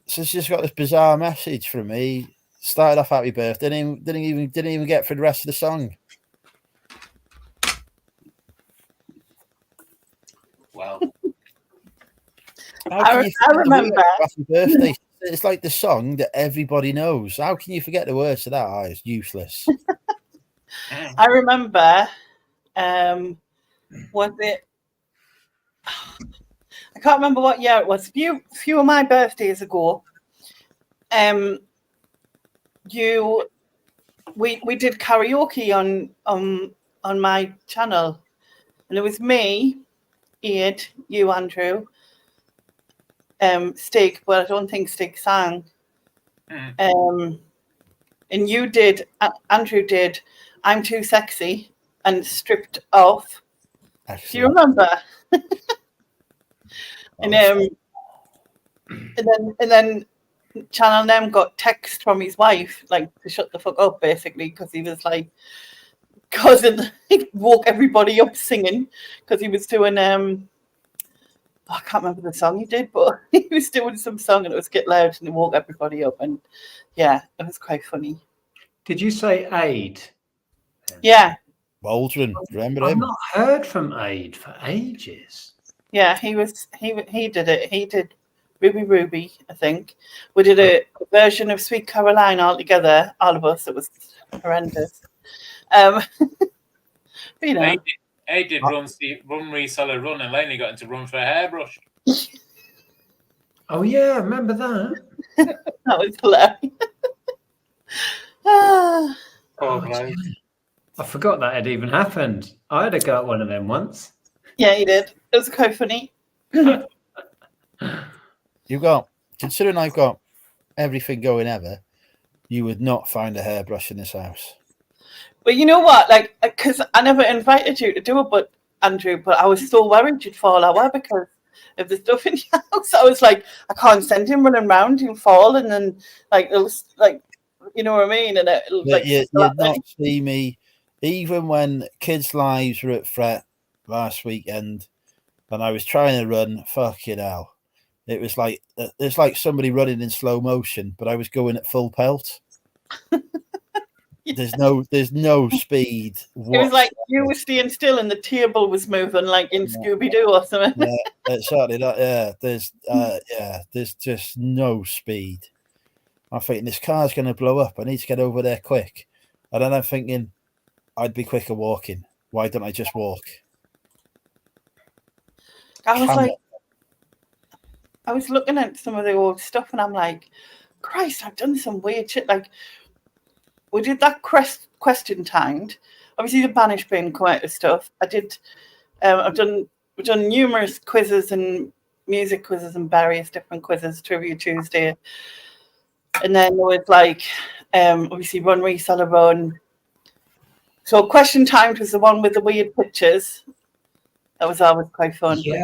Speaker 1: So she just got this bizarre message from me. Started off happy birthday, didn't even get through the rest of the song.
Speaker 5: Wow.
Speaker 2: I remember.
Speaker 1: Happy birthday It's like the song that everybody knows. How can you forget the words to that? Oh, it's useless.
Speaker 2: I remember, was it? I can't remember what year it was. A few of my birthdays ago, we did karaoke on my channel, and it was me, Ian, you, Andrew, Stig, but I don't think Stig sang. And you did, Andrew did, I'm Too Sexy, and Stripped Off.
Speaker 1: Excellent.
Speaker 2: Do you remember? and then Channel M got text from his wife, like, to shut the fuck up, basically, because he was like, he woke everybody up singing, because he was doing I can't remember the song he did, but he was doing some song and it was Get Loud, and he woke everybody up, and yeah, it was quite funny.
Speaker 3: Did you say Aid?
Speaker 2: Yeah.
Speaker 1: Waldron, remember
Speaker 3: I've
Speaker 1: him?
Speaker 3: not heard from Aid for ages.
Speaker 2: Yeah, he did it. He did Ruby, I think. We did a version of Sweet Caroline all together, all of us. It was horrendous. But, you know.
Speaker 5: Aid did run, reseller, run, and Lainey got into run for a hairbrush.
Speaker 3: Oh yeah, I remember that.
Speaker 2: That was hilarious.
Speaker 3: I forgot that had even happened. I had a go at one of them once.
Speaker 2: Yeah, he did. It was quite funny.
Speaker 1: Considering I've got everything going ever, you would not find a hairbrush in this house.
Speaker 2: But you know what? Like, because I never invited you to do it, but Andrew, but I was so worried you'd fall over because of the stuff in your house. I was like, I can't send him running around, he'll fall, and then like it'll like, you know what I mean? And it'll like
Speaker 1: you'd not see me, even when kids' lives were at threat last weekend, and I was trying to run. Fucking hell, it was like it's like somebody running in slow motion, but I was going at full pelt. Yeah. There's no speed.
Speaker 2: It was like you were staying still and the table was moving, like in Scooby-Doo or something.
Speaker 1: Yeah, exactly that. Yeah, there's just no speed. I'm thinking this car's going to blow up. I need to get over there quick. And then I'm thinking I'd be quicker walking. Why don't I just walk?
Speaker 2: I was looking at some of the old stuff and I'm like, Christ, I've done some weird shit. Like, we did that question timed. Obviously, the Banish Bin quite stuff. We've done numerous quizzes and music quizzes and various different quizzes, Trivia Tuesday. And then there was like, obviously, Run Reseller Run. So question timed was the one with the weird pictures. That was always quite fun.
Speaker 3: Yeah,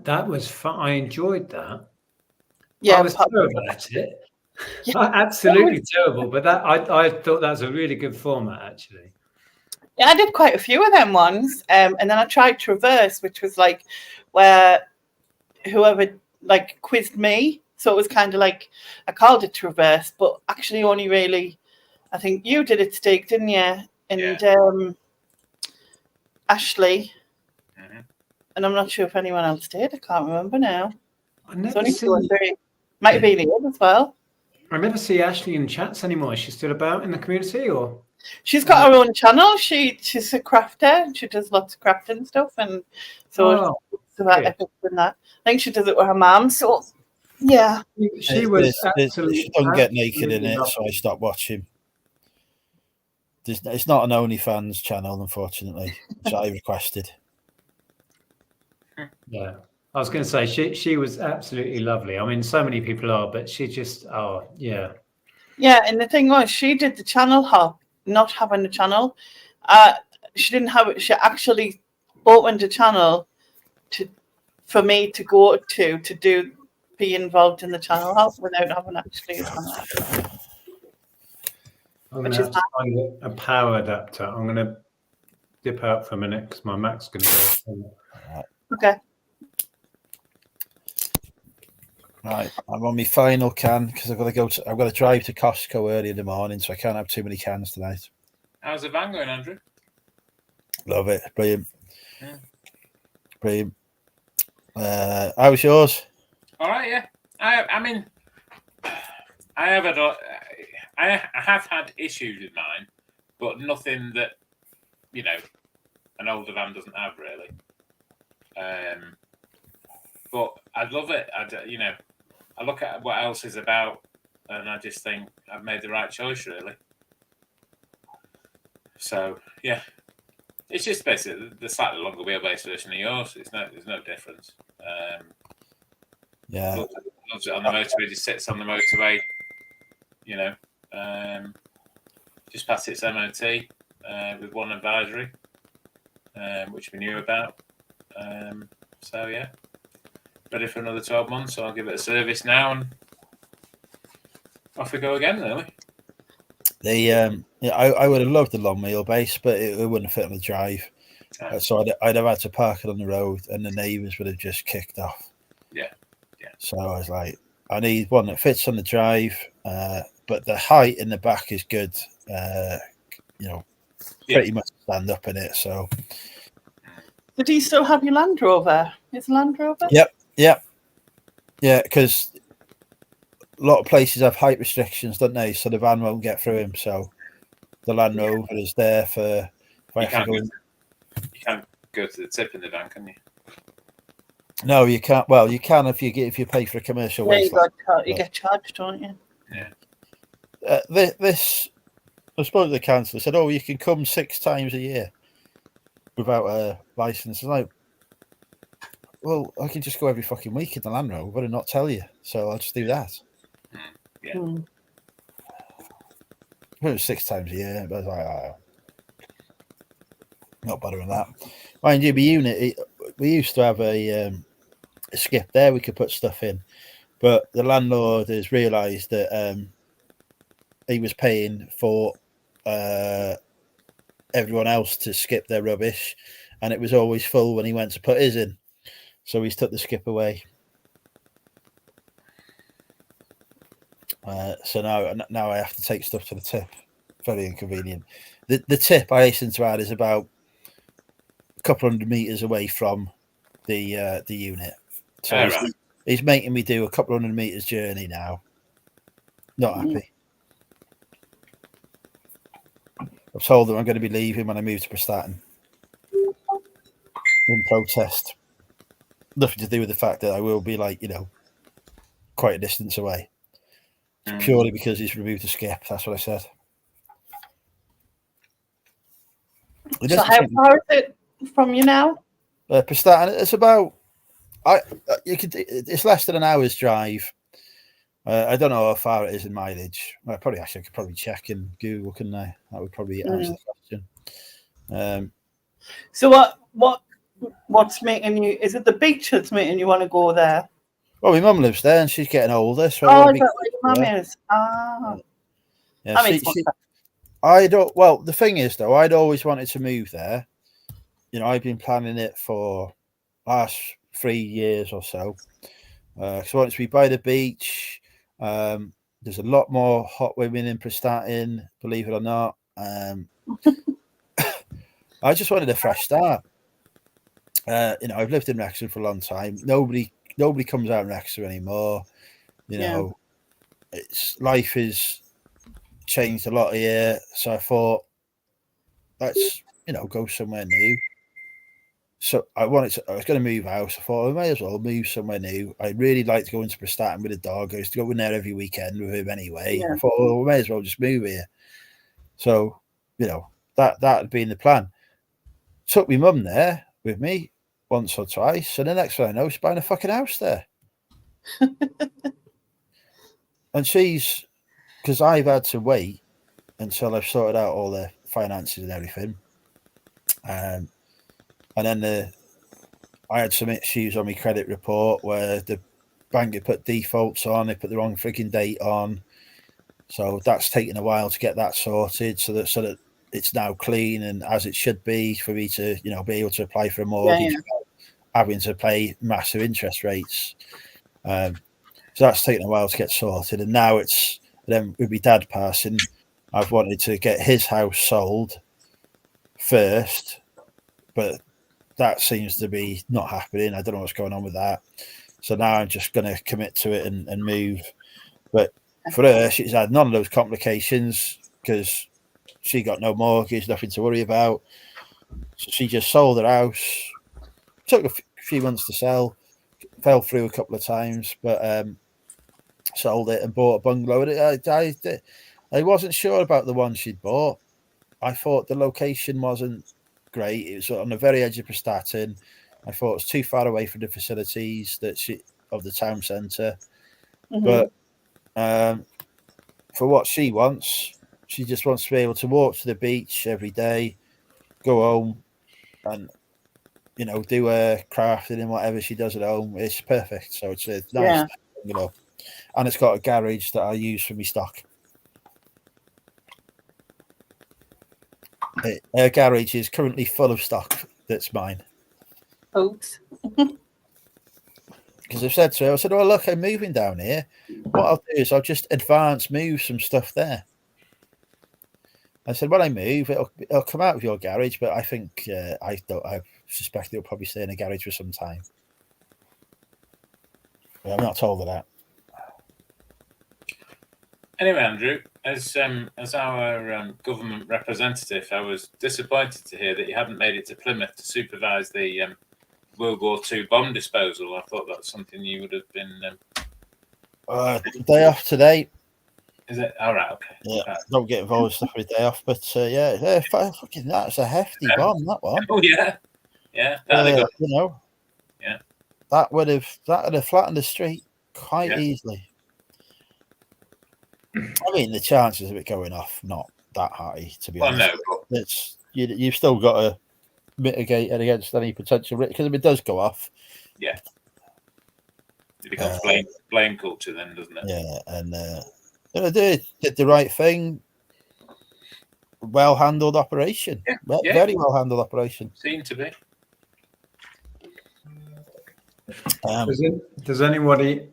Speaker 3: that was fun. I enjoyed that.
Speaker 2: Yeah,
Speaker 3: I was terrible at it. Yeah. Absolutely terrible, but I thought that was a really good format, actually.
Speaker 2: Yeah, I did quite a few of them ones, and then I tried Traverse, which was like where whoever like quizzed me. So it was kind of like I called it Traverse, but actually only really, I think you did it, Stig, didn't you? And Ashley, and I'm not sure if anyone else did. I can't remember now. Might have been Ian as well.
Speaker 3: I never see Ashley in chats anymore. Is she still about in the community, or?
Speaker 2: She's got her own channel. She's a crafter. She does lots of crafting stuff, and so it's about ethics and that. I think she does it with her mum. So yeah,
Speaker 3: she was.
Speaker 1: She doesn't get naked in it, so I stopped watching. It's not an OnlyFans channel, unfortunately, which I requested.
Speaker 3: Yeah. I was going to say she was absolutely lovely. I mean, so many people are, but she just yeah.
Speaker 2: Yeah, and the thing was, she did the channel hop, not having a channel. She didn't have it. She actually opened a channel for me to go to be involved in the channel hop without having actually a channel.
Speaker 3: I'm going to have to find a power adapter. I'm going to dip out for a minute because my Mac's going to go.
Speaker 2: Okay.
Speaker 1: Right, I'm on my final can because I've got to drive to Costco early in the morning, so I can't have too many cans tonight.
Speaker 5: How's the van going, Andrew?
Speaker 1: Love it, brilliant.
Speaker 5: Yeah.
Speaker 1: Brilliant. How was yours?
Speaker 5: All right, yeah. I mean, I have had issues with mine, but nothing that an older van doesn't have really. But I love it. I look at what else is about, and I just think I've made the right choice really. So yeah, it's just basically the slightly longer wheelbase version of yours. There's no difference.
Speaker 1: Yeah,
Speaker 5: loves it on the motorway. Just sits on the motorway. Just past its MOT with one advisory, which we knew about. So yeah, ready for another 12 months. So I'll give it a service now, and off we go again. Really.
Speaker 1: I would have loved the long wheelbase, but it wouldn't fit on the drive. So I'd have had to park it on the road, and the neighbours would have just kicked off.
Speaker 5: Yeah.
Speaker 1: So I was like, I need one that fits on the drive, but the height in the back is good. Pretty much stand up in it. So
Speaker 2: do you still have your Land Rover? Is Land Rover?
Speaker 1: Yep. Yeah, because a lot of places have height restrictions, don't they? So the van won't get through him. So the Land Rover is there for.
Speaker 5: You can't go to the tip in the van, can you?
Speaker 1: No, you can't. Well, you can if you pay for a commercial waste.
Speaker 2: You get charged, don't you?
Speaker 5: Yeah.
Speaker 1: I spoke to the council. They said, "Oh, you can come 6 times a year without a license." I'm like, well, I can just go every fucking week in the Land Rover and not tell you. So I'll just do that.
Speaker 5: Yeah.
Speaker 1: It was 6 times a year, but I was like, not bothering that. Mind you, the unit, we used to have a skip there. We could put stuff in, but the landlord has realised that he was paying for everyone else to skip their rubbish, and it was always full when he went to put his in. So he's took the skip away. So now I have to take stuff to the tip. Very inconvenient. The tip, I hasten to add, is about a couple 100 meters away from the unit. So he's making me do a couple 100 meters journey now. Not happy. I've told them I'm going to be leaving when I move to Prestatyn in protest. Nothing to do with the fact that I will be quite a distance away. It's purely because he's removed the skip. That's what I said.
Speaker 2: So how far is it from you now?
Speaker 1: Prestatyn, it's about it's less than an hour's drive. I don't know how far it is in mileage. I could probably check in Google, couldn't I? That would probably answer the question.
Speaker 2: So what's making you? Is it the beach that's making you want to go there?
Speaker 1: Well, my mum lives there, and she's getting older. So
Speaker 2: is that where your mum is?
Speaker 1: Yeah, I don't. Well, the thing is, though, I'd always wanted to move there. I've been planning it for last 3 years or so. Because I wanted to be by the beach. There's a lot more hot women in Prestatyn, believe it or not. I just wanted a fresh start. I've lived in Wrexham for a long time. Nobody comes out in Wrexham anymore. Life has changed a lot here. So I thought, let's go somewhere new. So I was going to move house. I thought I may as well move somewhere new. I'd really like to go into Prestatyn with a dog. I used to go in there every weekend with him anyway. Yeah. I thought, well, we may as well just move here. So, that had been the plan. Took my mum there with me once or twice, and the next thing I know, she's buying a fucking house there. And because I've had to wait until I've sorted out all the finances and everything. And then I had some issues on my credit report where the bank had put defaults on, they put the wrong freaking date on. So that's taken a while to get that sorted so that it's now clean and as it should be for me to, be able to apply for a mortgage, having to pay massive interest rates. So that's taken a while to get sorted. And now then with my dad passing, I've wanted to get his house sold first, but that seems to be not happening. I don't know what's going on with that. So now I'm just going to commit to it and move. But for her, she's had none of those complications because she got no mortgage, nothing to worry about. So she just sold her house. Took a few months to sell, fell through a couple of times, but sold it and bought a bungalow. I wasn't sure about the one she'd bought. I thought the location wasn't great. It was on the very edge of Prestatyn. I thought it was too far away from the facilities of the town centre. But for what she wants, she just wants to be able to walk to the beach every day, go home, and do her crafting and whatever she does at home. It's perfect. So it's a nice, and it's got a garage that I use for my stock. Her garage is currently full of stock that's mine.
Speaker 2: Oops.
Speaker 1: Because I've said to her, I said, "Oh, look, I'm moving down here. What I'll do is I'll just move some stuff there." I said, "When I move, it'll come out of your garage, but I think I suspect it'll probably stay in a garage for some time." But I'm not told of that.
Speaker 5: Anyway, Andrew, as our government representative, I was disappointed to hear that you hadn't made it to Plymouth to supervise the World War II bomb disposal. I thought that's something you would have been.
Speaker 1: Day off today.
Speaker 5: Is it all right? Okay.
Speaker 1: Yeah, don't get involved with stuff every day off, but fucking that's a hefty bomb. That one.
Speaker 5: Oh yeah.
Speaker 1: Yeah,
Speaker 5: Yeah.
Speaker 1: That would have flattened the street quite easily. I mean, the chances of it going off not that high, to be honest.
Speaker 5: No,
Speaker 1: it's you've still got to mitigate it against any potential risk, because if it does go off,
Speaker 5: it becomes blame culture, then, doesn't it?
Speaker 1: Yeah, and they did the right thing. Well handled operation. Very well handled operation.
Speaker 5: Seemed to be.
Speaker 3: Does anybody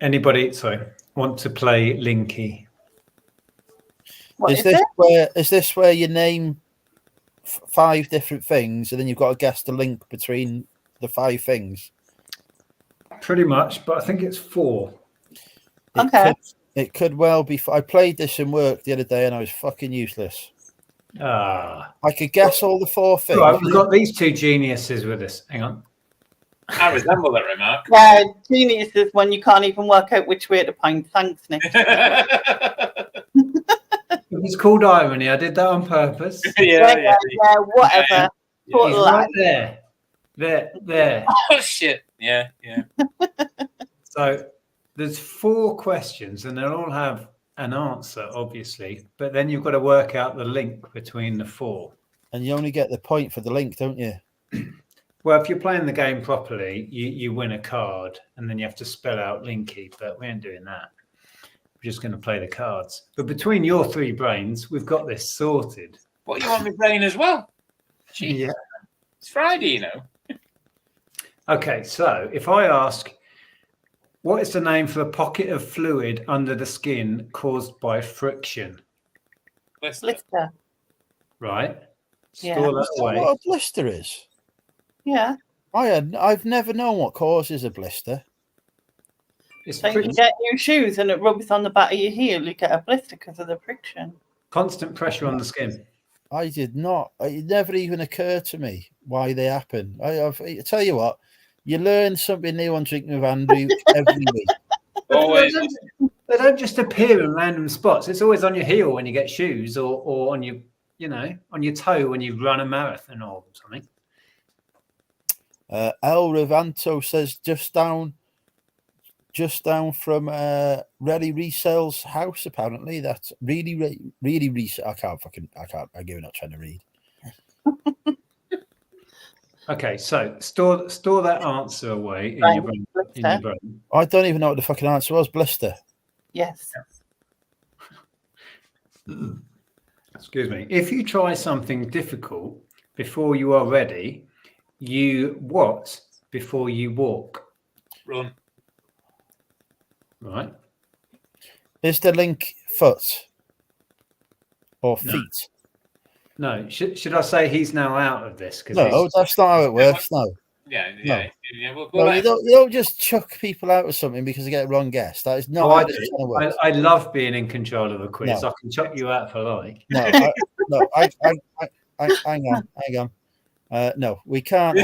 Speaker 3: want to play Linky?
Speaker 1: Is this where you name 5 different things and then you've got to guess the link between the 5 things?
Speaker 3: Pretty much, but I think it's 4.
Speaker 1: It could well be. I played this in work the other day and I was fucking useless. I could guess all the 4 things.
Speaker 3: Right, we've got these 2 geniuses with us. Hang on.
Speaker 5: I resemble that remark.
Speaker 2: Yeah, genius is when you can't even work out which way to point. Thanks, Nick.
Speaker 3: It was called irony. I did that on purpose.
Speaker 2: Yeah, whatever.
Speaker 3: He's right there.
Speaker 5: Oh shit! Yeah.
Speaker 3: So there's 4 questions, and they'll all have an answer, obviously. But then you've got to work out the link between the 4.
Speaker 1: And you only get the point for the link, don't you?
Speaker 3: Well, if you're playing the game properly, you win a card, and then you have to spell out Linky. But we ain't doing that. We're just going to play the cards. But between your 3 brains, we've got this sorted.
Speaker 5: What, you want my brain as well? Jeez.
Speaker 3: Yeah.
Speaker 5: It's Friday,
Speaker 3: Okay, so if I ask, what is the name for a pocket of fluid under the skin caused by friction?
Speaker 2: Blister.
Speaker 3: Right.
Speaker 2: Yeah.
Speaker 3: Store that away.
Speaker 1: What a blister is?
Speaker 2: Yeah.
Speaker 1: I've never known what causes a blister.
Speaker 3: It's
Speaker 2: So you get new shoes and it rubs on the back of your heel, you get a blister because of the friction.
Speaker 3: constant pressure on the skin.
Speaker 1: I did not. It never even occurred to me why they happen. I tell you what, you learn something new on Drinking with Andrew every week.
Speaker 5: Always.
Speaker 3: They don't just appear in random spots. It's always on your heel when you get shoes, or on your, on your toe when you run a marathon or something.
Speaker 1: El Revanto says just down from Reddy Resale's house. Apparently, that's really resale. I can't. I'm giving up trying to read.
Speaker 3: Okay, so store that answer away in your brain.
Speaker 1: I don't even know what the fucking answer was. Blister.
Speaker 2: Yes.
Speaker 3: Excuse me. If you try something difficult before you are ready, you what before you walk?
Speaker 5: Run.
Speaker 3: Right.
Speaker 1: Is the link foot or feet?
Speaker 3: No. Should I say he's now out of this?
Speaker 1: No, that's not how it works. No.
Speaker 5: Yeah. We'll
Speaker 1: No, you don't just chuck people out of something because they get a wrong guess. That is not.
Speaker 3: I love being in control of a quiz.
Speaker 1: No.
Speaker 3: I can chuck you out for like.
Speaker 1: No, hang on. No, we can't. We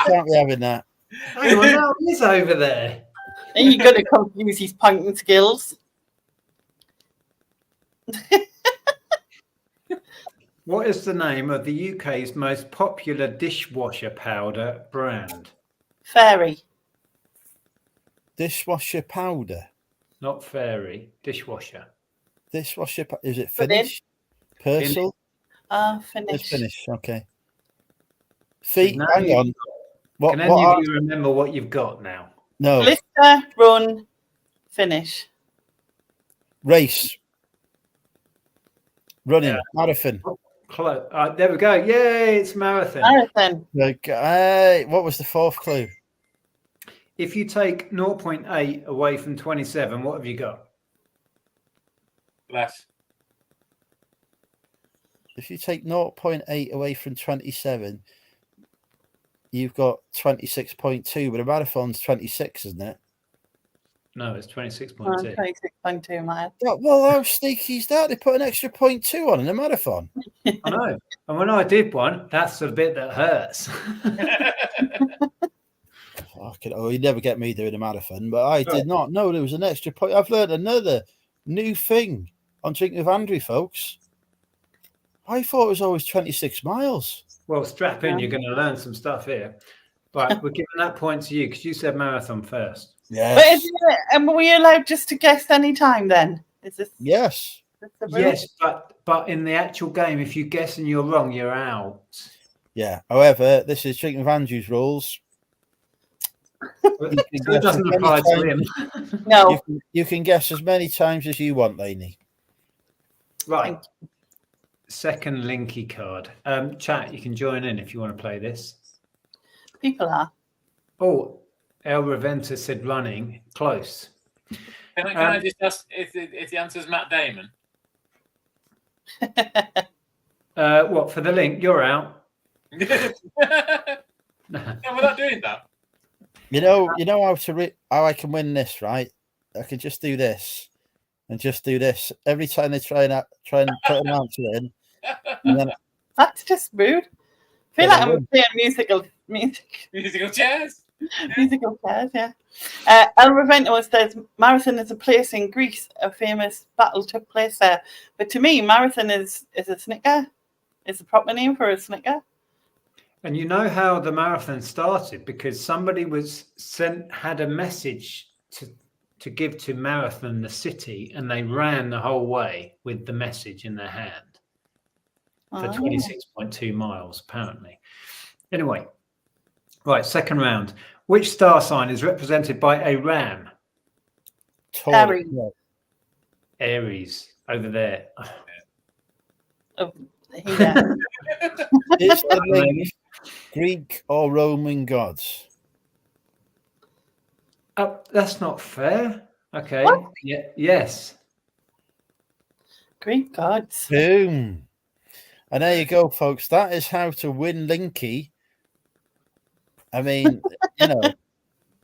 Speaker 1: can't be having that.
Speaker 3: Hang on, now he's over there.
Speaker 2: And you're going to confuse his pointing skills.
Speaker 3: What is the name of the UK's most popular dishwasher powder brand?
Speaker 2: Fairy.
Speaker 1: Dishwasher powder.
Speaker 3: Not fairy, dishwasher.
Speaker 1: Dishwasher. Is it Finish? Persil?
Speaker 2: Finish.
Speaker 1: It's Finish. Okay. Hang on.
Speaker 3: Can any of you remember what you've got now?
Speaker 1: No.
Speaker 2: Blister, run, finish.
Speaker 1: Race. Running. Marathon.
Speaker 3: There we go. Yay, it's marathon.
Speaker 2: Marathon.
Speaker 1: What was the fourth clue?
Speaker 3: If you take 0.8 away from 27, what have you got?
Speaker 5: Less.
Speaker 1: If you take 0.8 away from 27, you've got 26.2, but a marathon's 26, isn't it?
Speaker 3: No, it's 26.2.
Speaker 2: 26.2, mate.
Speaker 1: Well, how sneaky is that? They put an extra 0.2 on in a marathon.
Speaker 3: I know. And when I did one, that's the bit that hurts.
Speaker 1: You'd never get me doing a marathon, but I did not know there was an extra point. I've learned another new thing on Drinking with Andrew, folks. I thought it was always 26 miles.
Speaker 3: Well, strap in. You're going to learn some stuff here. Right, we're giving that point to you because you said marathon first.
Speaker 1: Yes.
Speaker 2: But were you allowed just to guess any time then? Is this?
Speaker 1: Yes.
Speaker 3: Yes, but in the actual game, if you guess and you're wrong, you're out.
Speaker 1: Yeah. However, this is Drinking with Andrew's rules.
Speaker 3: It doesn't apply to him.
Speaker 2: No.
Speaker 1: You can guess as many times as you want, Lainey.
Speaker 3: Right. Second linky card. Chat, you can join in if you want to play this.
Speaker 2: People are.
Speaker 3: Oh, El Reventa said running. Close.
Speaker 5: Can I just ask if the answer's Matt Damon?
Speaker 3: What, for the link? You're out.
Speaker 5: No, we're not doing that.
Speaker 1: You know how I can win this, right? I can just do this and just do this every time they try and put an answer in. And then
Speaker 2: that's just rude. I feel like I'm playing musical
Speaker 5: chairs.
Speaker 2: Musical chairs, yeah. El Revento says marathon is a place in Greece. A famous battle took place there. But to me, marathon is a snicker. It's a proper name for a snicker.
Speaker 3: And you know how the marathon started because somebody had a message to give to Marathon, the city, and they ran the whole way with the message in their hand for 26.2 miles, apparently. Anyway, right, second round. Which star sign is represented by a ram? Aries, over there.
Speaker 2: Oh, yeah.
Speaker 1: Is the link Greek or Roman gods?
Speaker 3: That's not fair. Okay.
Speaker 2: What?
Speaker 3: Yeah. Yes.
Speaker 2: Greek gods.
Speaker 1: Boom. And there you go, folks. That is how to win Linky. I mean, you know.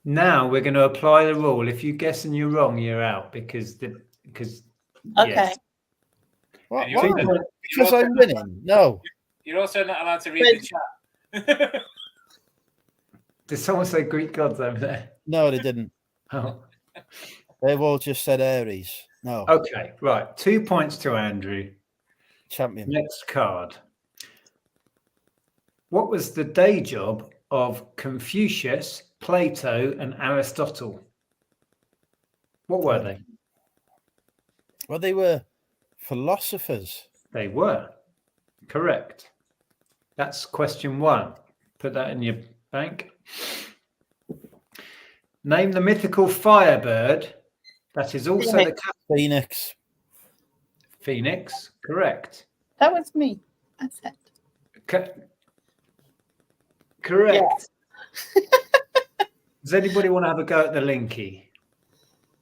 Speaker 3: Now we're going to apply the rule. If you guess and you're wrong, you're out because.
Speaker 2: Okay.
Speaker 3: Yes.
Speaker 1: What? Because I'm winning? No.
Speaker 5: You're also not allowed to read the chat.
Speaker 3: Did someone say Greek gods over there?
Speaker 1: No, they didn't.
Speaker 3: Oh.
Speaker 1: They've all just said Aries. No.
Speaker 3: Okay, right. 2 points to Andrew.
Speaker 1: Champion.
Speaker 3: Next card. What was the day job of Confucius, Plato, and Aristotle? What were they?
Speaker 1: Well, they were philosophers.
Speaker 3: They were. Correct. That's question one. Put that in your bank. Name the mythical firebird that is also the
Speaker 1: Phoenix.
Speaker 3: Phoenix. Correct.
Speaker 2: That was me. I said.
Speaker 3: Correct. Yeah. Does anybody want to have a go at the linky?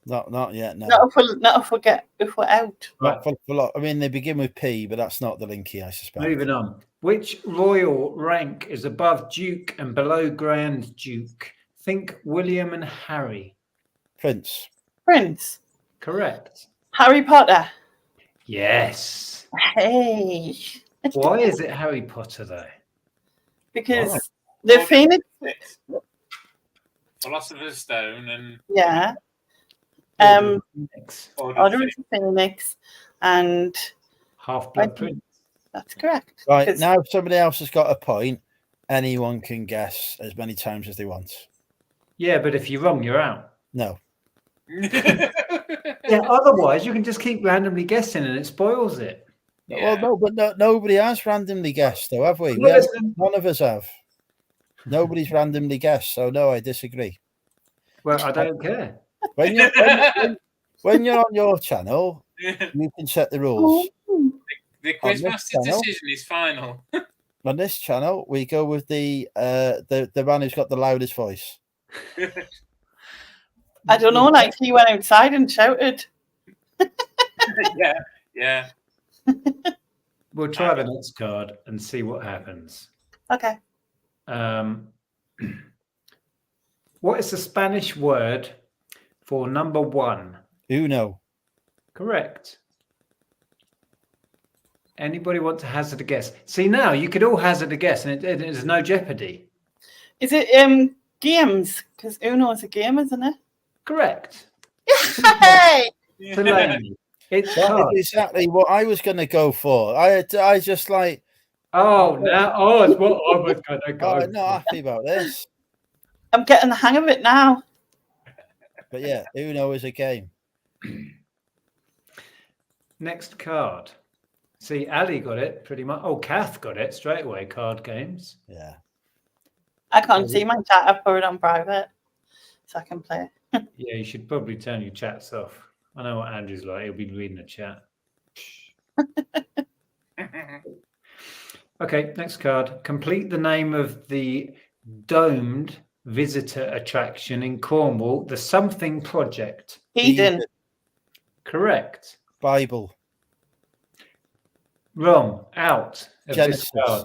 Speaker 1: Not yet. No.
Speaker 2: Not if we're out.
Speaker 3: Right.
Speaker 1: I mean, they begin with P, but that's not the linky, I suspect.
Speaker 3: Moving on. Which royal rank is above Duke and below Grand Duke? Think William and Harry.
Speaker 1: Prince.
Speaker 2: Prince.
Speaker 3: Correct.
Speaker 2: Harry Potter.
Speaker 3: Yes.
Speaker 2: Hey.
Speaker 3: Why is it Harry Potter though?
Speaker 2: Because the Phoenix.
Speaker 5: Philosopher's Stone and
Speaker 2: Yeah.
Speaker 3: Order of the Phoenix.
Speaker 2: Order of the Phoenix and
Speaker 3: Half-Blood Prince.
Speaker 2: that's correct.
Speaker 1: Right,
Speaker 2: 'Cause-
Speaker 1: now somebody else has got a point. Anyone can guess as many times as they want.
Speaker 3: Yeah, but if you're wrong, you're out.
Speaker 1: No.
Speaker 3: Yeah, otherwise you can just keep randomly guessing and it spoils it.
Speaker 5: Yeah.
Speaker 1: Well, no, but nobody has randomly guessed, though, have we?
Speaker 3: Well,
Speaker 1: None of us have. Nobody's randomly guessed, so no, I disagree.
Speaker 3: Well, I don't care.
Speaker 1: When you're on your channel, you can set the rules.
Speaker 5: The
Speaker 1: On this
Speaker 5: Quizmaster's
Speaker 1: channel?
Speaker 5: decision is final.
Speaker 1: On this channel, we go with the man who's got the loudest voice.
Speaker 2: I don't know, like he went outside and shouted.
Speaker 5: Yeah.
Speaker 3: We'll try the next card and see what happens.
Speaker 2: Okay.
Speaker 3: What is the Spanish word for number 1?
Speaker 1: Uno.
Speaker 3: Correct. Anybody want to hazard a guess? See, now you could all hazard a guess and there's no jeopardy.
Speaker 2: Is it games? Because Uno is a game, isn't it?
Speaker 3: Correct.
Speaker 2: Hey!
Speaker 3: Delaney. It's
Speaker 1: That
Speaker 3: cards.
Speaker 1: is exactly what I was going to go for. I just like,
Speaker 3: Oh, now, oh, it's what I was going to go.
Speaker 1: I'm not happy about this.
Speaker 2: I'm getting the hang of it now.
Speaker 1: But yeah, Uno is a game.
Speaker 3: Next card. See, Ali got it pretty much. Oh, Kath got it straight away. Card games.
Speaker 1: Yeah.
Speaker 2: I can't see my chat. I put it on private so I can play.
Speaker 3: Yeah, you should probably turn your chats off. I know what Andrew's like. He'll be reading the chat. Okay, next card. Complete the name of the domed visitor attraction in Cornwall, the Something Project.
Speaker 2: Eden.
Speaker 3: Correct.
Speaker 1: Bible.
Speaker 3: Wrong. Out of
Speaker 1: Genesis.
Speaker 3: this card.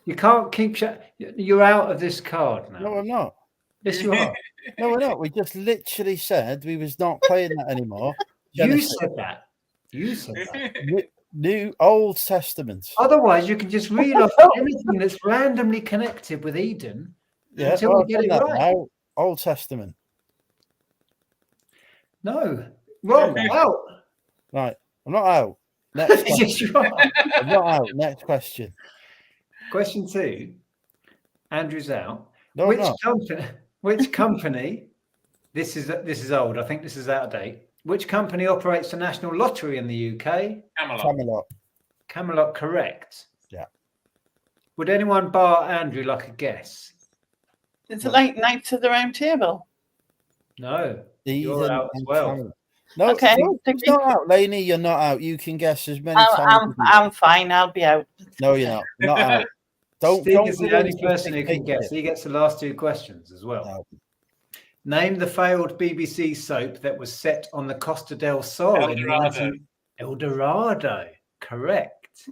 Speaker 3: You can't keep chat. You're out of this card now.
Speaker 1: No, I'm not.
Speaker 3: Yes, you are.
Speaker 1: No, we're not. We just literally said we was not playing that anymore.
Speaker 3: You
Speaker 1: Genesis.
Speaker 3: said that. You said that.
Speaker 1: New Old Testament.
Speaker 3: Otherwise, you can just reel off anything that's randomly connected with Eden
Speaker 1: Yeah,
Speaker 3: until
Speaker 1: well,
Speaker 3: we get
Speaker 1: I've
Speaker 3: it
Speaker 1: done that
Speaker 3: right.
Speaker 1: now. Old Testament.
Speaker 3: No, wrong. Out.
Speaker 1: Right. I'm not out. Next question.
Speaker 3: Yes, you are.
Speaker 1: I'm not out. Next question.
Speaker 3: Question 2. Andrew's out.
Speaker 1: No, I'm not.
Speaker 3: Which company? This is old. I think this is out of date. Which company operates the National Lottery in the UK?
Speaker 5: Camelot.
Speaker 1: Camelot.
Speaker 3: Camelot, correct.
Speaker 1: Yeah.
Speaker 3: Would anyone bar Andrew like a guess?
Speaker 2: Is it like Knights of the Round Table?
Speaker 3: No.
Speaker 1: Eden
Speaker 3: You're out as
Speaker 1: and
Speaker 3: well.
Speaker 1: Camelot. No,
Speaker 2: Okay.
Speaker 1: no, it's not out. Lainey, you're not out. You can guess as many times.
Speaker 2: I'm fine. I'll be out.
Speaker 1: No, you're not. Not out. Don't.
Speaker 3: Stig
Speaker 1: Don't
Speaker 3: is
Speaker 1: give
Speaker 3: the only
Speaker 1: us
Speaker 3: person who can
Speaker 1: dictate
Speaker 3: guess.
Speaker 1: it.
Speaker 3: He gets the last 2 questions as well.
Speaker 1: No.
Speaker 3: Name the failed BBC soap that was set on the Costa del Sol in
Speaker 5: Eldorado.
Speaker 3: El Dorado. Correct.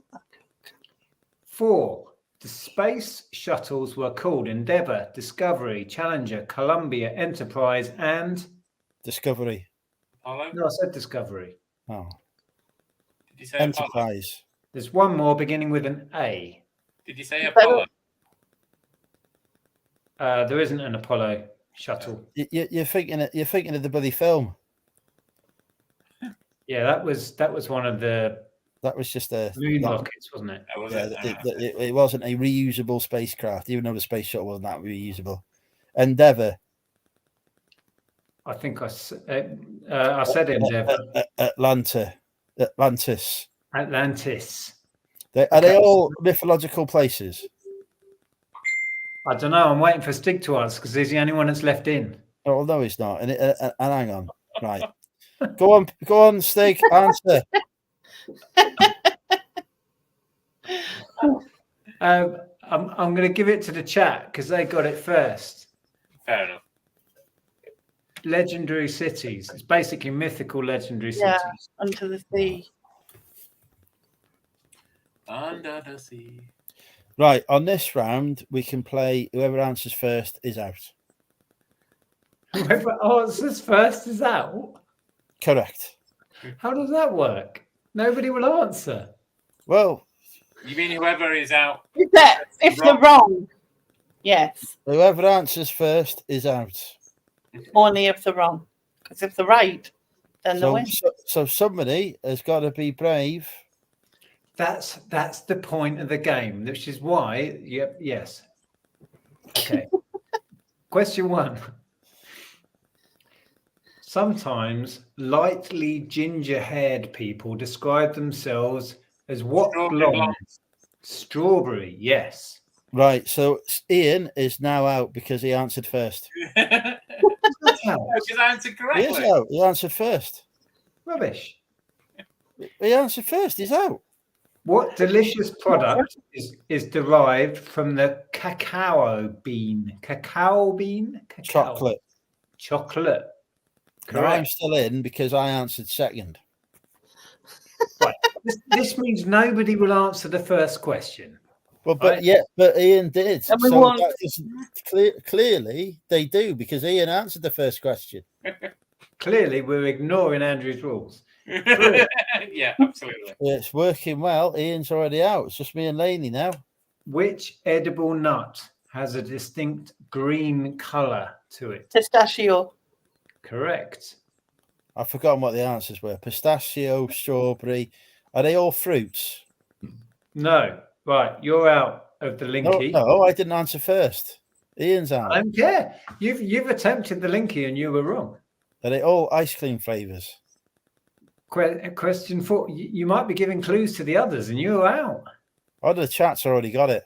Speaker 3: 4. The space shuttles were called Endeavour, Discovery, Challenger, Columbia, Enterprise, and
Speaker 1: Discovery.
Speaker 5: Apollo?
Speaker 3: no, I said Discovery.
Speaker 1: Oh.
Speaker 5: Did you say Apollo?
Speaker 1: Enterprise.
Speaker 3: There's one more beginning with an A.
Speaker 5: Did you say Apollo?
Speaker 3: There isn't an Apollo shuttle.
Speaker 1: You're thinking of the bloody film.
Speaker 3: Yeah, that was one of the
Speaker 1: That was just a
Speaker 3: moon
Speaker 1: that-
Speaker 3: rockets, wasn't it?
Speaker 5: That was
Speaker 1: yeah, it wasn't a reusable spacecraft, even though the space shuttle wasn't that reusable. Endeavour.
Speaker 3: I think I said Endeavour.
Speaker 1: Atlantis.
Speaker 3: Atlantis.
Speaker 1: Are they all mythological places?
Speaker 3: I don't know. I'm waiting for Stig to answer because he's the only one that's left in.
Speaker 1: Oh no, it's not. And hang on, right? Go on, Stig. Answer.
Speaker 3: I'm going to give it to the chat because they got it first.
Speaker 5: Fair enough.
Speaker 3: Legendary cities. It's basically mythical legendary
Speaker 2: Yeah.
Speaker 3: cities.
Speaker 2: Under the sea.
Speaker 5: Under the sea.
Speaker 1: Right, on this round, we can play whoever answers first is out.
Speaker 3: Whoever answers first is out.
Speaker 1: Correct.
Speaker 3: How does that work? Nobody will answer.
Speaker 1: Well,
Speaker 5: You mean whoever is out?
Speaker 2: If they're wrong, yes.
Speaker 1: whoever answers first is out.
Speaker 2: Only if they're wrong. Because if they're right, then they win.
Speaker 1: So somebody has got to be brave.
Speaker 3: That's the point of the game, which is why. Yep. Yes. Okay. Question 1. Sometimes lightly ginger-haired people describe themselves as what blonde? Strawberry. Yes.
Speaker 1: Right. So Ian is now out because he answered first.
Speaker 5: Because I answered
Speaker 1: He
Speaker 5: correctly.
Speaker 1: is out. He answered first.
Speaker 3: Rubbish.
Speaker 1: He answered first. He's out.
Speaker 3: What delicious product is derived from the cacao bean? Cacao bean? Cacao. Chocolate.
Speaker 1: No, I'm still in because I answered second.
Speaker 3: Right. This means nobody will answer the first question.
Speaker 1: Well, but Ian did.
Speaker 2: And we
Speaker 1: So
Speaker 2: won't.
Speaker 1: that is clearly they do because Ian answered the first question.
Speaker 3: Clearly, we're ignoring Andrew's rules.
Speaker 5: Yeah, absolutely.
Speaker 1: It's working well. Ian's already out. It's just me and Lainey now.
Speaker 3: Which edible nut has a distinct green color to it?
Speaker 2: Pistachio.
Speaker 3: Correct.
Speaker 1: I've forgotten what the answers were. Pistachio, strawberry. Are they all fruits?
Speaker 3: No. Right. You're out of the linky.
Speaker 1: No, I didn't answer first. Ian's out.
Speaker 3: I don't care. You've attempted the linky and you were wrong.
Speaker 1: Are they all ice cream flavors?
Speaker 3: Question 4. You might be giving clues to the others and you're out.
Speaker 1: Oh, the chat's already got it.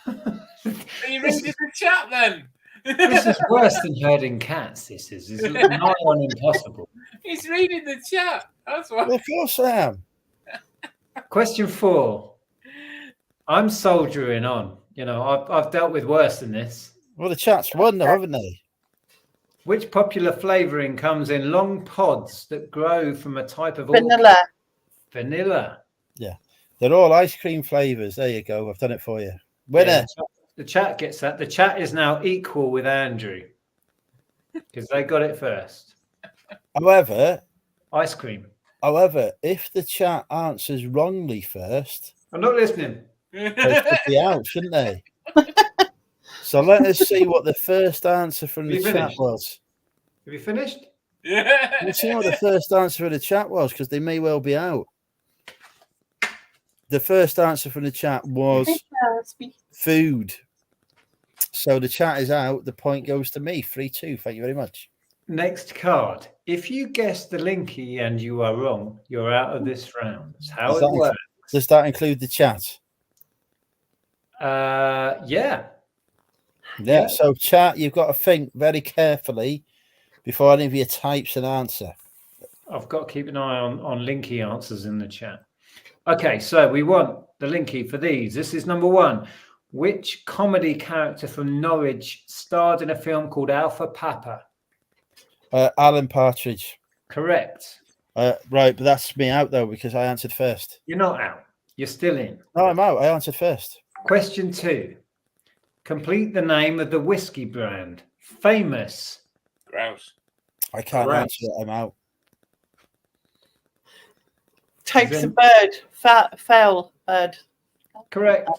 Speaker 5: You read the chat then.
Speaker 3: This is worse than herding cats. This is nigh on impossible.
Speaker 5: He's reading the chat. That's why.
Speaker 1: Well, of course I am.
Speaker 3: Question 4. I'm soldiering on. You know, I've dealt with worse than this.
Speaker 1: Well, the chat's won though, haven't they?
Speaker 3: Which popular flavouring comes in long pods that grow from a type of
Speaker 2: Vanilla.
Speaker 3: Vanilla.
Speaker 1: Yeah. They're all ice cream flavors. There you go. I've done it for you. Winner.
Speaker 3: Yeah, the chat gets that. The chat is now equal with Andrew because they got it first.
Speaker 1: However,
Speaker 3: Ice cream.
Speaker 1: if the chat answers wrongly first,
Speaker 3: I'm not listening.
Speaker 1: they should be out, shouldn't they? So let us see what the first answer from the chat was.
Speaker 3: Have you finished?
Speaker 5: Yeah.
Speaker 1: Let's see what the first answer of the chat was because they may well be out. The first answer from the chat was food. So the chat is out. The point goes to me. 3-2. Thank you very much.
Speaker 3: Next card. If you guess the linky and you are wrong, you're out of this round. That's how it works.
Speaker 1: Does that include the chat?
Speaker 3: Yeah.
Speaker 1: Yeah. So chat, you've got to think very carefully before any of you types an answer.
Speaker 3: I've got to keep an eye on linky answers in the chat. Okay, so we want the linky for these. This is number 1. Which comedy character from Norwich starred in a film called Alpha Papa?
Speaker 1: Alan Partridge.
Speaker 3: Correct.
Speaker 1: Right, but that's me out though because I answered first.
Speaker 3: You're not out. You're still in.
Speaker 1: No, I'm out. I answered first.
Speaker 3: Question 2. Complete the name of the whiskey brand. Famous.
Speaker 5: Grouse.
Speaker 1: I can't
Speaker 3: Correct.
Speaker 1: answer it. I'm out.
Speaker 2: Takes a bird. Fowl bird.
Speaker 3: Correct.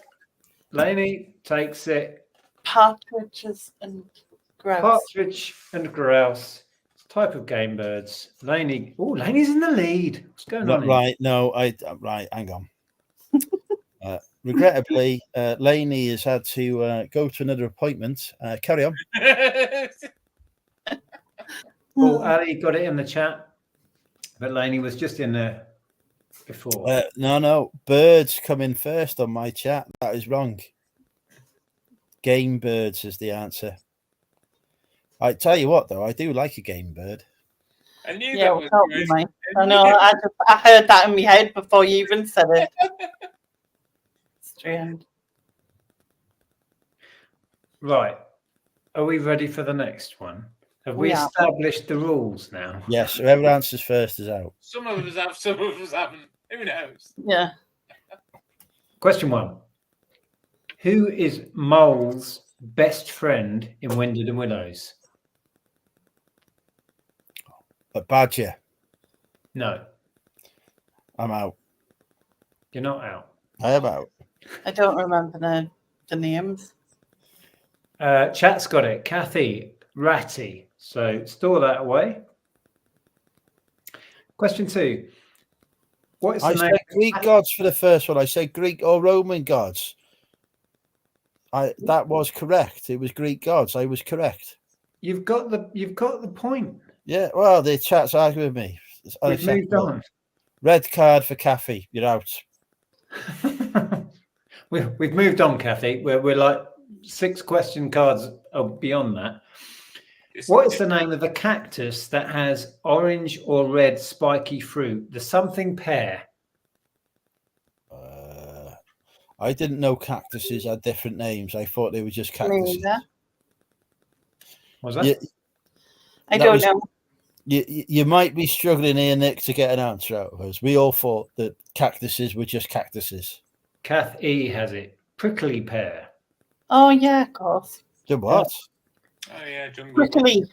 Speaker 3: Lainey takes it.
Speaker 2: Partridges and grouse.
Speaker 3: Partridge and grouse. It's a type of game birds. Lainey. Oh, Lainey's in the lead. What's going on?
Speaker 1: Right. No, right. Hang on. Regrettably, Lainey has had to go to another appointment. Carry on.
Speaker 3: Oh, Ali got it in the chat, but Lainey was just in there before.
Speaker 1: No. Birds come in first on my chat. That is wrong. Game birds is the answer. I tell you what, though, I do like a game bird.
Speaker 5: I knew
Speaker 2: Yeah,
Speaker 5: that
Speaker 2: well,
Speaker 5: was
Speaker 2: help
Speaker 5: good.
Speaker 2: you, mate. I know. I heard that in my head before you even said it. Strange.
Speaker 3: Right. Are we ready for the next one? Have we established the rules now?
Speaker 1: Yes, whoever answers first is out.
Speaker 5: Some of us have, some of us haven't. Who knows?
Speaker 2: Yeah.
Speaker 3: Question 1. Who is Mole's best friend in Wendell and Willows?
Speaker 1: A badger.
Speaker 3: No,
Speaker 1: I'm out.
Speaker 3: you're not out.
Speaker 1: I am out.
Speaker 2: I don't remember the names.
Speaker 3: Chat's got it. Kathy, Ratty. So store that away. Question 2. What is the
Speaker 1: I
Speaker 3: name?
Speaker 1: said Greek gods for the first one. I said Greek or Roman gods. That was correct. It was Greek gods. I was correct.
Speaker 3: You've got the point.
Speaker 1: Yeah. Well, the chat's arguing with me. It's
Speaker 3: We've moved
Speaker 1: unacceptable.
Speaker 3: on.
Speaker 1: Red card for Kathy. You're out.
Speaker 3: We've moved on, Kathy. We're like 6 question cards beyond that. What is the name of the cactus that has orange or red spiky fruit? The something pear.
Speaker 1: I didn't know cactuses had different names. I thought they were just cactuses.
Speaker 3: Was that?
Speaker 2: I don't know.
Speaker 1: You might be struggling here, Nick, to get an answer out of us. We all thought that cactuses were just cactuses.
Speaker 3: Kath E has it. Prickly pear.
Speaker 2: Oh yeah, of course.
Speaker 1: The what?
Speaker 5: Oh yeah, jungle.
Speaker 2: Prickly.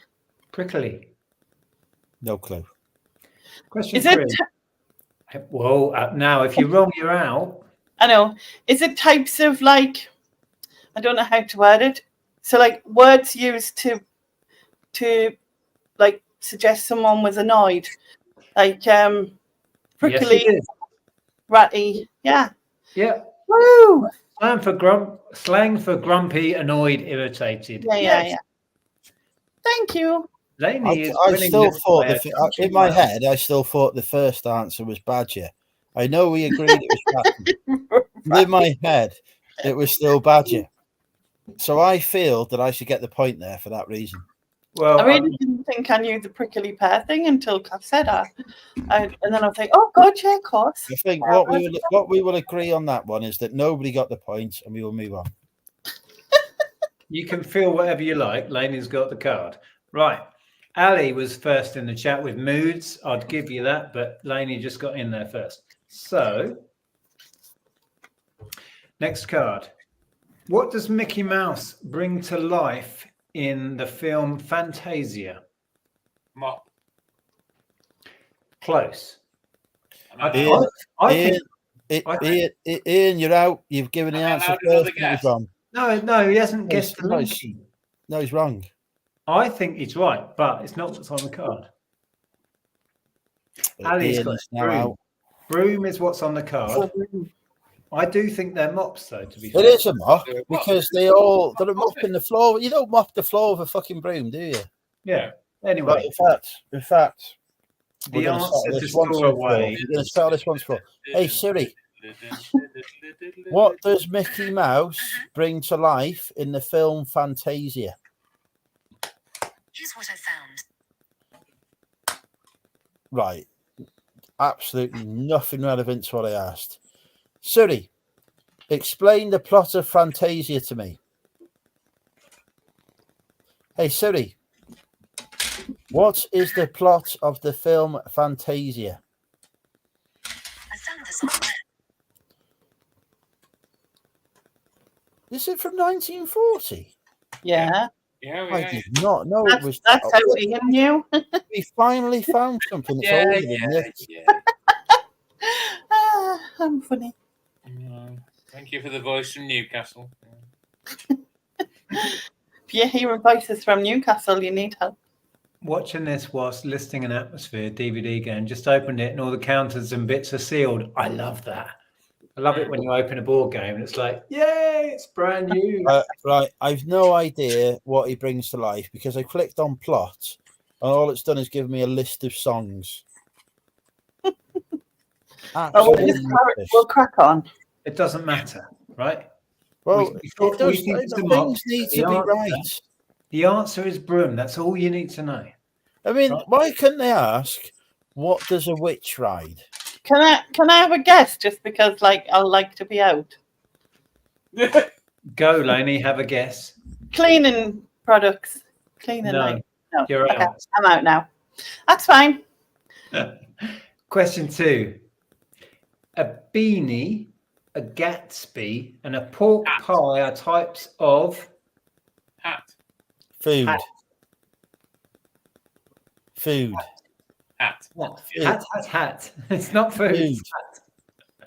Speaker 3: Prickly.
Speaker 1: No clue.
Speaker 3: Question
Speaker 2: Is
Speaker 3: 3.
Speaker 2: it?
Speaker 3: Well, now if you're wrong, you're out.
Speaker 2: I know. Is it types of like? I don't know how to word it. So like words used to like suggest someone was annoyed, like prickly,
Speaker 3: Yes, it is.
Speaker 2: ratty. Yeah.
Speaker 3: Yeah.
Speaker 2: Woo!
Speaker 3: Slang for grumpy, annoyed, irritated.
Speaker 2: Yeah.
Speaker 3: Yes.
Speaker 2: Yeah. Thank you.
Speaker 3: Lainey is
Speaker 1: I
Speaker 3: winning
Speaker 1: still
Speaker 3: this
Speaker 1: thought
Speaker 3: by a
Speaker 1: in my
Speaker 3: mile.
Speaker 1: head, I still thought the first answer was badger. I know we agreed it was badger. In my head, it was still badger. So I feel that I should get the point there for that reason.
Speaker 3: Well,
Speaker 2: I really didn't think I knew the prickly pear thing until Kath said that. And then I was like, oh God, yeah, of course.
Speaker 1: I think what we will agree on that one is that nobody got the point, and we will move on.
Speaker 3: you can feel whatever you like. Lainey's got the card. Right. Ali was first in the chat with moods. I'd give you that, but Lainey just got in there first. So, next card. What does Mickey Mouse bring to life in the film Fantasia?
Speaker 5: Mop.
Speaker 3: Close.
Speaker 1: Ian, you're out. You've given the answer first. He's wrong.
Speaker 3: No, he hasn't guessed the monkey.
Speaker 1: No, he's wrong.
Speaker 3: I think he's right, but it's not what's on the card. Ali's got
Speaker 1: now
Speaker 3: broom.
Speaker 1: out.
Speaker 3: Broom is what's on the card. I do think they're mops, though, to be fair.
Speaker 1: It is a mop because they're mopping the floor. You don't mop the floor with a fucking broom, do you?
Speaker 3: Yeah. Anyway.
Speaker 1: But in fact,
Speaker 3: the answer to store away.
Speaker 1: We're going to settle this once for all. Hey, Siri, what does Mickey Mouse bring to life in the film Fantasia?
Speaker 6: Here's what I found.
Speaker 1: Right. Absolutely nothing relevant to what I asked. Siri, explain the plot of Fantasia to me. Hey, Siri, what is the plot of the film Fantasia?
Speaker 6: I found this on the web.
Speaker 1: Is it from 1940?
Speaker 2: Yeah.
Speaker 1: I did not know it was.
Speaker 2: That's how we knew.
Speaker 1: We finally found something that's older than this.
Speaker 2: I'm funny.
Speaker 5: Thank you for the voice from Newcastle.
Speaker 2: If you're hearing voices from Newcastle, you need help.
Speaker 3: Watching this whilst listing an atmosphere DVD game, just opened it and all the counters and bits are sealed. I love that. I love it when you open a board game and it's like, yay, it's brand new.
Speaker 1: Right, I've no idea what he brings to life because I clicked on plot and all it's done is give me a list of songs.
Speaker 2: We'll crack on.
Speaker 3: It doesn't matter, right?
Speaker 1: Well, things need to be right.
Speaker 3: The answer is broom. That's all you need to know.
Speaker 1: I mean, why couldn't they ask, what does a witch ride?
Speaker 2: Can I have a guess? Just because, like, I'll like to be out.
Speaker 3: Go, Lainey. Have a guess.
Speaker 2: Cleaning products. Cleaning.
Speaker 3: No,
Speaker 2: no.
Speaker 3: You're
Speaker 2: okay,
Speaker 3: out.
Speaker 2: I'm out now. That's fine.
Speaker 3: Question 2. A beanie a Gatsby, and a pork
Speaker 5: Hat.
Speaker 3: pie are types of
Speaker 5: Hat.
Speaker 1: Food.
Speaker 3: Hat.
Speaker 1: Food.
Speaker 5: Hat.
Speaker 3: What?
Speaker 1: Food.
Speaker 3: Hat. It's not food.
Speaker 1: Food.
Speaker 3: It's hat.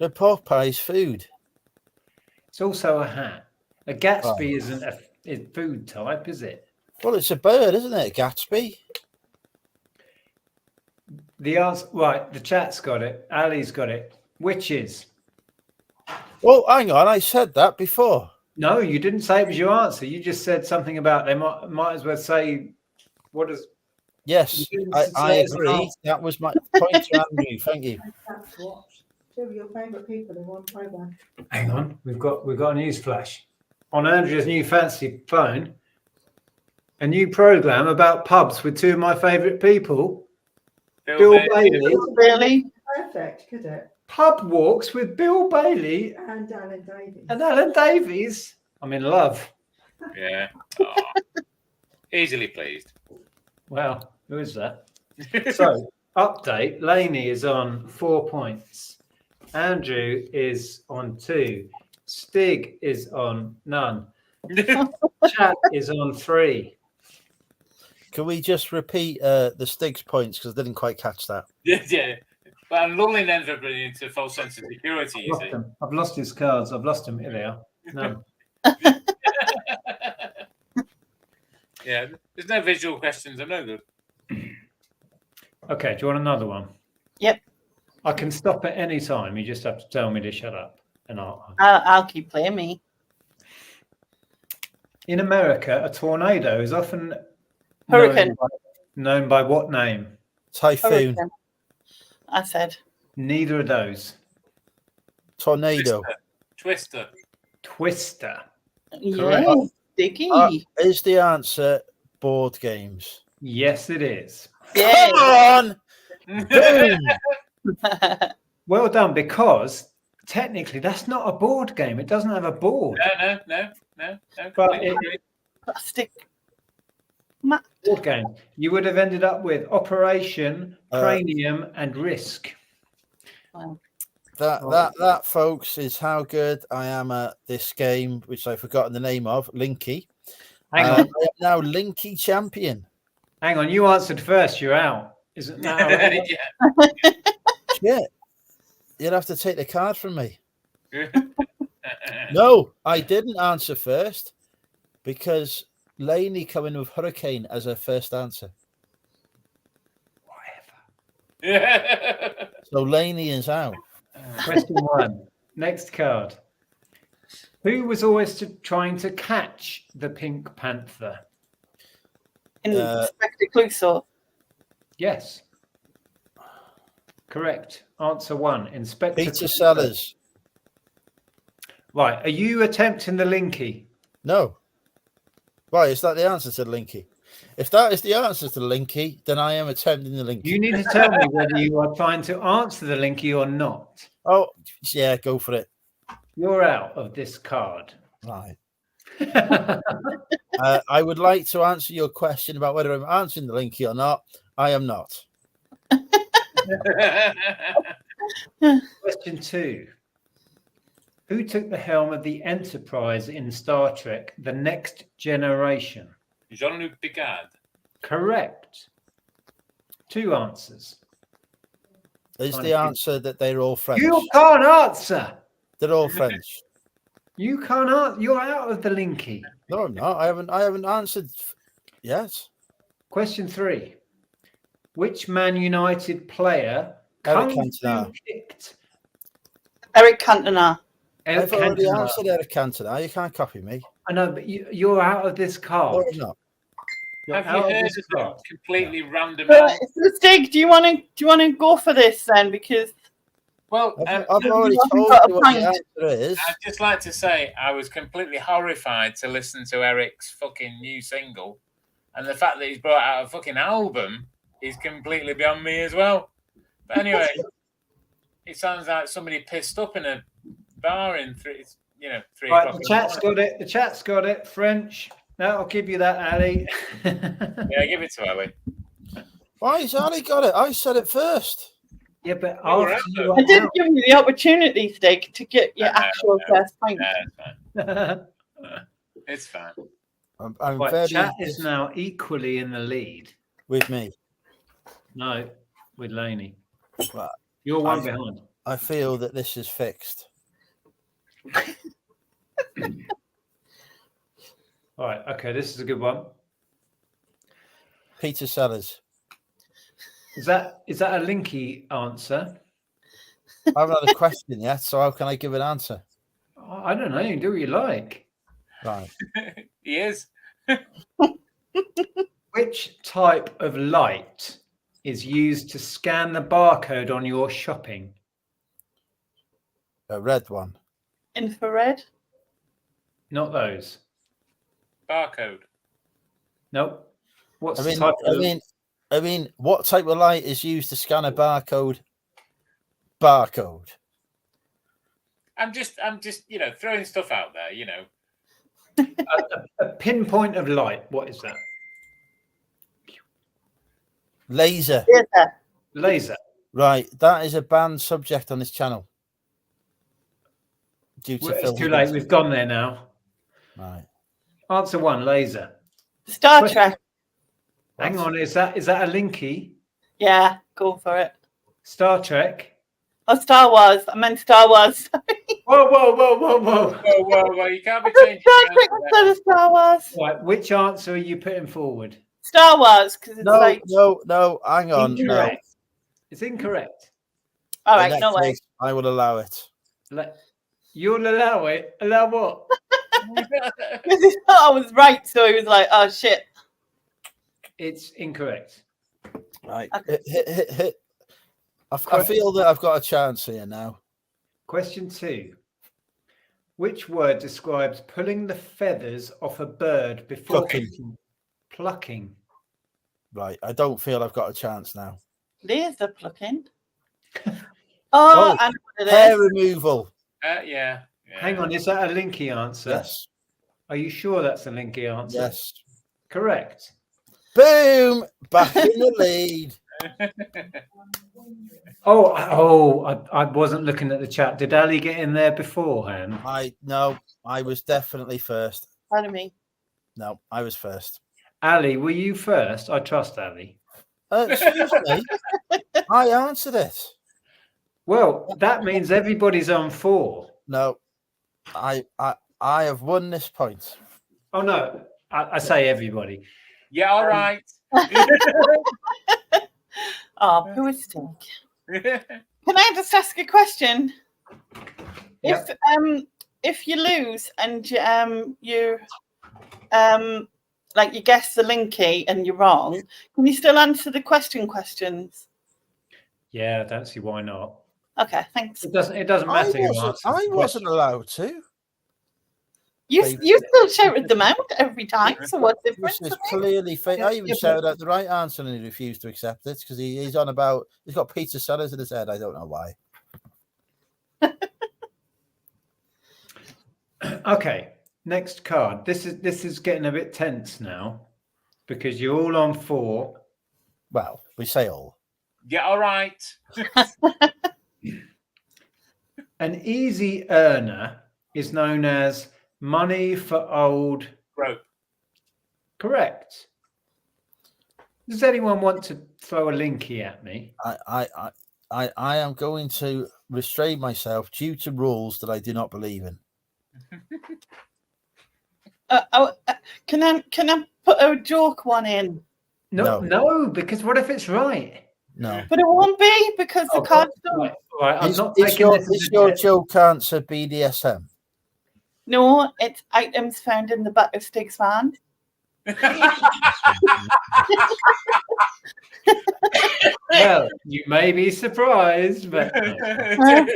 Speaker 1: The pork pie is food.
Speaker 3: It's also a hat. A Gatsby
Speaker 1: Oh.
Speaker 3: isn't a food type, is it?
Speaker 1: Well, it's a bird, isn't it? Gatsby.
Speaker 3: The answer, right? The chat's got it. Ali's got it. Witches.
Speaker 1: Well, hang on. I said that before.
Speaker 3: No, you didn't say it was your answer. You just said something about they might as well say what is.
Speaker 1: Yes,
Speaker 3: You didn't
Speaker 1: I
Speaker 3: say it's an
Speaker 1: agree.
Speaker 3: answer.
Speaker 1: That was my point to Andrew. Thank you.
Speaker 4: That's watched. Two of your favourite people in one programme.
Speaker 3: Hang on, we've got a news flash on Andrew's new fancy phone. A new program about pubs with two of my favourite people. Bill Bailey.
Speaker 2: Really?
Speaker 4: Perfect, could it?
Speaker 3: Pub walks with Bill Bailey
Speaker 4: And Alan Davies.
Speaker 3: and Alan Davies. I'm in love.
Speaker 5: Yeah. Oh. Easily pleased.
Speaker 3: Wow, who is that? So, update. Laney is on 4 points. Andrew is on 2. Stig is on none. Chat is on 3.
Speaker 1: Can we just repeat the Stig's points because I didn't quite catch that?
Speaker 5: Yeah. But I'm lulling everybody into a false sense of security, you see.
Speaker 3: I've lost his cards. I've lost them. Here they are. No.
Speaker 5: Yeah, there's no visual questions. I'm no good.
Speaker 3: Okay, do you want another one?
Speaker 2: Yep.
Speaker 3: I can stop at any time. You just have to tell me to shut up. And
Speaker 2: I'll keep playing me.
Speaker 3: In America, a tornado is often
Speaker 2: Hurricane.
Speaker 3: known by what name?
Speaker 1: Typhoon.
Speaker 2: Hurricane. I said.
Speaker 3: Neither of those.
Speaker 1: Tornado.
Speaker 5: Twister.
Speaker 3: Twister.
Speaker 2: Yeah, Sticky.
Speaker 1: Is the answer board games?
Speaker 3: Yes, it is.
Speaker 2: Yeah.
Speaker 1: Come on! Boom!
Speaker 3: Well done, because technically that's not a board game. It doesn't have a board.
Speaker 5: No.
Speaker 3: But
Speaker 5: completely
Speaker 3: it-
Speaker 5: agree.
Speaker 2: Plastic.
Speaker 3: Board game. You would have ended up with Operation, Cranium, and Risk.
Speaker 2: Wow.
Speaker 1: That, folks, is how good I am at this game, which I've forgotten the name of. Linky.
Speaker 3: Hang on.
Speaker 1: I am now Linky champion.
Speaker 3: Hang on. You answered first. You're out. Isn't that?
Speaker 5: Yeah.
Speaker 1: Shit. You'd have to take the card from me. No, I didn't answer first because Laney come in with Hurricane as her first answer.
Speaker 3: Whatever.
Speaker 1: So Laney is out.
Speaker 3: Question 1. Next card. Who was always trying to catch the Pink Panther?
Speaker 2: Inspector Clouseau.
Speaker 3: Yes. Correct. Answer 1. Inspector
Speaker 1: Peter
Speaker 3: Clouseau.
Speaker 1: Sellers.
Speaker 3: Right. Are you attempting the Linky?
Speaker 1: No. Why, is that the answer to the Linky? If that is the answer to the Linky, then I am attempting the Linky.
Speaker 3: You need to tell me whether you are trying to answer the Linky or not.
Speaker 1: Oh, yeah, go for it.
Speaker 3: You're out of this card.
Speaker 1: Right. I would like to answer your question about whether I'm answering the Linky or not. I am not.
Speaker 3: Question 2. Who took the helm of the Enterprise in Star Trek: The Next Generation?
Speaker 5: Jean-Luc Picard.
Speaker 3: Correct. 2 answers.
Speaker 1: Is the answer that they're all French?
Speaker 3: You can't answer.
Speaker 1: They're all French.
Speaker 3: You can't answer. You're out of the Linky.
Speaker 1: No, I'm not. I haven't answered yet.
Speaker 3: Question 3. Which Man United player
Speaker 1: Eric
Speaker 3: kung fu
Speaker 1: Cantona.
Speaker 3: kicked?
Speaker 2: Eric Cantona.
Speaker 1: I've already answered Eric Cantona. You can't copy me.
Speaker 3: I know, but you're out of this card.
Speaker 1: No, I'm not.
Speaker 3: You're
Speaker 5: Have you
Speaker 3: out of
Speaker 5: heard
Speaker 3: this
Speaker 5: of
Speaker 3: card.
Speaker 5: the completely random?
Speaker 2: So Stig, do you want to go for this then? Because
Speaker 5: Well,
Speaker 1: I've already
Speaker 2: you
Speaker 1: told
Speaker 2: haven't got
Speaker 1: you
Speaker 2: a
Speaker 1: what the
Speaker 2: point.
Speaker 1: answer is.
Speaker 5: I'd just like to say I was completely horrified to listen to Eric's fucking new single, and the fact that he's brought out a fucking album is completely beyond me as well. But anyway, it sounds like somebody pissed up in a bar in 3
Speaker 3: Right,
Speaker 5: o'clock.
Speaker 3: the chat's got it. The chat's got it. French. No, I'll give you that, Ali.
Speaker 5: Yeah, give it to Ali.
Speaker 1: Why has Ali got it? I said it first.
Speaker 3: Yeah, but
Speaker 5: Oh, we're
Speaker 3: after
Speaker 5: out,
Speaker 3: you
Speaker 5: though.
Speaker 3: are
Speaker 2: I didn't give you the opportunity, Stig, to get your actual first point.
Speaker 5: Yeah, it's fine.
Speaker 3: out.
Speaker 5: It's fine.
Speaker 1: I'm
Speaker 3: Right,
Speaker 1: very
Speaker 3: chat is now equally in the lead.
Speaker 1: with me.
Speaker 3: No, with Laney.
Speaker 1: Well,
Speaker 3: You're one behind.
Speaker 1: I feel that this is fixed.
Speaker 3: All right, okay, this is a good one.
Speaker 1: Peter Sellers.
Speaker 3: Is that a linky answer?
Speaker 1: I haven't had a question yet, so how can I give an answer?
Speaker 3: I don't know. You can do what you like.
Speaker 1: Right.
Speaker 5: He is.
Speaker 3: Which type of light is used to scan the barcode on your shopping?
Speaker 1: A red one.
Speaker 2: Infrared.
Speaker 3: Not those.
Speaker 5: Barcode.
Speaker 3: Nope. What's
Speaker 1: I
Speaker 3: the
Speaker 1: mean,
Speaker 3: type of
Speaker 1: I mean, what type of light is used to scan a barcode? Barcode.
Speaker 5: I'm just, throwing stuff out there,
Speaker 3: a pinpoint of light? What is that?
Speaker 1: Laser.
Speaker 2: Theatre.
Speaker 3: Laser.
Speaker 1: Right. That is a banned subject on this channel. Due to
Speaker 3: Well, it's
Speaker 1: film
Speaker 3: too late. We've gone there now.
Speaker 1: Right.
Speaker 3: Answer one, laser.
Speaker 2: Star
Speaker 3: Question-
Speaker 2: Trek.
Speaker 3: Hang on, is that a linky?
Speaker 2: Yeah, go for it.
Speaker 3: Star Trek.
Speaker 2: Oh, Star Wars. I meant Star Wars.
Speaker 3: Whoa!
Speaker 5: Whoa, you can't be
Speaker 2: I thought
Speaker 5: changing
Speaker 2: Star Trek
Speaker 5: the
Speaker 2: instead of Star Wars.
Speaker 3: Right, which answer are you putting forward?
Speaker 2: Star Wars, because it's
Speaker 1: No,
Speaker 2: like.
Speaker 1: no. Hang on. No.
Speaker 3: Incorrect. It's incorrect.
Speaker 2: All
Speaker 1: In
Speaker 2: right,
Speaker 1: that
Speaker 2: no way.
Speaker 1: case, I will allow it.
Speaker 3: You'll allow it. Allow what?
Speaker 2: Because he thought I was right, so he was like, "Oh shit."
Speaker 3: It's incorrect.
Speaker 1: Right.
Speaker 2: Okay.
Speaker 1: I feel that I've got a chance here now.
Speaker 3: Question 2. Which word describes pulling the feathers off a bird before
Speaker 1: Plucking.
Speaker 3: plucking?
Speaker 1: Right. I don't feel I've got a chance now.
Speaker 2: Laser plucking. Oh, I know what it
Speaker 1: Hair
Speaker 2: is.
Speaker 1: removal.
Speaker 5: yeah.
Speaker 3: Hang on, is that a linky answer?
Speaker 1: Yes.
Speaker 3: Are you sure that's a linky answer?
Speaker 1: Yes.
Speaker 3: Correct.
Speaker 1: Boom. Back in the lead.
Speaker 3: I wasn't looking at the chat. Did Ali get in there beforehand?
Speaker 1: I was definitely first.
Speaker 2: Pardon me.
Speaker 1: No, I was first.
Speaker 3: Ali, were you first? I trust Ali.
Speaker 1: Excuse me. I answered it.
Speaker 3: Well, that means everybody's on 4.
Speaker 1: No, I have won this point.
Speaker 3: Oh no, I say everybody.
Speaker 5: Yeah, all right.
Speaker 2: Oh, poor Stig. Can I just ask a question?
Speaker 3: Yep.
Speaker 2: If you lose and you like you guess the linky and you're wrong, can you still answer the questions?
Speaker 3: Yeah, I don't see why not.
Speaker 2: Okay, thanks.
Speaker 3: It doesn't matter who answers.
Speaker 1: I wasn't allowed to.
Speaker 2: You still shouted them out every time, so what's the difference?
Speaker 1: This is clearly fake. I even shouted out the right answer and he refused to accept it because he's on about. He's got Peter Sellers in his head. I don't know why.
Speaker 3: Okay, next card. This is getting a bit tense now because you're all on 4.
Speaker 1: Well, we say all.
Speaker 5: Yeah, all right.
Speaker 3: An easy earner is known as money for old.
Speaker 5: Rope.
Speaker 3: Correct. Does anyone want to throw a linky at me?
Speaker 1: I am going to restrain myself due to rules that I do not believe in.
Speaker 2: Can I put a joke one in?
Speaker 3: No, because what if it's right?
Speaker 1: No.
Speaker 2: But it won't be because the card's done.
Speaker 3: Right, I'm
Speaker 1: Is
Speaker 3: not taking this as a
Speaker 1: your
Speaker 3: test.
Speaker 1: joke answer BDSM?
Speaker 2: No, it's items found in the back of Stig's van.
Speaker 3: Well, you may be surprised, but no.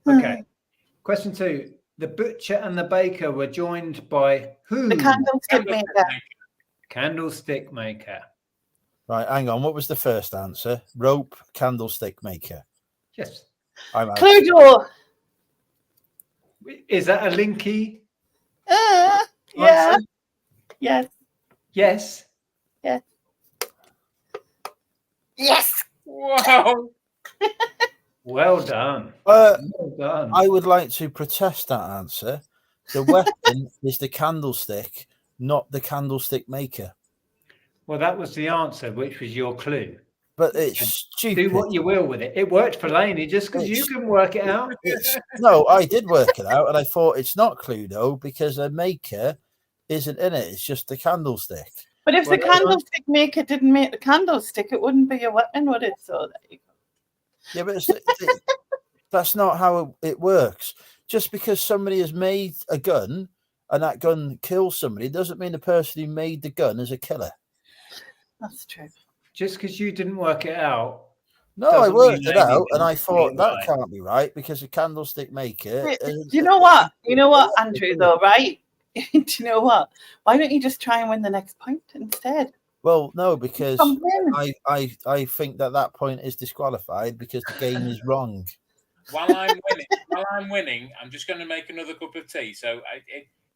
Speaker 3: Okay. Question 2. The butcher and the baker were joined by who?
Speaker 2: The candlestick maker.
Speaker 3: Candlestick maker.
Speaker 1: Right, hang on. What was the first answer? Rope, candlestick maker.
Speaker 3: Yes.
Speaker 1: I'm out.
Speaker 2: Cluedo.
Speaker 3: Is that a linky?
Speaker 2: Yeah.
Speaker 3: answer?
Speaker 2: Yes.
Speaker 3: Yes.
Speaker 2: Yes.
Speaker 5: Wow.
Speaker 3: Well done.
Speaker 1: Uh,
Speaker 3: Well done.
Speaker 1: I would like to protest that answer. The weapon is the candlestick, not the candlestick maker.
Speaker 3: Well, that was the answer, which was your clue.
Speaker 1: But it's stupid.
Speaker 3: Do what you will with it. It worked for Lainey just because you couldn't work it out.
Speaker 1: No, I did work it out, and I thought it's not Cluedo because a maker isn't in it. It's just the candlestick.
Speaker 2: But if the candlestick maker didn't make the candlestick, it wouldn't be a weapon, would it? So there you go.
Speaker 1: Yeah, but that's not how it works. Just because somebody has made a gun and that gun kills somebody doesn't mean the person who made the gun is a killer.
Speaker 2: That's true.
Speaker 3: Just because you didn't work it out.
Speaker 1: No, I
Speaker 3: doesn't
Speaker 1: worked
Speaker 3: mean
Speaker 1: it out,
Speaker 3: Lainey
Speaker 1: and I
Speaker 3: didn't
Speaker 1: thought
Speaker 3: get it
Speaker 1: that
Speaker 3: right.
Speaker 1: can't be right because the candlestick maker.
Speaker 2: You know what? You know what, Andrew, though, right? Do you know what? Why don't you just try and win the next point instead?
Speaker 1: Well, no, because
Speaker 2: Complaining.
Speaker 1: I think that point is disqualified because the game is wrong.
Speaker 5: While I'm winning, I'm just going to make another cup of tea. So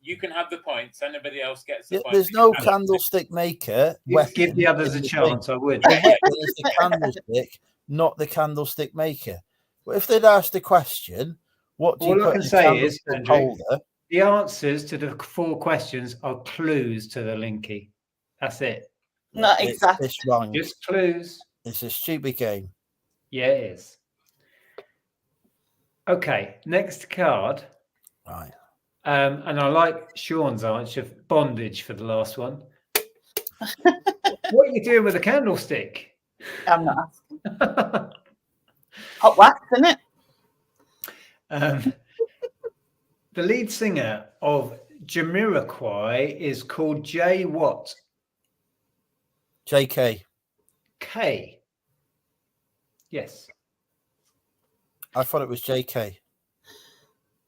Speaker 5: you can have the points. Anybody else gets the points.
Speaker 1: There's no candlestick maker.
Speaker 3: Give the others a chance. I would.
Speaker 1: The weapon is the candlestick, not the candlestick maker. But if they'd asked the question, what do you
Speaker 3: All I
Speaker 1: put
Speaker 3: can
Speaker 1: in
Speaker 3: say is,
Speaker 1: candlestick
Speaker 3: Andrew,
Speaker 1: holder?
Speaker 3: the answers to the 4 questions are clues to the Linky. That's it.
Speaker 2: Not exactly.
Speaker 1: It's wrong.
Speaker 3: Just clues.
Speaker 1: It's a stupid game.
Speaker 3: Yeah, it is. Okay, next card.
Speaker 1: Right.
Speaker 3: And I like Sean's answer of bondage for the last one. What are you doing with a candlestick?
Speaker 2: I'm not asking. Hot wax, isn't it?
Speaker 3: The lead singer of Jamiroquai is called J. What?
Speaker 1: JK.
Speaker 3: K. Yes.
Speaker 1: I thought it was JK.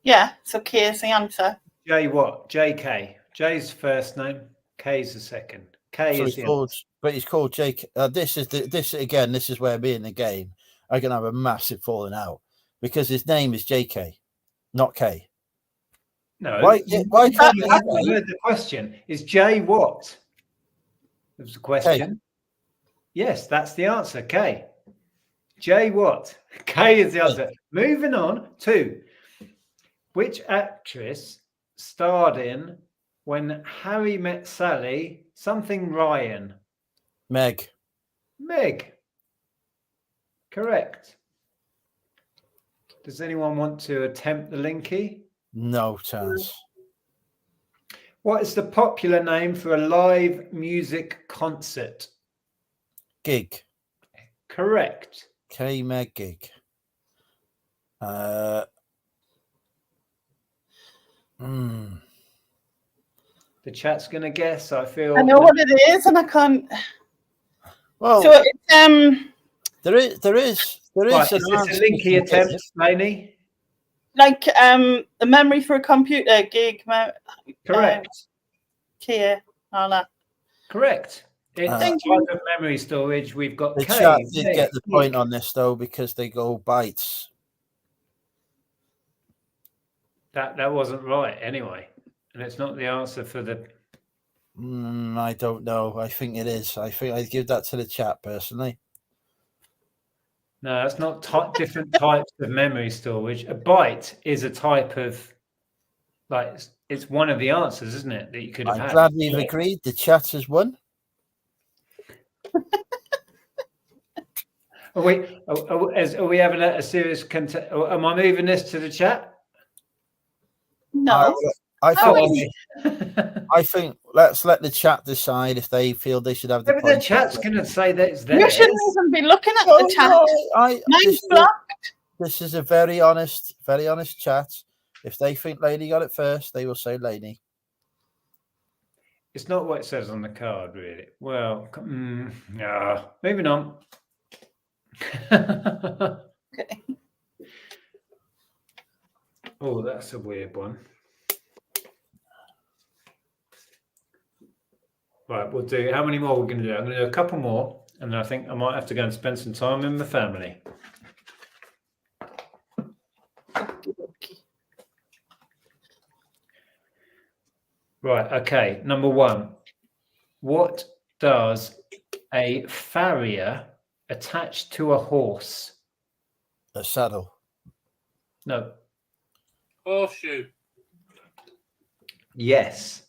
Speaker 2: Yeah, so K is the answer.
Speaker 3: J. What? JK. J's first name. K's the second. K
Speaker 1: So
Speaker 3: is
Speaker 1: he's
Speaker 3: the
Speaker 1: called, but he's called JK. This is where me in the game are going to have a massive falling out because his name is JK, not K.
Speaker 3: No.
Speaker 1: Why can't
Speaker 3: you
Speaker 1: they
Speaker 3: haven't
Speaker 1: say
Speaker 3: heard the question? Is J what? It was the question.
Speaker 1: K.
Speaker 3: Yes, that's the answer. K. J what? K is the answer. Moving on to which actress starred in When Harry Met Sally? Something Ryan.
Speaker 1: Meg?
Speaker 3: Meg. Correct. Does anyone want to attempt the Linky?
Speaker 1: No chance.
Speaker 3: What is the popular name for a live music concert?
Speaker 1: Gig.
Speaker 3: Correct.
Speaker 1: K Meg gig.
Speaker 3: The chat's going to guess. I feel.
Speaker 2: I know what it is, and I can't.
Speaker 1: Well,
Speaker 2: So it's
Speaker 1: there is.
Speaker 3: Right, is this a Linky attempt, Lainey?
Speaker 2: like the memory for a computer gig.
Speaker 3: Correct.
Speaker 2: Kia, all that.
Speaker 3: Correct. In
Speaker 1: Thank
Speaker 3: type of memory storage, we've got
Speaker 1: The
Speaker 3: K.
Speaker 1: chat did
Speaker 3: Meg,
Speaker 1: get the point on this though because they go bytes.
Speaker 3: That wasn't right anyway, and it's not the answer for the.
Speaker 1: I don't know. I think it is. I think I'd give that to the chat personally.
Speaker 3: No, that's not different types of memory storage. A byte is a type of, like, it's one of the answers, isn't it? That you could have
Speaker 1: I'm
Speaker 3: had.
Speaker 1: glad we've agreed. The chat has won.
Speaker 3: Are we having a serious contest? Am I moving this to the chat?
Speaker 2: No.
Speaker 1: I think let's let the chat decide if they feel they should have the
Speaker 3: But
Speaker 1: point.
Speaker 3: the chat's going to say that it's there.
Speaker 2: You shouldn't even be looking at the chat. Mine's blocked.
Speaker 1: This is a very honest chat. If they think Lady got it first, they will say Lady.
Speaker 3: It's not what it says on the card, really. Well, moving on.
Speaker 2: Okay.
Speaker 3: Oh, that's a weird one. Right, we'll do. How many more are we going to do? I'm going to do a couple more, and then I think I might have to go and spend some time with my family. Right, okay. Number 1. What does a farrier attached to a horse?
Speaker 1: A saddle.
Speaker 3: No.
Speaker 5: Horseshoe.
Speaker 3: Yes.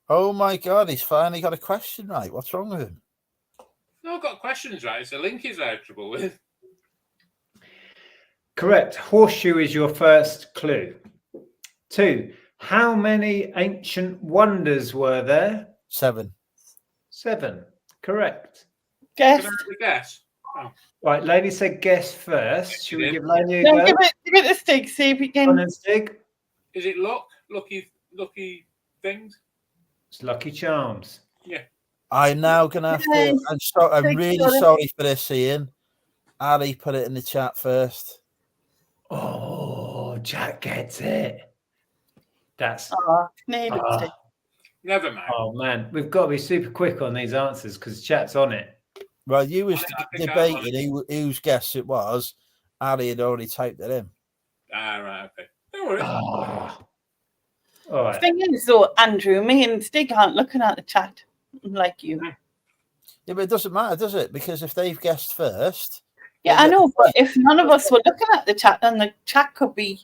Speaker 1: Oh my God, he's finally got a question right. What's wrong with him?
Speaker 5: No, I've got questions right. It's the link he's had trouble with.
Speaker 3: Correct. Horseshoe is your first clue. 2. How many ancient wonders were there?
Speaker 1: 7.
Speaker 3: 7. Correct.
Speaker 2: Guess.
Speaker 5: Can I have a guess? Oh.
Speaker 3: Right, Lady said guess first. Should we give Lady a
Speaker 2: No,
Speaker 3: go?
Speaker 2: give it a stick. See if you
Speaker 3: Go on
Speaker 2: can.
Speaker 3: then, Stig.
Speaker 5: Is it luck? Lucky things?
Speaker 3: It's Lucky Charms.
Speaker 5: Yeah.
Speaker 1: I'm now gonna have to. I'm really sorry for this, Ian. Ali put it in the chat first.
Speaker 3: Oh, Jack gets it. That's
Speaker 2: Needed stick.
Speaker 5: Never mind.
Speaker 3: oh man, we've got to be super quick on these answers because chat's on it.
Speaker 1: Well, you was
Speaker 5: I think I'm on
Speaker 1: debating whose guess it was. Ali had already typed it in.
Speaker 5: Right, okay. Don't worry.
Speaker 3: Oh. All right.
Speaker 2: The thing is, though, Andrew, me and Stig aren't looking at the chat like you.
Speaker 1: Yeah, but it doesn't matter, does it? Because if they've guessed first,
Speaker 2: Yeah, I know, but if none of us were looking at the chat, then the chat could be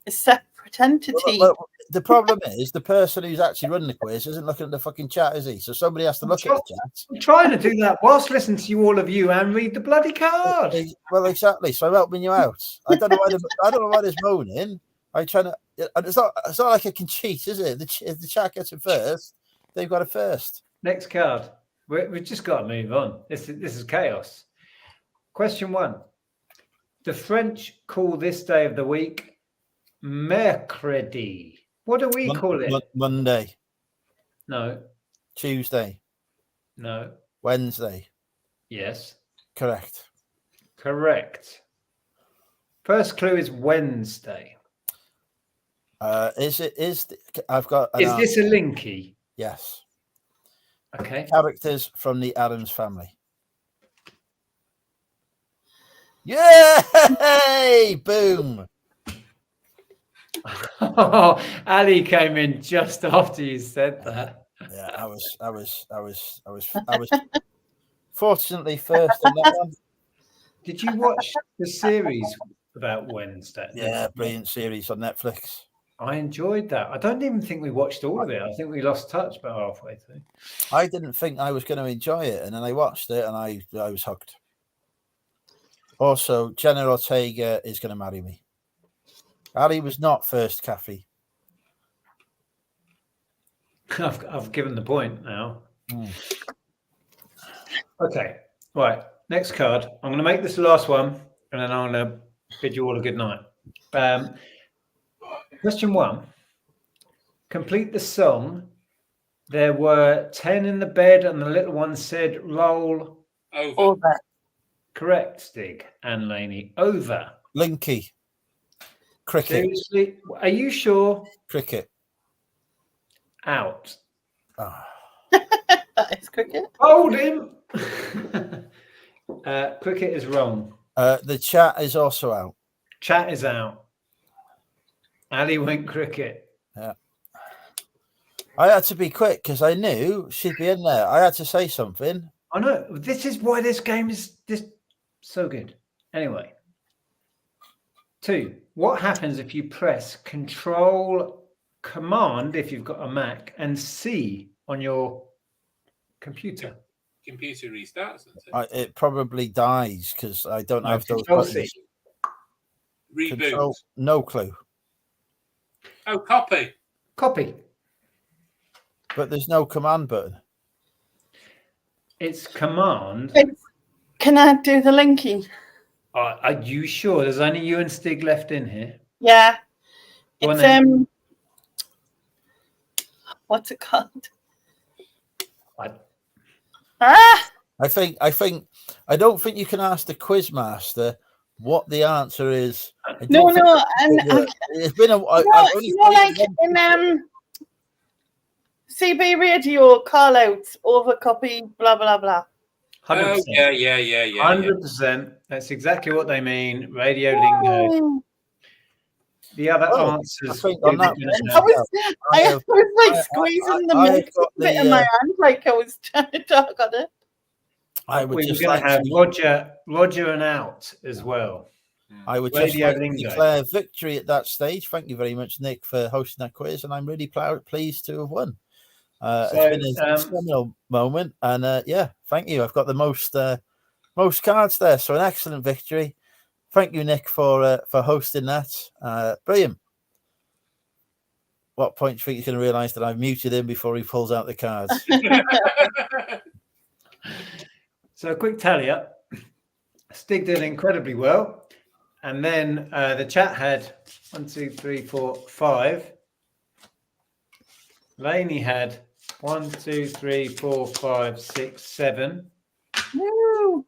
Speaker 2: a separate entity.
Speaker 1: well, the problem is the person who's actually running the quiz isn't looking at the fucking chat, is he? So somebody has to look at the chat.
Speaker 3: I'm trying to do that whilst listening to you, all of you, and read the bloody card.
Speaker 1: Well, exactly. So I'm helping you out. I don't know why. I don't know why there's moaning. I'm trying to. It's not like I can cheat, is it? If the chat gets it first, they've got it first.
Speaker 3: Next card. We've just got to move on. This is chaos. Question 1. The French call this day of the week Mercredi. What do we call it?
Speaker 1: Monday,
Speaker 3: No.
Speaker 1: Tuesday,
Speaker 3: No.
Speaker 1: Wednesday.
Speaker 3: Yes.
Speaker 1: Correct.
Speaker 3: Correct. First clue is Wednesday.
Speaker 1: Is it? I've got.
Speaker 3: Is this a linky?
Speaker 1: Yes.
Speaker 3: Okay.
Speaker 1: Characters from the Addams Family. Yay! Boom.
Speaker 3: Ali came in just after you said that.
Speaker 1: Yeah, I was fortunately first on that one.
Speaker 3: Did you watch the series about Wednesday?
Speaker 1: Yeah, brilliant series on Netflix.
Speaker 3: I enjoyed that. I don't even think we watched all of it. I think we lost touch about halfway through.
Speaker 1: I didn't think I was going to enjoy it, and then I watched it, and I was hooked. Also, Jenna Ortega is going to marry me. Ali was not first, Kathy.
Speaker 3: I've given the point now. Okay, right. Next card. I'm going to make this the last one, and then I'm going to bid you all a good night. Question 1. Complete the song. There were 10 in the bed, and the little one said, "Roll
Speaker 2: Over."
Speaker 3: Correct, Stig and Laney. Over.
Speaker 1: Linky. Cricket.
Speaker 3: Seriously? Are you sure?
Speaker 1: Cricket.
Speaker 3: Out.
Speaker 1: Oh.
Speaker 2: That is cricket.
Speaker 3: Hold him. Cricket is wrong.
Speaker 1: The chat is also out.
Speaker 3: Chat is out. Ali went cricket.
Speaker 1: Yeah. I had to be quick because I knew she'd be in there. I had to say something.
Speaker 3: I know. This is why this game is this so good. Anyway. 2. What happens if you press Control Command if you've got a Mac and C on your computer?
Speaker 5: Computer restarts.
Speaker 1: It probably dies because I don't have those
Speaker 3: Control
Speaker 1: buttons.
Speaker 3: C.
Speaker 5: Reboot.
Speaker 1: No clue.
Speaker 5: Oh, copy.
Speaker 3: Copy.
Speaker 1: But there's no command button.
Speaker 3: It's command.
Speaker 2: Can I do the linking?
Speaker 3: Are you sure? There's only you and Stig left in here.
Speaker 2: Yeah.
Speaker 3: Go on
Speaker 2: It's
Speaker 3: then.
Speaker 2: what's it called?
Speaker 3: I
Speaker 1: don't think you can ask the quiz master what the answer is.
Speaker 2: No, and
Speaker 1: it's been a while.
Speaker 2: like in CB radio call outs over copy, blah blah blah.
Speaker 3: 100%.
Speaker 5: Oh, yeah.
Speaker 3: 100%. That's exactly what they mean. Radio lingo. The other answers.
Speaker 1: I think on that
Speaker 2: I was like squeezing the milk bit in my hand, like I was trying to talk on it.
Speaker 1: I would
Speaker 3: we were
Speaker 1: just
Speaker 3: going
Speaker 1: like
Speaker 3: to have
Speaker 1: to,
Speaker 3: Roger and out as well.
Speaker 1: I would
Speaker 3: Lady
Speaker 1: just like to
Speaker 3: Olingo.
Speaker 1: declare victory at that stage. Thank you very much, Nick, for hosting that quiz, and I'm really pleased to have won. It's been a seminal moment, and yeah, thank you. I've got the most cards there, so an excellent victory. Thank you, Nick, for hosting that. Brilliant. What point do you think he's going to realise that I've muted him before he pulls out the cards?
Speaker 3: So a quick tally up. Stig did incredibly well. And then the chat had 1, 2, 3, 4, 5. Lainey had 1, 2, 3, 4, 5, 6, 7.
Speaker 2: Woo.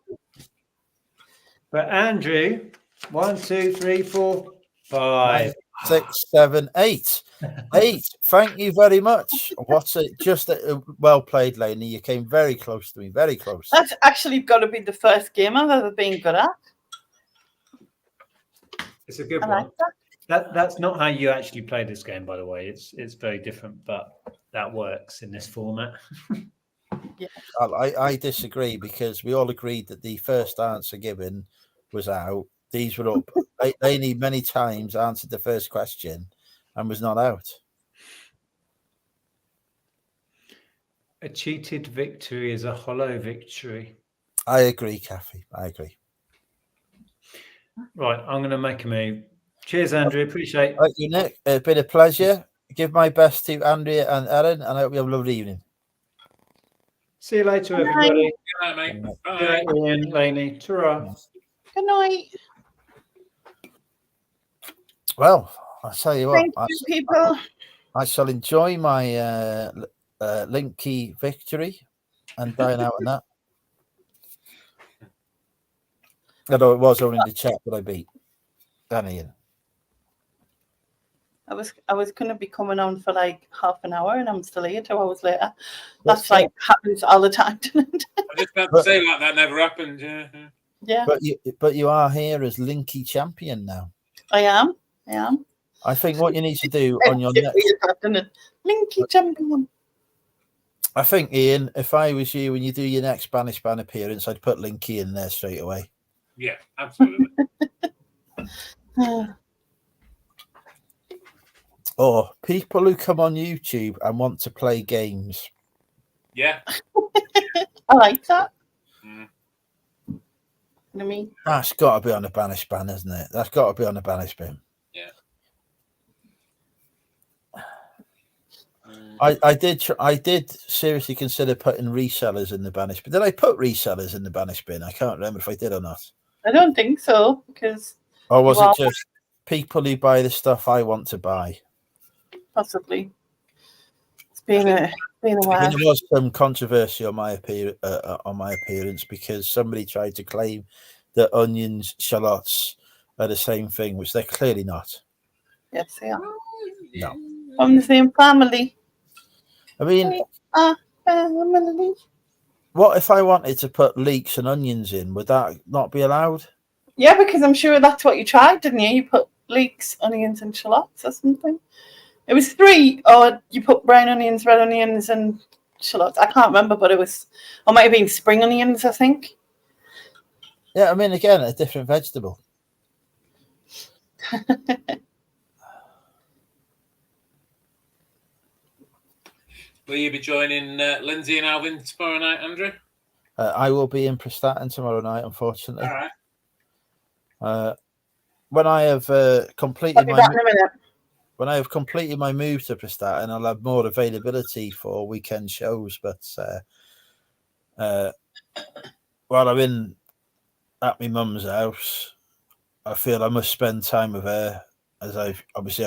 Speaker 3: But Andrew, 1, 2, 3, 4, 5.
Speaker 1: 6, 7, 8. 8. Thank you very much. What's it? Just well played, Lainey. You came very close to me. Very close.
Speaker 2: That's actually got to be the first game I've ever been good at.
Speaker 3: It's a good
Speaker 2: I
Speaker 3: one.
Speaker 2: like that.
Speaker 3: That's not how you actually play this game, by the way. It's very different, but that works in this format.
Speaker 2: Yeah.
Speaker 1: I disagree, because we all agreed that the first answer given was out. These were up. Lainey many times answered the first question and was not out.
Speaker 3: A cheated victory is a hollow victory.
Speaker 1: I agree, Kathy. I agree.
Speaker 3: Right, I'm going to make a move. Cheers, Andrew. Appreciate it.
Speaker 1: Thank you, Nick. It's been a pleasure. Give my best to Andrea and Ellen, and I hope you have a lovely evening.
Speaker 3: See you later, everybody.
Speaker 5: Good night, mate. Bye.
Speaker 3: Good night, Ian, Lainey. Ta-ra.
Speaker 2: Good night.
Speaker 1: Well, I'll tell you what.
Speaker 2: Thank you, people.
Speaker 1: I shall enjoy my link key victory and dine out on that. Although it was only the chat that I beat. Dan Ian.
Speaker 2: I was going to be coming on for like half an hour, and I'm still here 2 hours later. That's like happens all the time.
Speaker 5: I was just about to say that never happened. Yeah.
Speaker 2: Yeah,
Speaker 1: But you are here as Linky champion now.
Speaker 2: I am.
Speaker 1: I think what you need to do on your next.
Speaker 2: Linky champion.
Speaker 1: I think, Ian, if I was you, when you do your next Spanish Ban appearance, I'd put Linky in there straight away.
Speaker 5: Yeah, absolutely.
Speaker 1: Or people who come on YouTube and want to play games.
Speaker 5: Yeah.
Speaker 2: I like that.
Speaker 5: Mm.
Speaker 2: You know what I mean?
Speaker 1: That's got to be on the Banish Ban, isn't it? That's got to be on the Banish Ban.
Speaker 5: Yeah.
Speaker 1: I did seriously consider putting resellers in the Banish bin. Did I put resellers in the Banish bin? I can't remember if I did or not.
Speaker 2: I don't think so, because.
Speaker 1: Or was it just people who buy the stuff I want to buy?
Speaker 2: Possibly. It's been a while.
Speaker 1: I mean, there was some controversy on my appearance because somebody tried to claim that onions, shallots are the same thing, which they're clearly not.
Speaker 2: Yes, they are.
Speaker 1: No.
Speaker 2: From the same family.
Speaker 1: I mean,
Speaker 2: Family.
Speaker 1: what if I wanted to put leeks and onions in? Would that not be allowed?
Speaker 2: Yeah, because I'm sure that's what you tried, didn't you? You put leeks, onions, and shallots or something. It was 3, or you put brown onions, red onions, and shallots. I can't remember, but it was, or it might have been spring onions, I think.
Speaker 1: Yeah, I mean, again, a different vegetable.
Speaker 5: Will you be joining Lindsay and Alvin tomorrow night, Andrew?
Speaker 1: I will be in Prestatyn tomorrow night, unfortunately.
Speaker 5: All right.
Speaker 1: When I have completed
Speaker 2: I'll be back in a minute.
Speaker 1: when I have completed my move to Prestatyn, I'll have more availability for weekend shows. But while I'm at my mum's house, I feel I must spend time with her, as I've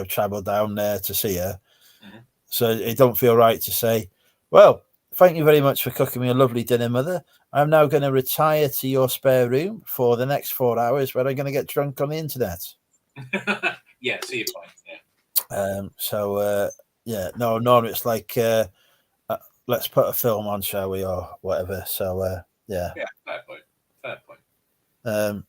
Speaker 1: travelled down there to see her. Mm-hmm. So it don't feel right to say, well, thank you very much for cooking me a lovely dinner, Mother. I'm now going to retire to your spare room for the next 4 hours where I'm going to get drunk on the internet.
Speaker 5: Yeah, see your point. Yeah.
Speaker 1: No, it's like, let's put a film on, shall we, or whatever. So, yeah.
Speaker 5: Yeah, fair point. Fair point.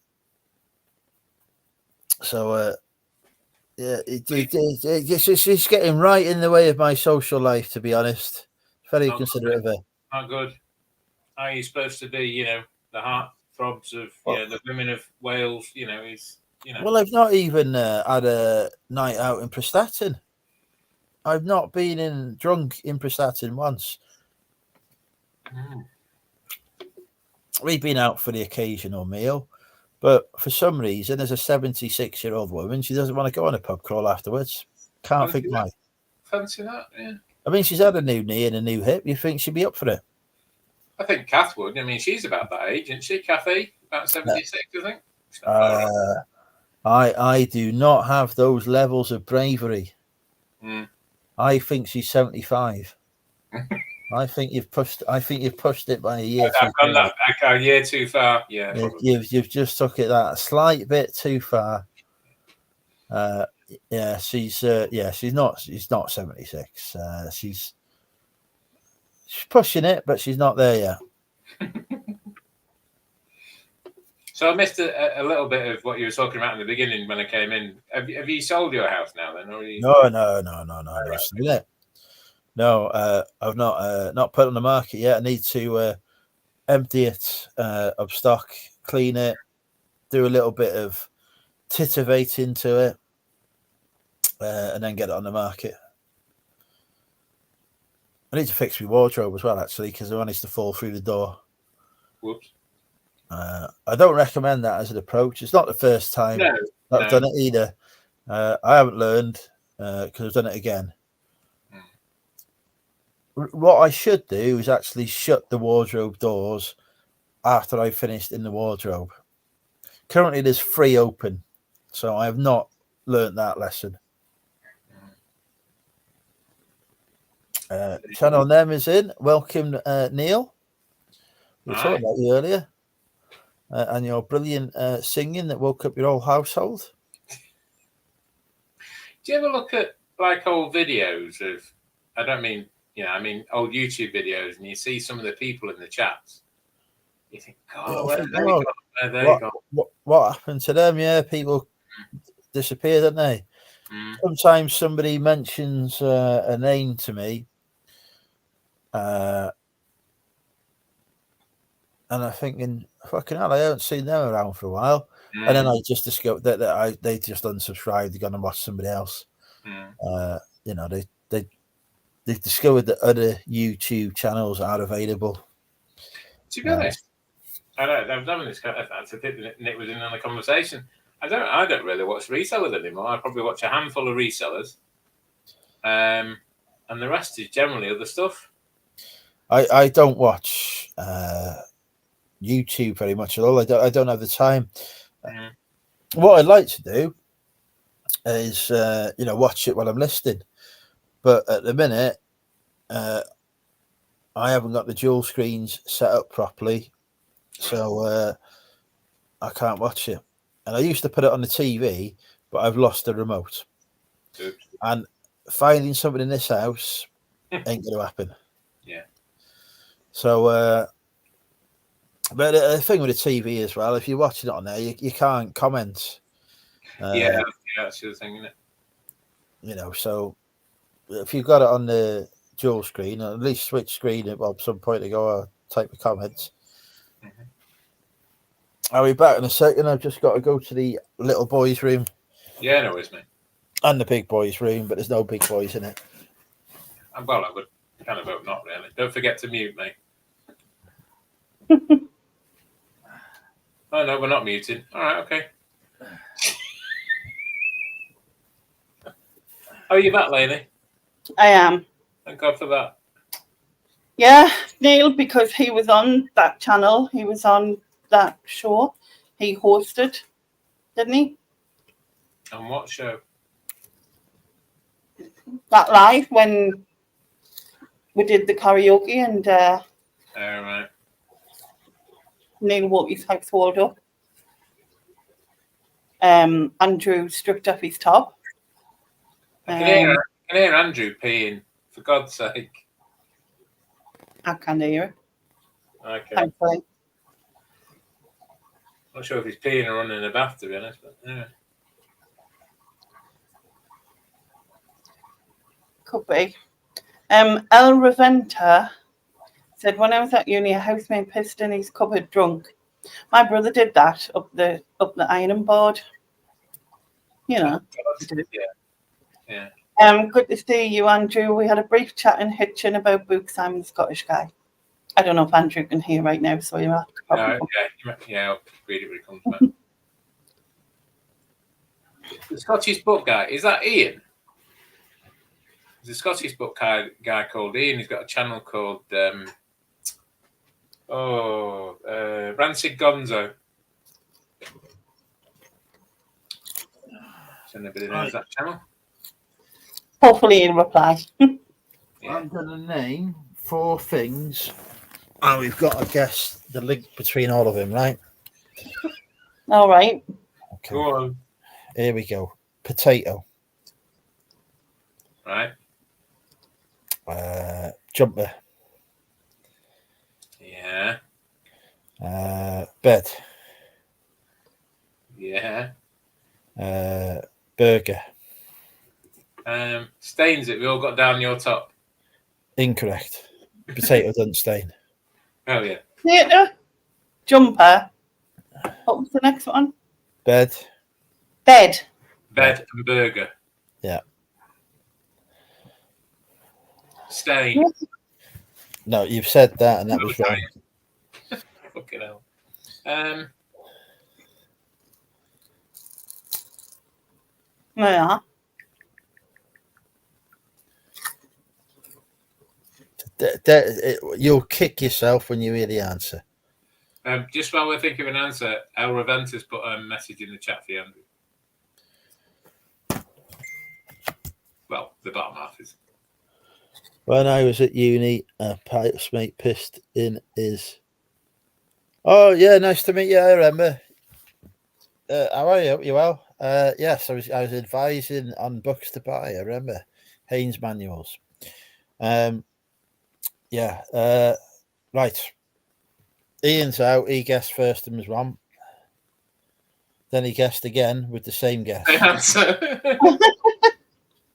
Speaker 1: It's getting right in the way of my social life, to be honest. Very considerate of her.
Speaker 5: Not good. Are you supposed to be, you know, the heartthrobs of the women of Wales? You know,
Speaker 1: Well, I've not even had a night out in Prestatyn. I've not been drunk in Prestatyn once. We've been out for the occasional meal, but for some reason, as a 76-year-old woman, she doesn't want to go on a pub crawl afterwards. Can't think why.
Speaker 5: Fancy that, yeah.
Speaker 1: I mean, she's had a new knee and a new hip. You think she'd be up for it?
Speaker 5: I think Kath would. I mean, she's about that age, isn't she, Kathy? About 76, I think.
Speaker 1: I do not have those levels of bravery. I think she's 75. I think you've pushed it by a year.
Speaker 5: I've gone that back a year too far. Yeah,
Speaker 1: you've just took it that a slight bit too far. She's not 76. She's pushing it, but she's not there yet.
Speaker 5: So I missed a little bit of what you were talking about in the beginning when I came in. Have you sold your house now then? Or
Speaker 1: No. No, I've not put it on the market yet. I need to empty it of stock, clean it, do a little bit of titivating to it, and then get it on the market. I need to fix my wardrobe as well, actually, because I managed to fall through the door.
Speaker 5: Whoops.
Speaker 1: I don't recommend that as an approach. It's not the first time I've done it either. I haven't learned because I've done it again. What I should do is actually shut the wardrobe doors after I've finished in the wardrobe. Currently, there's 3 open, so I have not learnt that lesson. Channel Nem is in. Welcome, Neil. We were talking about you earlier. And your brilliant singing that woke up your whole household.
Speaker 5: Do you ever look at like old videos of, I mean old YouTube videos, and you see some of the people in the chats? You think, God, where they gone?
Speaker 1: What happened to them? Yeah, people disappear, don't they? Sometimes somebody mentions a name to me, and I'm thinking, fucking hell, I haven't seen them around for a while. And then I just discovered that they just unsubscribed, they're going to watch somebody else. They've discovered that other YouTube channels are available.
Speaker 5: To be honest, I was having this kind of, Nick was in on the conversation. I don't really watch resellers anymore. I probably watch a handful of resellers, and the rest is generally other stuff.
Speaker 1: I don't watch YouTube very much at all. I don't have the time. What I'd like to do is watch it while I'm listening, but at the minute I haven't got the dual screens set up properly, so I can't watch it. And I used to put it on the TV, but I've lost the remote.
Speaker 5: Oops.
Speaker 1: And finding something in this house ain't going to happen.
Speaker 5: Yeah.
Speaker 1: So but the thing with the TV as well, if you're watching it on there, you can't comment.
Speaker 5: That's the other thing, isn't it?
Speaker 1: So if you've got it on the dual screen, at least switch screen at some point to go type of comments. I'll be back in a second. I've just got to go to the little boys' room.
Speaker 5: Yeah, no worries, mate.
Speaker 1: And the big boys' room, but there's no big boys in it.
Speaker 5: Well, I would kind of hope not, really. Don't forget to mute me. Oh, no, we're not muted. All right, okay. Oh, you back, Lainey?
Speaker 2: I am.
Speaker 5: Thank God for that.
Speaker 2: Yeah, Neil, because he was on that channel. He was on that show. He hosted, didn't he?
Speaker 5: On what show?
Speaker 2: That live when we did the karaoke and
Speaker 5: Right.
Speaker 2: Neil woke his household up. Andrew stripped off his top.
Speaker 5: I can hear Andrew peeing, for God's sake.
Speaker 2: I can hear it.
Speaker 5: Okay.
Speaker 2: Thankfully.
Speaker 5: Not sure if he's peeing or running in a bath, to be honest, but yeah.
Speaker 2: Could be. El Raventa Said, when I was at uni, a housemate pissed in his cupboard drunk. My brother did that up the ironing board. You know.
Speaker 5: Yeah.
Speaker 2: Good to see you, Andrew. We had a brief chat in Hitchin about books. I'm the Scottish guy. I don't know if Andrew can hear right now, so you have to probably.
Speaker 5: I'll read it when it comes back. The Scottish book guy, is that Ian? There's a Scottish book guy called Ian. He's got a channel called Rancid Gonzo. Does anybody knows that channel?
Speaker 2: Hopefully he'll reply.
Speaker 1: I'm going to name 4 things, and we've got to guess the link between all of them, right?
Speaker 2: All right.
Speaker 1: Okay.
Speaker 5: Go on.
Speaker 1: Here we go. Potato.
Speaker 5: Right.
Speaker 1: Jumper.
Speaker 5: Yeah.
Speaker 1: Bed.
Speaker 5: Yeah.
Speaker 1: Burger.
Speaker 5: Stains it. We all got down your top.
Speaker 1: Incorrect. Potato doesn't stain.
Speaker 5: Oh yeah.
Speaker 2: Theatre. Jumper. What was the next one?
Speaker 1: Bed.
Speaker 2: Bed.
Speaker 5: Bed and burger.
Speaker 1: Yeah.
Speaker 5: Stain.
Speaker 1: No, you've said that, and that was wrong.
Speaker 5: Fucking hell.
Speaker 2: Yeah.
Speaker 1: You'll kick yourself when you hear the answer.
Speaker 5: Just while we're thinking of an answer, El Reventa's put a message in the chat for you, Andrew. Well, the bottom half is.
Speaker 1: When I was at uni, a mate pissed in his. Oh yeah, nice to meet you. I remember. How are you? You well? Yes, I was advising on books to buy. I remember Haynes manuals. Yeah. Right. Ian's out. He guessed first and was wrong. Then he guessed again with the same guess,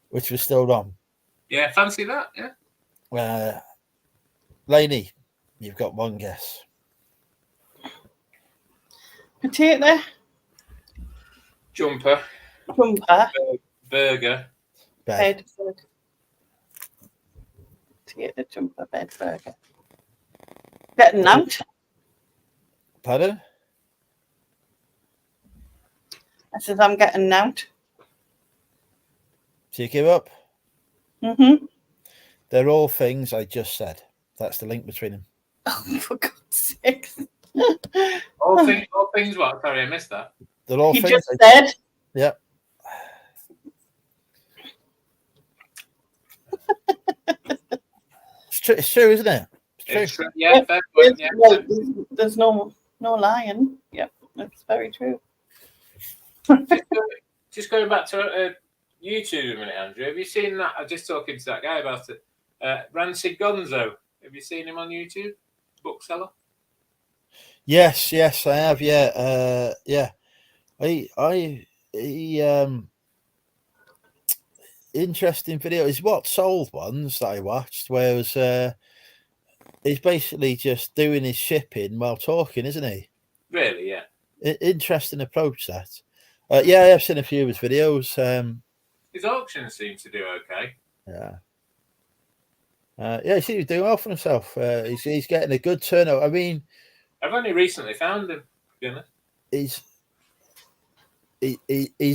Speaker 1: which was still wrong.
Speaker 5: Yeah, fancy that. Yeah.
Speaker 1: Lainey, you've got one guess.
Speaker 2: Potato.
Speaker 5: Jumper.
Speaker 2: Jumper.
Speaker 5: Burger.
Speaker 1: Bed.
Speaker 2: Bed. Potato. Jumper. Bed. Burger. Getting out.
Speaker 1: Pardon?
Speaker 2: I said I'm getting out.
Speaker 1: So you give up?
Speaker 2: Mm-hmm.
Speaker 1: They're all things I just said. That's the link between them.
Speaker 2: Oh, for God's sake.
Speaker 5: All things what? Sorry, I missed that.
Speaker 1: They're all
Speaker 2: He
Speaker 1: things.
Speaker 2: just said.
Speaker 1: Yep. It's true, isn't it? It's true.
Speaker 5: Yeah, fair point, yeah.
Speaker 2: There's no lying. Yep, that's very true.
Speaker 5: Just going back to YouTube a minute, Andrew. Have you seen that? I was just talking to that guy about it. Rancid Gonzo. Have you seen him on YouTube? Bookseller.
Speaker 1: Yes, I have. Yeah, yeah. He interesting video. Is what sold ones that I watched, where it was he's basically just doing his shipping while talking, isn't he?
Speaker 5: Really? Yeah.
Speaker 1: Interesting approach that. Yeah, I have seen a few of his videos.
Speaker 5: His auctions seem to do okay.
Speaker 1: Yeah. Yeah, he seems to be doing well for himself. He's getting a good turnout. I mean,
Speaker 5: I've only recently found him, to be honest.
Speaker 1: He's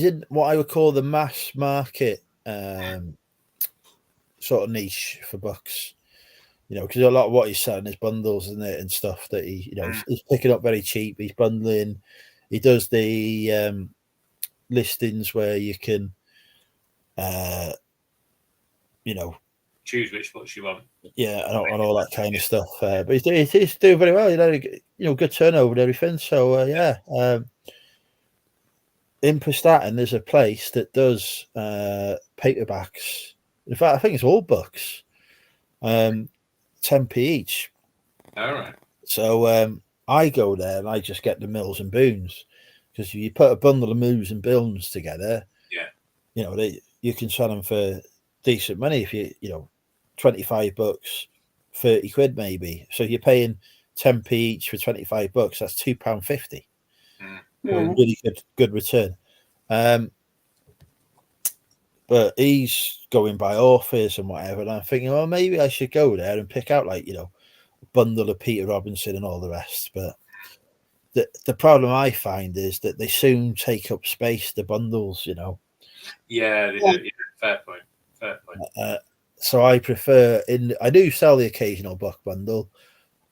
Speaker 1: in what I would call the mass market sort of niche for books. You know, because a lot of what he's selling is bundles, isn't it, and stuff that he's picking up very cheap. He's bundling. He does the listings where you can,
Speaker 5: choose which books you want.
Speaker 1: Yeah, and all that kind of stuff. But he's doing very well. Good turnover and everything. So yeah. In Prestatyn, there's a place that does paperbacks. In fact, I think it's all books. 10p each.
Speaker 5: All right.
Speaker 1: So I go there and I just get the Mills and Boons, because you put a bundle of Mills and Boons together.
Speaker 5: Yeah.
Speaker 1: You can sell them for decent money if you 25 bucks, 30 quid maybe. So you're paying 10p each for £25. That's £2.50. Really good return. But he's going by offers and whatever, and I'm thinking, well, maybe I should go there and pick out, like, a bundle of Peter Robinson and all the rest. But the problem I find is that they soon take up space, the bundles,
Speaker 5: Yeah, they do. Yeah, fair point.
Speaker 1: So I prefer I do sell the occasional book bundle,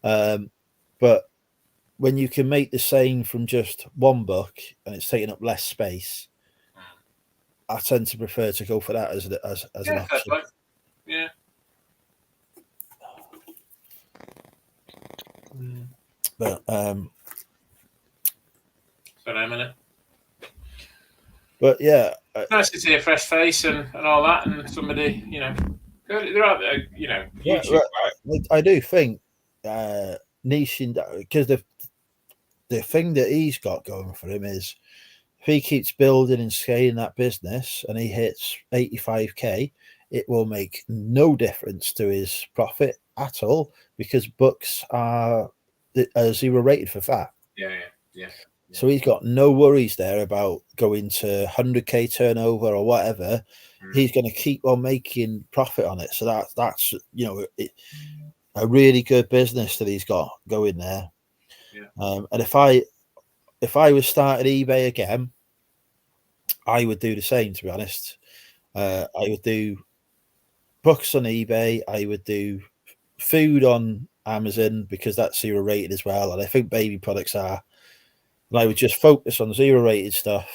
Speaker 1: but when you can make the same from just one book and it's taking up less space, I tend to prefer to go for that as an option.
Speaker 5: Yeah.
Speaker 1: But
Speaker 5: sorry a minute.
Speaker 1: But yeah,
Speaker 5: nice to see a fresh face and all that, and somebody, they're out there, YouTube.
Speaker 1: Right. I do think niche, because the thing that he's got going for him is, if he keeps building and scaling that business and he hits 85k, it will make no difference to his profit at all, because books are 0 rated for that.
Speaker 5: Yeah.
Speaker 1: So he's got no worries there about going to 100k turnover or whatever. He's going to keep on making profit on it. So that's a really good business that he's got going there.
Speaker 5: Yeah.
Speaker 1: And if I was starting eBay again, I would do the same, to be honest. I would do books on eBay. I would do food on Amazon, because that's 0 rated as well. And I think baby products are. And I would just focus on 0 rated stuff,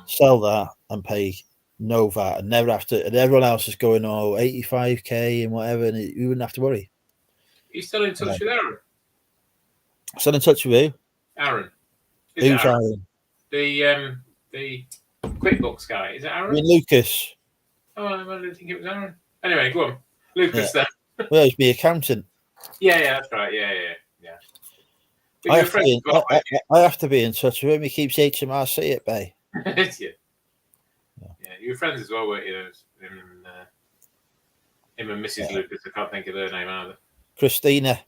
Speaker 1: sell that, and pay no VAT, and never have to. And everyone else is going, 85k and whatever, and you wouldn't have to worry.
Speaker 5: Are you still in touch with Aaron?
Speaker 1: Still in touch with you?
Speaker 5: Aaron.
Speaker 1: Who's Aaron?
Speaker 5: The QuickBooks guy. Is it Aaron?
Speaker 1: I mean, Lucas.
Speaker 5: Oh, I didn't think it was Aaron. Anyway, go on. Lucas then.
Speaker 1: Well, he's my accountant.
Speaker 5: Yeah, that's right. Yeah.
Speaker 1: I have to be in touch with him. He keeps HMRC at bay.
Speaker 5: Yeah, you were friends as well, weren't you? Him and Mrs. Lucas. I can't think of her name either.
Speaker 1: Christina.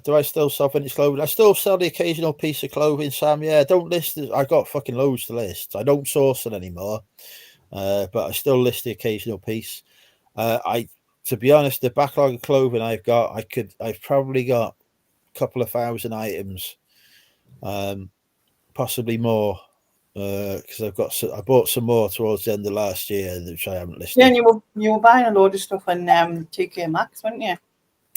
Speaker 1: Do I still sell vintage clothing? I still sell the occasional piece of clothing, Sam. Yeah, don't list it. I got fucking loads to list. I don't source it anymore, but I still list the occasional piece. To be honest, the backlog of clothing I've got, I've probably got couple of thousand items, possibly more, because I bought some more towards the end of last year, which I haven't listed.
Speaker 2: Yeah, and you were buying a load of stuff on TK Maxx, weren't you?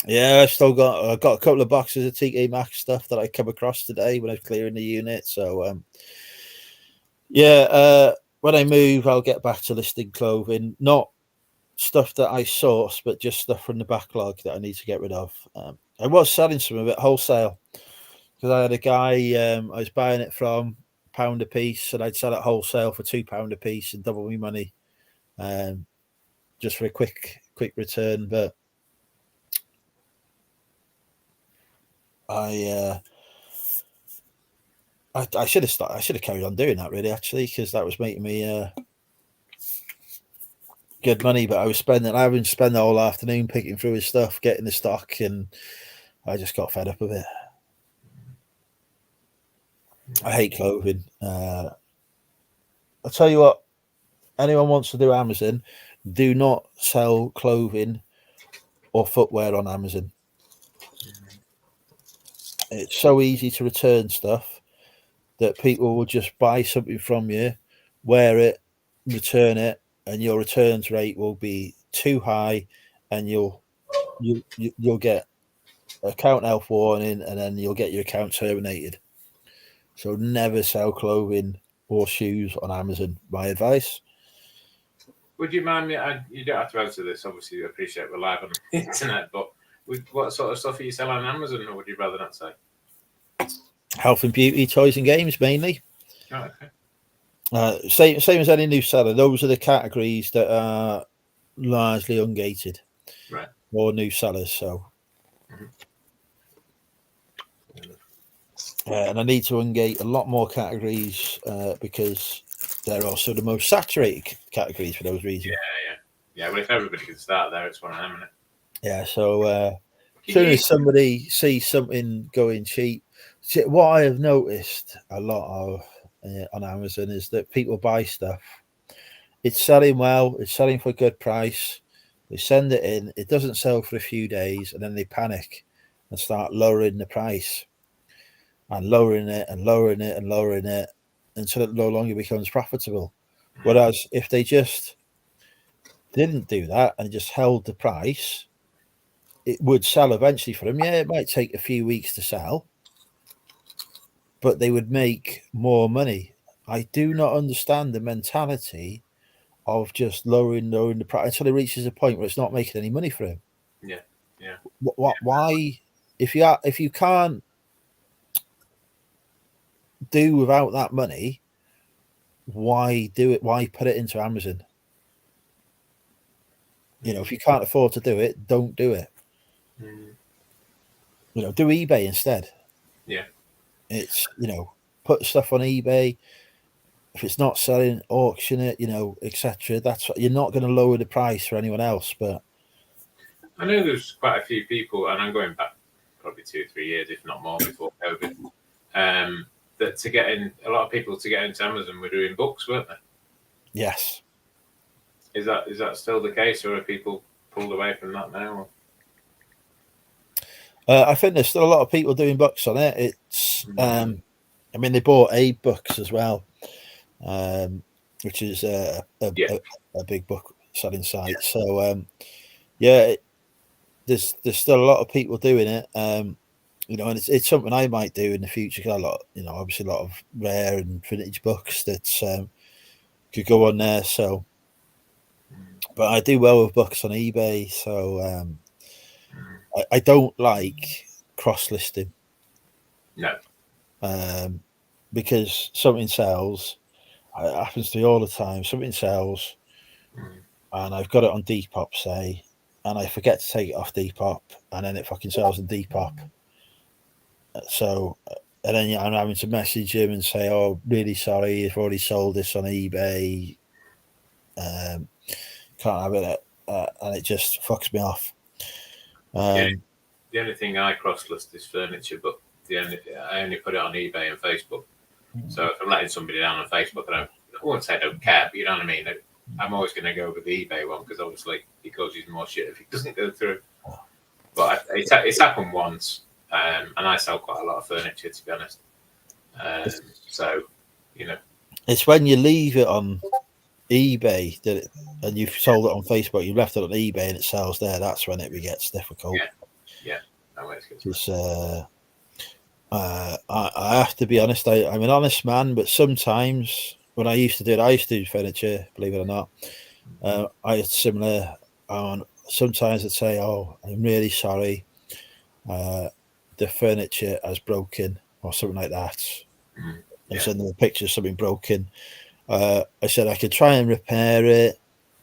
Speaker 1: Yeah, I've got a couple of boxes of TK Maxx stuff that I come across today when I was clearing the unit. So when I move, I'll get back to listing clothing, not stuff that I source, but just stuff from the backlog that I need to get rid of. I was selling some of it wholesale, because I had a guy I was buying it from £1 a piece, and I'd sell it wholesale for £2 a piece and double my money, just for a quick return. But I should have carried on doing that, really, actually, because that was making me good money. But I was spending the whole afternoon picking through his stuff, getting the stock, and I just got fed up of it. I hate clothing. I'll tell you what, anyone wants to do Amazon, do not sell clothing or footwear on Amazon. It's so easy to return stuff that people will just buy something from you, wear it, return it, and your returns rate will be too high, and you'll get account health warning, and then you'll get your account terminated. So never sell clothing or shoes on Amazon. My advice.
Speaker 5: Would you mind me? You don't have to answer this. Obviously, I appreciate we're live on the internet, but what sort of stuff are you selling on Amazon, or would you rather not say?
Speaker 1: Health and beauty, toys and games mainly.
Speaker 5: Oh, okay.
Speaker 1: Same as any new seller. Those are the categories that are largely ungated,
Speaker 5: right?
Speaker 1: Or new sellers. So. And I need to ungate a lot more categories because they're also the most saturated categories for those reasons.
Speaker 5: Yeah. Well, if everybody can start there, it's one of them, isn't it?
Speaker 1: Yeah, so as soon as somebody sees something going cheap, see, what I have noticed a lot of on Amazon is that people buy stuff. It's selling well, it's selling for a good price. They send it in, it doesn't sell for a few days, and then they panic and start lowering the price and lowering it and lowering it and lowering it until it no longer becomes profitable. Whereas if they just didn't do that and just held the price, it would sell eventually for them. Yeah, it might take a few weeks to sell, but they would make more money. I do not understand the mentality of just lowering the price until it reaches a point where it's not making any money for him.
Speaker 5: Yeah, yeah.
Speaker 1: Why, if you can't do without that money, why do it? Why put it into Amazon? You know, if you can't afford to do it, don't do it. You know, do eBay instead.
Speaker 5: Yeah.
Speaker 1: It's, you know, put stuff on eBay. If it's not selling, auction it, you know, etc. That's, you're not going to lower the price for anyone else. But
Speaker 5: I know there's quite a few people, and I'm going back probably 2 or 3 years, if not more, before COVID. That to get in, a lot of people to get into Amazon were doing books, weren't they?
Speaker 1: yes,
Speaker 5: Is that still the case, or are people pulled away from that now?
Speaker 1: I think there's still a lot of people doing books on it. It's, I mean, they bought Abe Books as well, which is a big book selling site. So yeah, there's still a lot of people doing it. You know, and it's something I might do in the future. Got a lot, you know, obviously a lot of rare and vintage books that could go on there. So, but I do well with books on eBay. So I don't like cross listing.
Speaker 5: No.
Speaker 1: Because something sells. It happens to me all the time. Something sells, and I've got it on Depop, say, and I forget to take it off Depop, and then it fucking sells on Depop. So, and then I'm having to message him and say, "Oh, really sorry, you've already sold this on eBay. Can't have it," and it just fucks me off.
Speaker 5: The only thing I cross list is furniture, but I only put it on eBay and Facebook. So if I'm letting somebody down on Facebook, I won't say I don't care, but you know what I mean. I'm always going to go with the eBay one because obviously he causes more shit if he doesn't go through. But it's happened once, and I sell quite a lot of furniture, to be honest. So, you know,
Speaker 1: it's when you leave it on eBay and you've sold it on Facebook, you left it on eBay and it sells there. That's when it gets difficult.
Speaker 5: Yeah.
Speaker 1: Because I have to be honest. I'm an honest man, but sometimes when I used to do it, I used to do furniture. Believe it or not, I had similar. Sometimes I'd say, "Oh, I'm really sorry. The furniture has broken," or something like that. And send them a picture of something broken. I said I could try and repair it.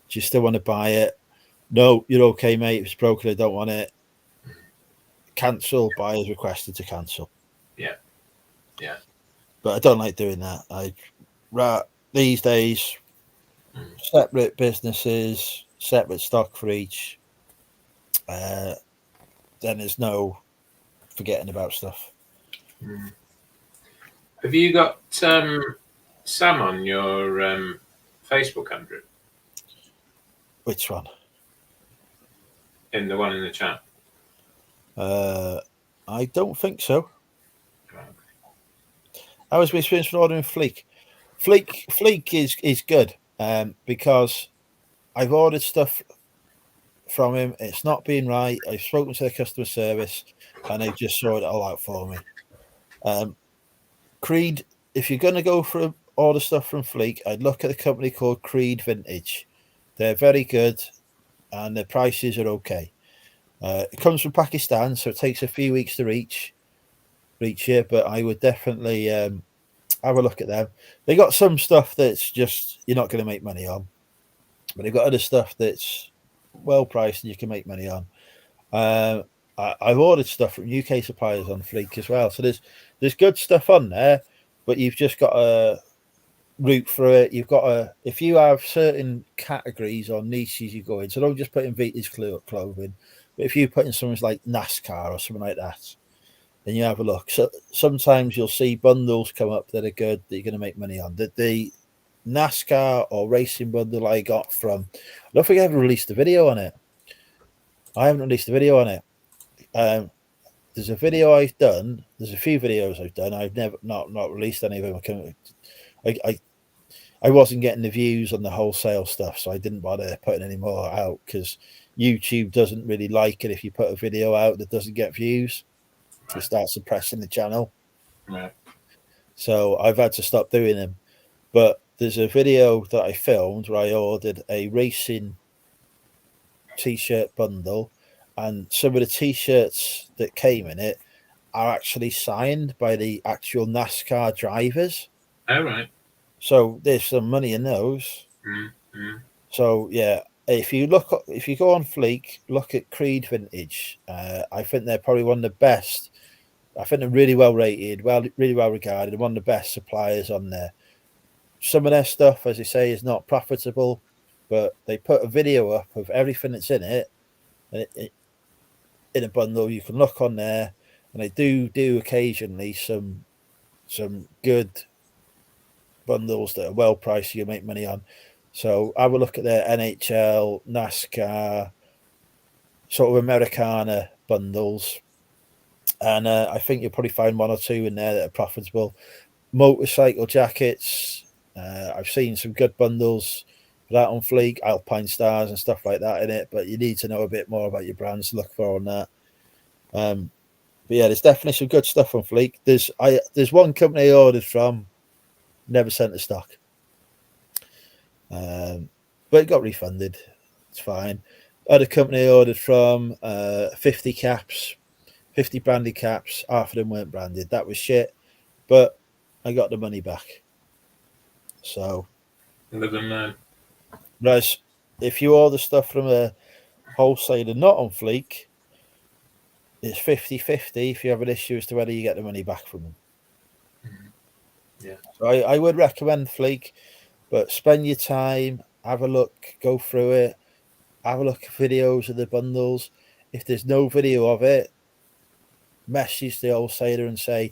Speaker 1: Do you still want to buy it? No, you're okay, mate. If it's broken, I don't want it. Cancel. Buyers requested to cancel.
Speaker 5: Yeah.
Speaker 1: But I don't like doing that. These days, separate businesses, separate stock for each. Then there's no forgetting about stuff.
Speaker 5: Have you got Sam on your Facebook, Andrew?
Speaker 1: Which one?
Speaker 5: In the one in the chat.
Speaker 1: I don't think so. How was my experience for ordering Fleek? Fleek is good because I've ordered stuff from him. It's not been right. I've spoken to the customer service and they've just sorted it all out for me. Creed, if you're going to go for order stuff from Fleek, I'd look at a company called Creed Vintage. They're very good and the prices are okay. It comes from Pakistan, so it takes a few weeks to reach here, but I would definitely have a look at them. They got some stuff that's just you're not going to make money on, but they've got other stuff that's well priced and you can make money on. I've ordered stuff from UK suppliers on Fleek as well, so there's good stuff on there, but you've just got to route through it. You've got to, if you have certain categories or niches you go in, so don't just put in vintage clothing. But if you put in something like NASCAR or something like that, then you have a look. So sometimes you'll see bundles come up that are good that you're going to make money on. The NASCAR or racing bundle I got from, I don't think I ever released a video on it. I haven't released a video on it. There's a video I've done. There's a few videos I've done. I've never not released any of them. I wasn't getting the views on the wholesale stuff, so I didn't bother putting any more out because YouTube doesn't really like it if you put a video out that doesn't get views. It starts suppressing the channel.
Speaker 5: Right.
Speaker 1: So I've had to stop doing them. But there's a video that I filmed where I ordered a racing t-shirt bundle, and some of the t-shirts that came in it are actually signed by the actual NASCAR drivers.
Speaker 5: Oh, right.
Speaker 1: So there's some money in those.
Speaker 5: Mm-hmm.
Speaker 1: So yeah, if you go on Fleek, look at Creed Vintage. I think they're probably one of the best. I think they're really well rated, really well regarded, one of the best suppliers on there. Some of their stuff, as I say, is not profitable, but they put a video up of everything that's in it, and in a bundle. You can look on there, and they do occasionally some good bundles that are well priced. You make money on. So have a look at their NHL, NASCAR, sort of Americana bundles, and I think you'll probably find one or two in there that are profitable. Motorcycle jackets. I've seen some good bundles for that on Fleek, Alpine Stars and stuff like that in it, but you need to know a bit more about your brands to look for on that. But yeah, there's definitely some good stuff on Fleek. There's one company I ordered from, never sent the stock, but it got refunded. It's fine. Other company I ordered from, 50 caps, 50 branded caps. Half of them weren't branded. That was shit, but I got the money back. So, whereas if you order stuff from a wholesaler not on Fleek, it's 50-50 if you have an issue as to whether you get the money back from them.
Speaker 5: Yeah.
Speaker 1: So I would recommend Fleek, but spend your time, have a look, go through it, have a look at videos of the bundles. If there's no video of it, message the wholesaler and say,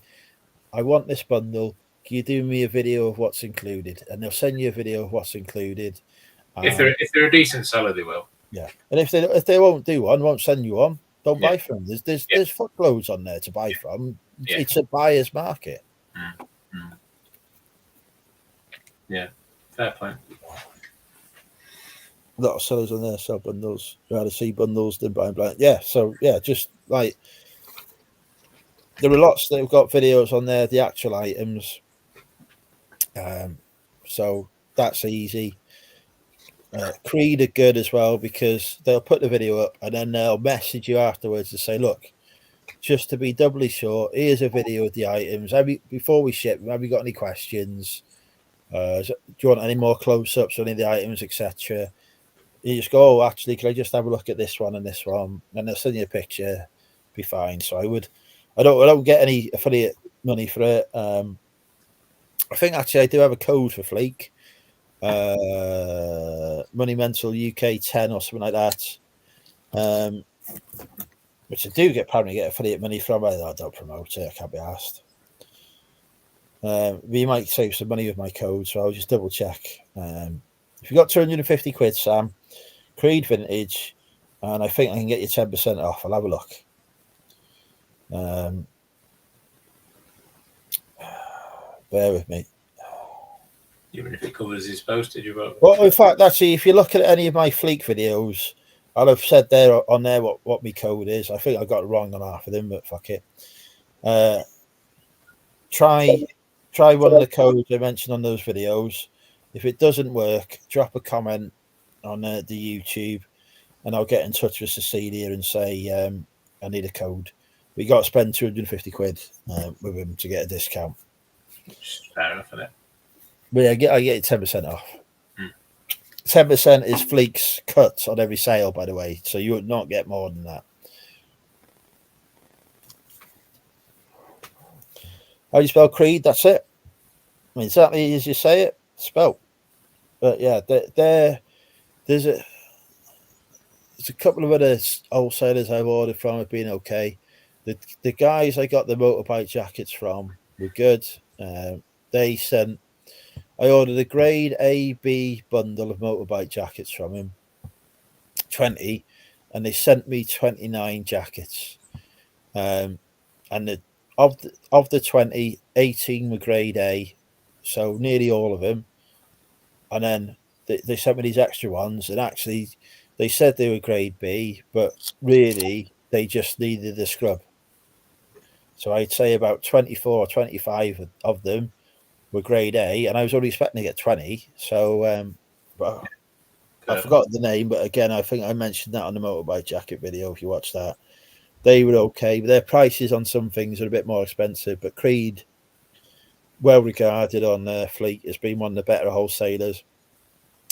Speaker 1: I want this bundle. Can you do me a video of what's included? And they'll send you a video of what's included.
Speaker 5: If they're a decent seller, they will.
Speaker 1: Yeah, and if they won't do one, won't send you one, don't buy from them. There's fuckloads on there to buy from.
Speaker 5: Yeah.
Speaker 1: It's a buyer's market.
Speaker 5: Yeah, fair point.
Speaker 1: A lot of sellers on there sell bundles. Rather see bundles than buying blind. Yeah, so yeah, just like there are lots that have got videos on there, the actual items. So that's easy. Creed are good as well because they'll put the video up and then they'll message you afterwards to say, look, just to be doubly sure, here's a video of the items. Before we ship, have you got any questions? Do you want any more close-ups on any of the items, etc.? You just go, oh, actually, can I just have a look at this one and this one? And they'll send you a picture. Be fine. So I don't get any affiliate money for it. I think actually I do have a code for Fleek. Money Mental UK 10 or something like that. Which I do apparently get affiliate money from. I don't promote it. I can't be asked. We might save some money with my code, so I'll just double check. If you got 250 quid, Sam, Creed Vintage, and I think I can get you 10% off. I'll have a look. Bear with me.
Speaker 5: Even if it covers his postage,
Speaker 1: Well, in fact, actually, if you look at any of my Fleek videos, I'll have said there on there what my code is. I think I got it wrong on half of them, but fuck it. Try one of the codes I mentioned on those videos. If it doesn't work, drop a comment on the YouTube, and I'll get in touch with Cecilia and say I need a code. We got to spend 250 quid with him to get a discount.
Speaker 5: Fair enough, isn't it?
Speaker 1: But yeah, I get it 10% off. 10% is Fleek's cut on every sale, by the way, so you would not get more than that. How do you spell Creed? That's it. I mean, exactly as you say it, spelled. But yeah, there's there's a couple of other wholesalers I've ordered from have been okay. The guys I got the motorbike jackets from were good. They sent. I ordered a grade A B bundle of motorbike jackets from him, 20, and they sent me 29 jackets. And of the 20, 18 were grade A, so nearly all of them. And then they sent me these extra ones, and actually they said they were grade B, but really they just needed the scrub. So I'd say about 24 or 25 of them were grade A, and I was only expecting to get 20. So, but I forgot the name, but again, I think I mentioned that on the motorbike jacket video. If you watch that, they were okay. But their prices on some things are a bit more expensive. But Creed, well regarded on their fleet, has been one of the better wholesalers.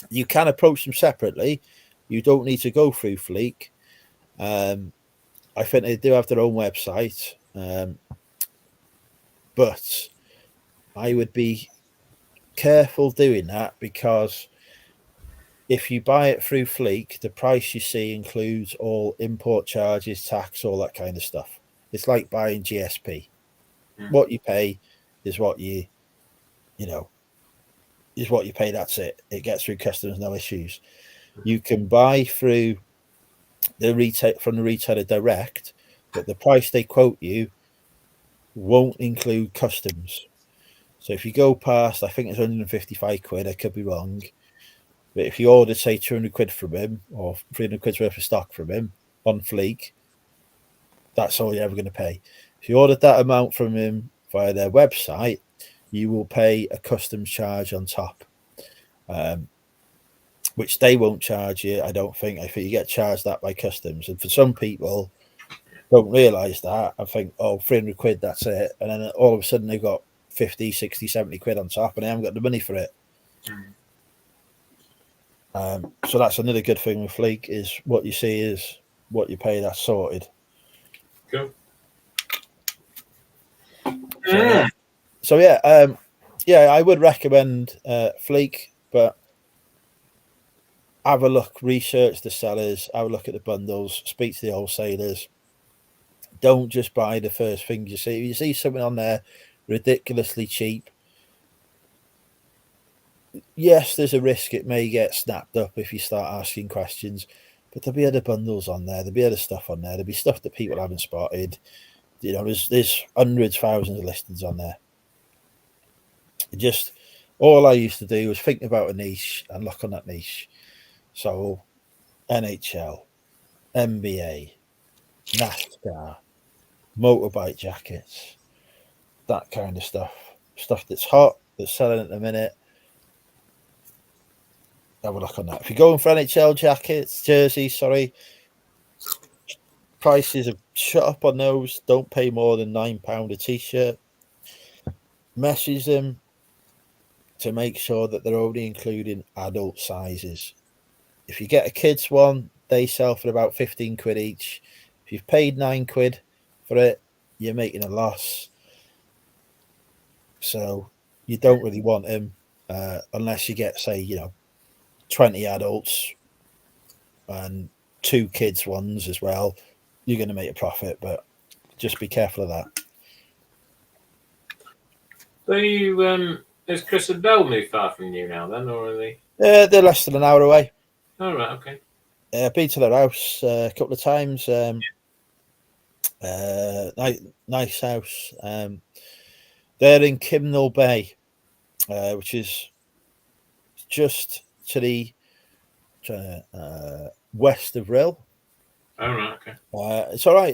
Speaker 1: You can approach them separately. You don't need to go through Fleek. I think they do have their own website, but I would be careful doing that, because if you buy it through Fleek, the price you see includes all import charges, tax, all that kind of stuff. It's like buying GSP. What you pay is what you pay. That's it. It gets through customs, no issues. You can buy through from the retailer direct, but the price they quote you won't include customs. So if you go past, I think it's 155 quid, I could be wrong, but if you order, say, 200 quid from him or 300 quid's worth of stock from him on Fleek, that's all you're ever going to pay. If you ordered that amount from him via their website, you will pay a customs charge on top, which they won't charge you, I don't think. I think you get charged that by customs. And for some people, don't realise that. I think, 300 quid, that's it. And then all of a sudden they've got 50, 60, 70 quid on top, and they haven't got the money for it. So that's another good thing with Fleek, is what you see is what you pay. That's sorted.
Speaker 5: Cool.
Speaker 1: So yeah, I would recommend Fleek, but have a look, research the sellers, have a look at the bundles, speak to the wholesalers. Don't just buy the first thing you see. If you see something on there ridiculously cheap, yes, there's a risk it may get snapped up if you start asking questions, but there'll be other bundles on there. There'll be other stuff on there. There'll be stuff that people haven't spotted. There's hundreds, thousands of listings on there. Just all I used to do was think about a niche and look on that niche. So NHL, NBA, NASCAR, motorbike jackets, that kind of stuff that's hot, that's selling at the minute. Have a look on that. If you're going for NHL jackets, jerseys, prices have shut up on those. Don't pay more than £9 a t-shirt. Message them to make sure that they're only including adult sizes. If you get a kids one, they sell for about 15 quid each. If you've paid 9 quid for it, you're making a loss. So you don't really want them unless you get, say, 20 adults and 2 kids ones as well. You're going to make a profit, but just be careful of that.
Speaker 5: So you, is Chris and Bell moved far from you now then, or are they?
Speaker 1: They're less than an hour away.
Speaker 5: Oh, right, okay.
Speaker 1: I've been to their house a couple of times. Nice house. They're in Kimnall Bay, which is just to the west of Rill.
Speaker 5: Oh, right, okay.
Speaker 1: It's all right.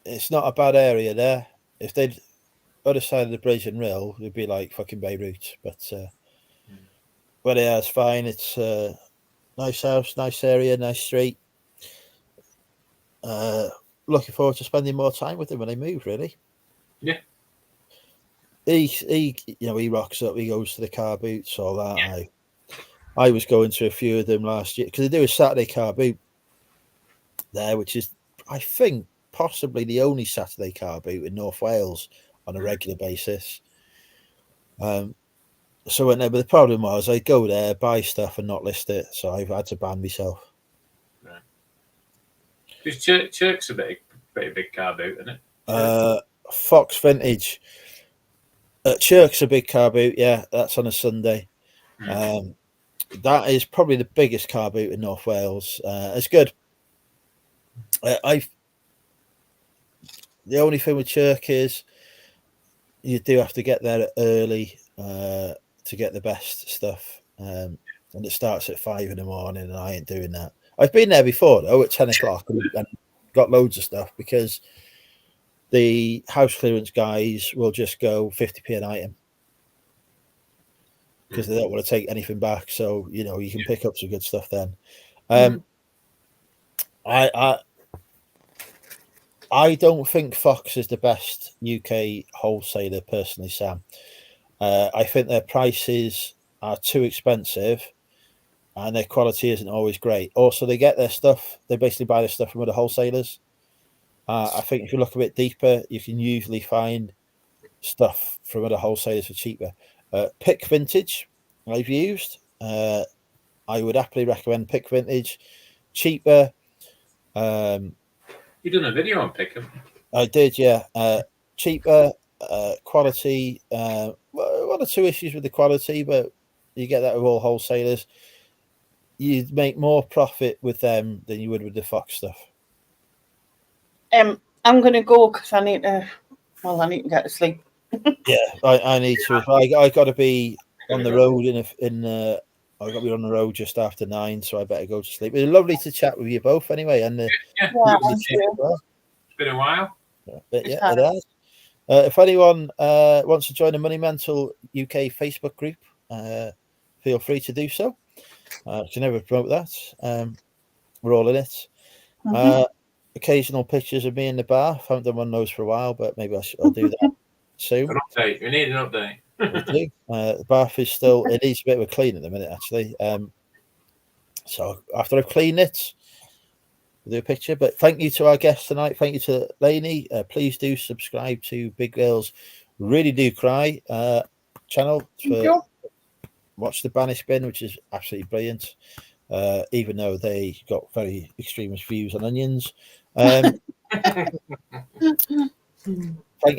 Speaker 1: It's not a bad area there. If they'd other side of the bridge in Rill, it'd be like fucking Beirut. But yeah, it's fine. It's nice house, nice area, nice street. Looking forward to spending more time with him when they move, really.
Speaker 5: Yeah.
Speaker 1: He rocks up, he goes to the car boots, all that. Yeah. I was going to a few of them last year, because they do a Saturday car boot there, which is, I think, possibly the only Saturday car boot in North Wales on a regular basis. So but the problem was I'd go there, buy stuff, and not list it. So I've had to ban myself.
Speaker 5: Right. Because Chirk's a pretty big car boot, isn't it?
Speaker 1: Fox Vintage. Chirk's a big car boot. Yeah, that's on a Sunday. That is probably the biggest car boot in North Wales. It's good. The only thing with Chirk is you do have to get there early to get the best stuff, and it starts at 5 in the morning, and I ain't doing that. I've been there before though at 10 o'clock and got loads of stuff because the house clearance guys will just go 50p an item because they don't want to take anything back. So you can pick up some good stuff then. I don't think Fox is the best UK wholesaler personally, Sam. I think their prices are too expensive and their quality isn't always great. Also, they get their stuff, they basically buy their stuff from other wholesalers. I think if you look a bit deeper, you can usually find stuff from other wholesalers for cheaper. Pick Vintage, I've used. I would happily recommend Pick Vintage. Cheaper.
Speaker 5: You done a video on Pick 'em?
Speaker 1: I did, yeah. Cheaper, quality. One or two issues with the quality, but you get that with all wholesalers. You'd make more profit with them than you would with the Fox stuff.
Speaker 2: I'm going to go because I need to get to sleep.
Speaker 1: Yeah, I need to. I got to be on the road I got to be on the road just after 9, so I better go to sleep. It was lovely to chat with you both anyway. And
Speaker 5: It's been a while.
Speaker 1: But yeah, it has. If anyone wants to join the Money Mental UK Facebook group, feel free to do so. You can never promote that. We're all in it. Occasional pictures of me in the bath. I haven't done one of those for a while, but maybe I'll do that soon.
Speaker 5: An update. We need an update.
Speaker 1: The bath is still, it needs a bit of a clean at the minute, actually. So after I've cleaned it, we'll do a picture. But thank you to our guests tonight. Thank you to Lainey. Please do subscribe to Big Girls Really Do Cry channel. Watch the Banished Bin, which is absolutely brilliant. Even though they got very extremist views on onions. Thank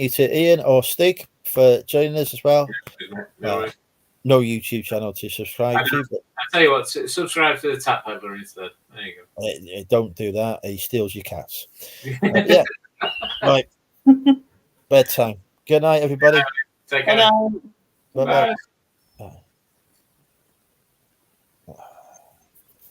Speaker 1: you to Ian or Stig for joining us as well. No YouTube channel to subscribe to. But
Speaker 5: I tell you what, subscribe to the Tap Peddler instead. There you go.
Speaker 1: Don't do that. He steals your cats. Yeah. Right. Bedtime. Good night, everybody.
Speaker 5: Take care.
Speaker 1: Bye-bye.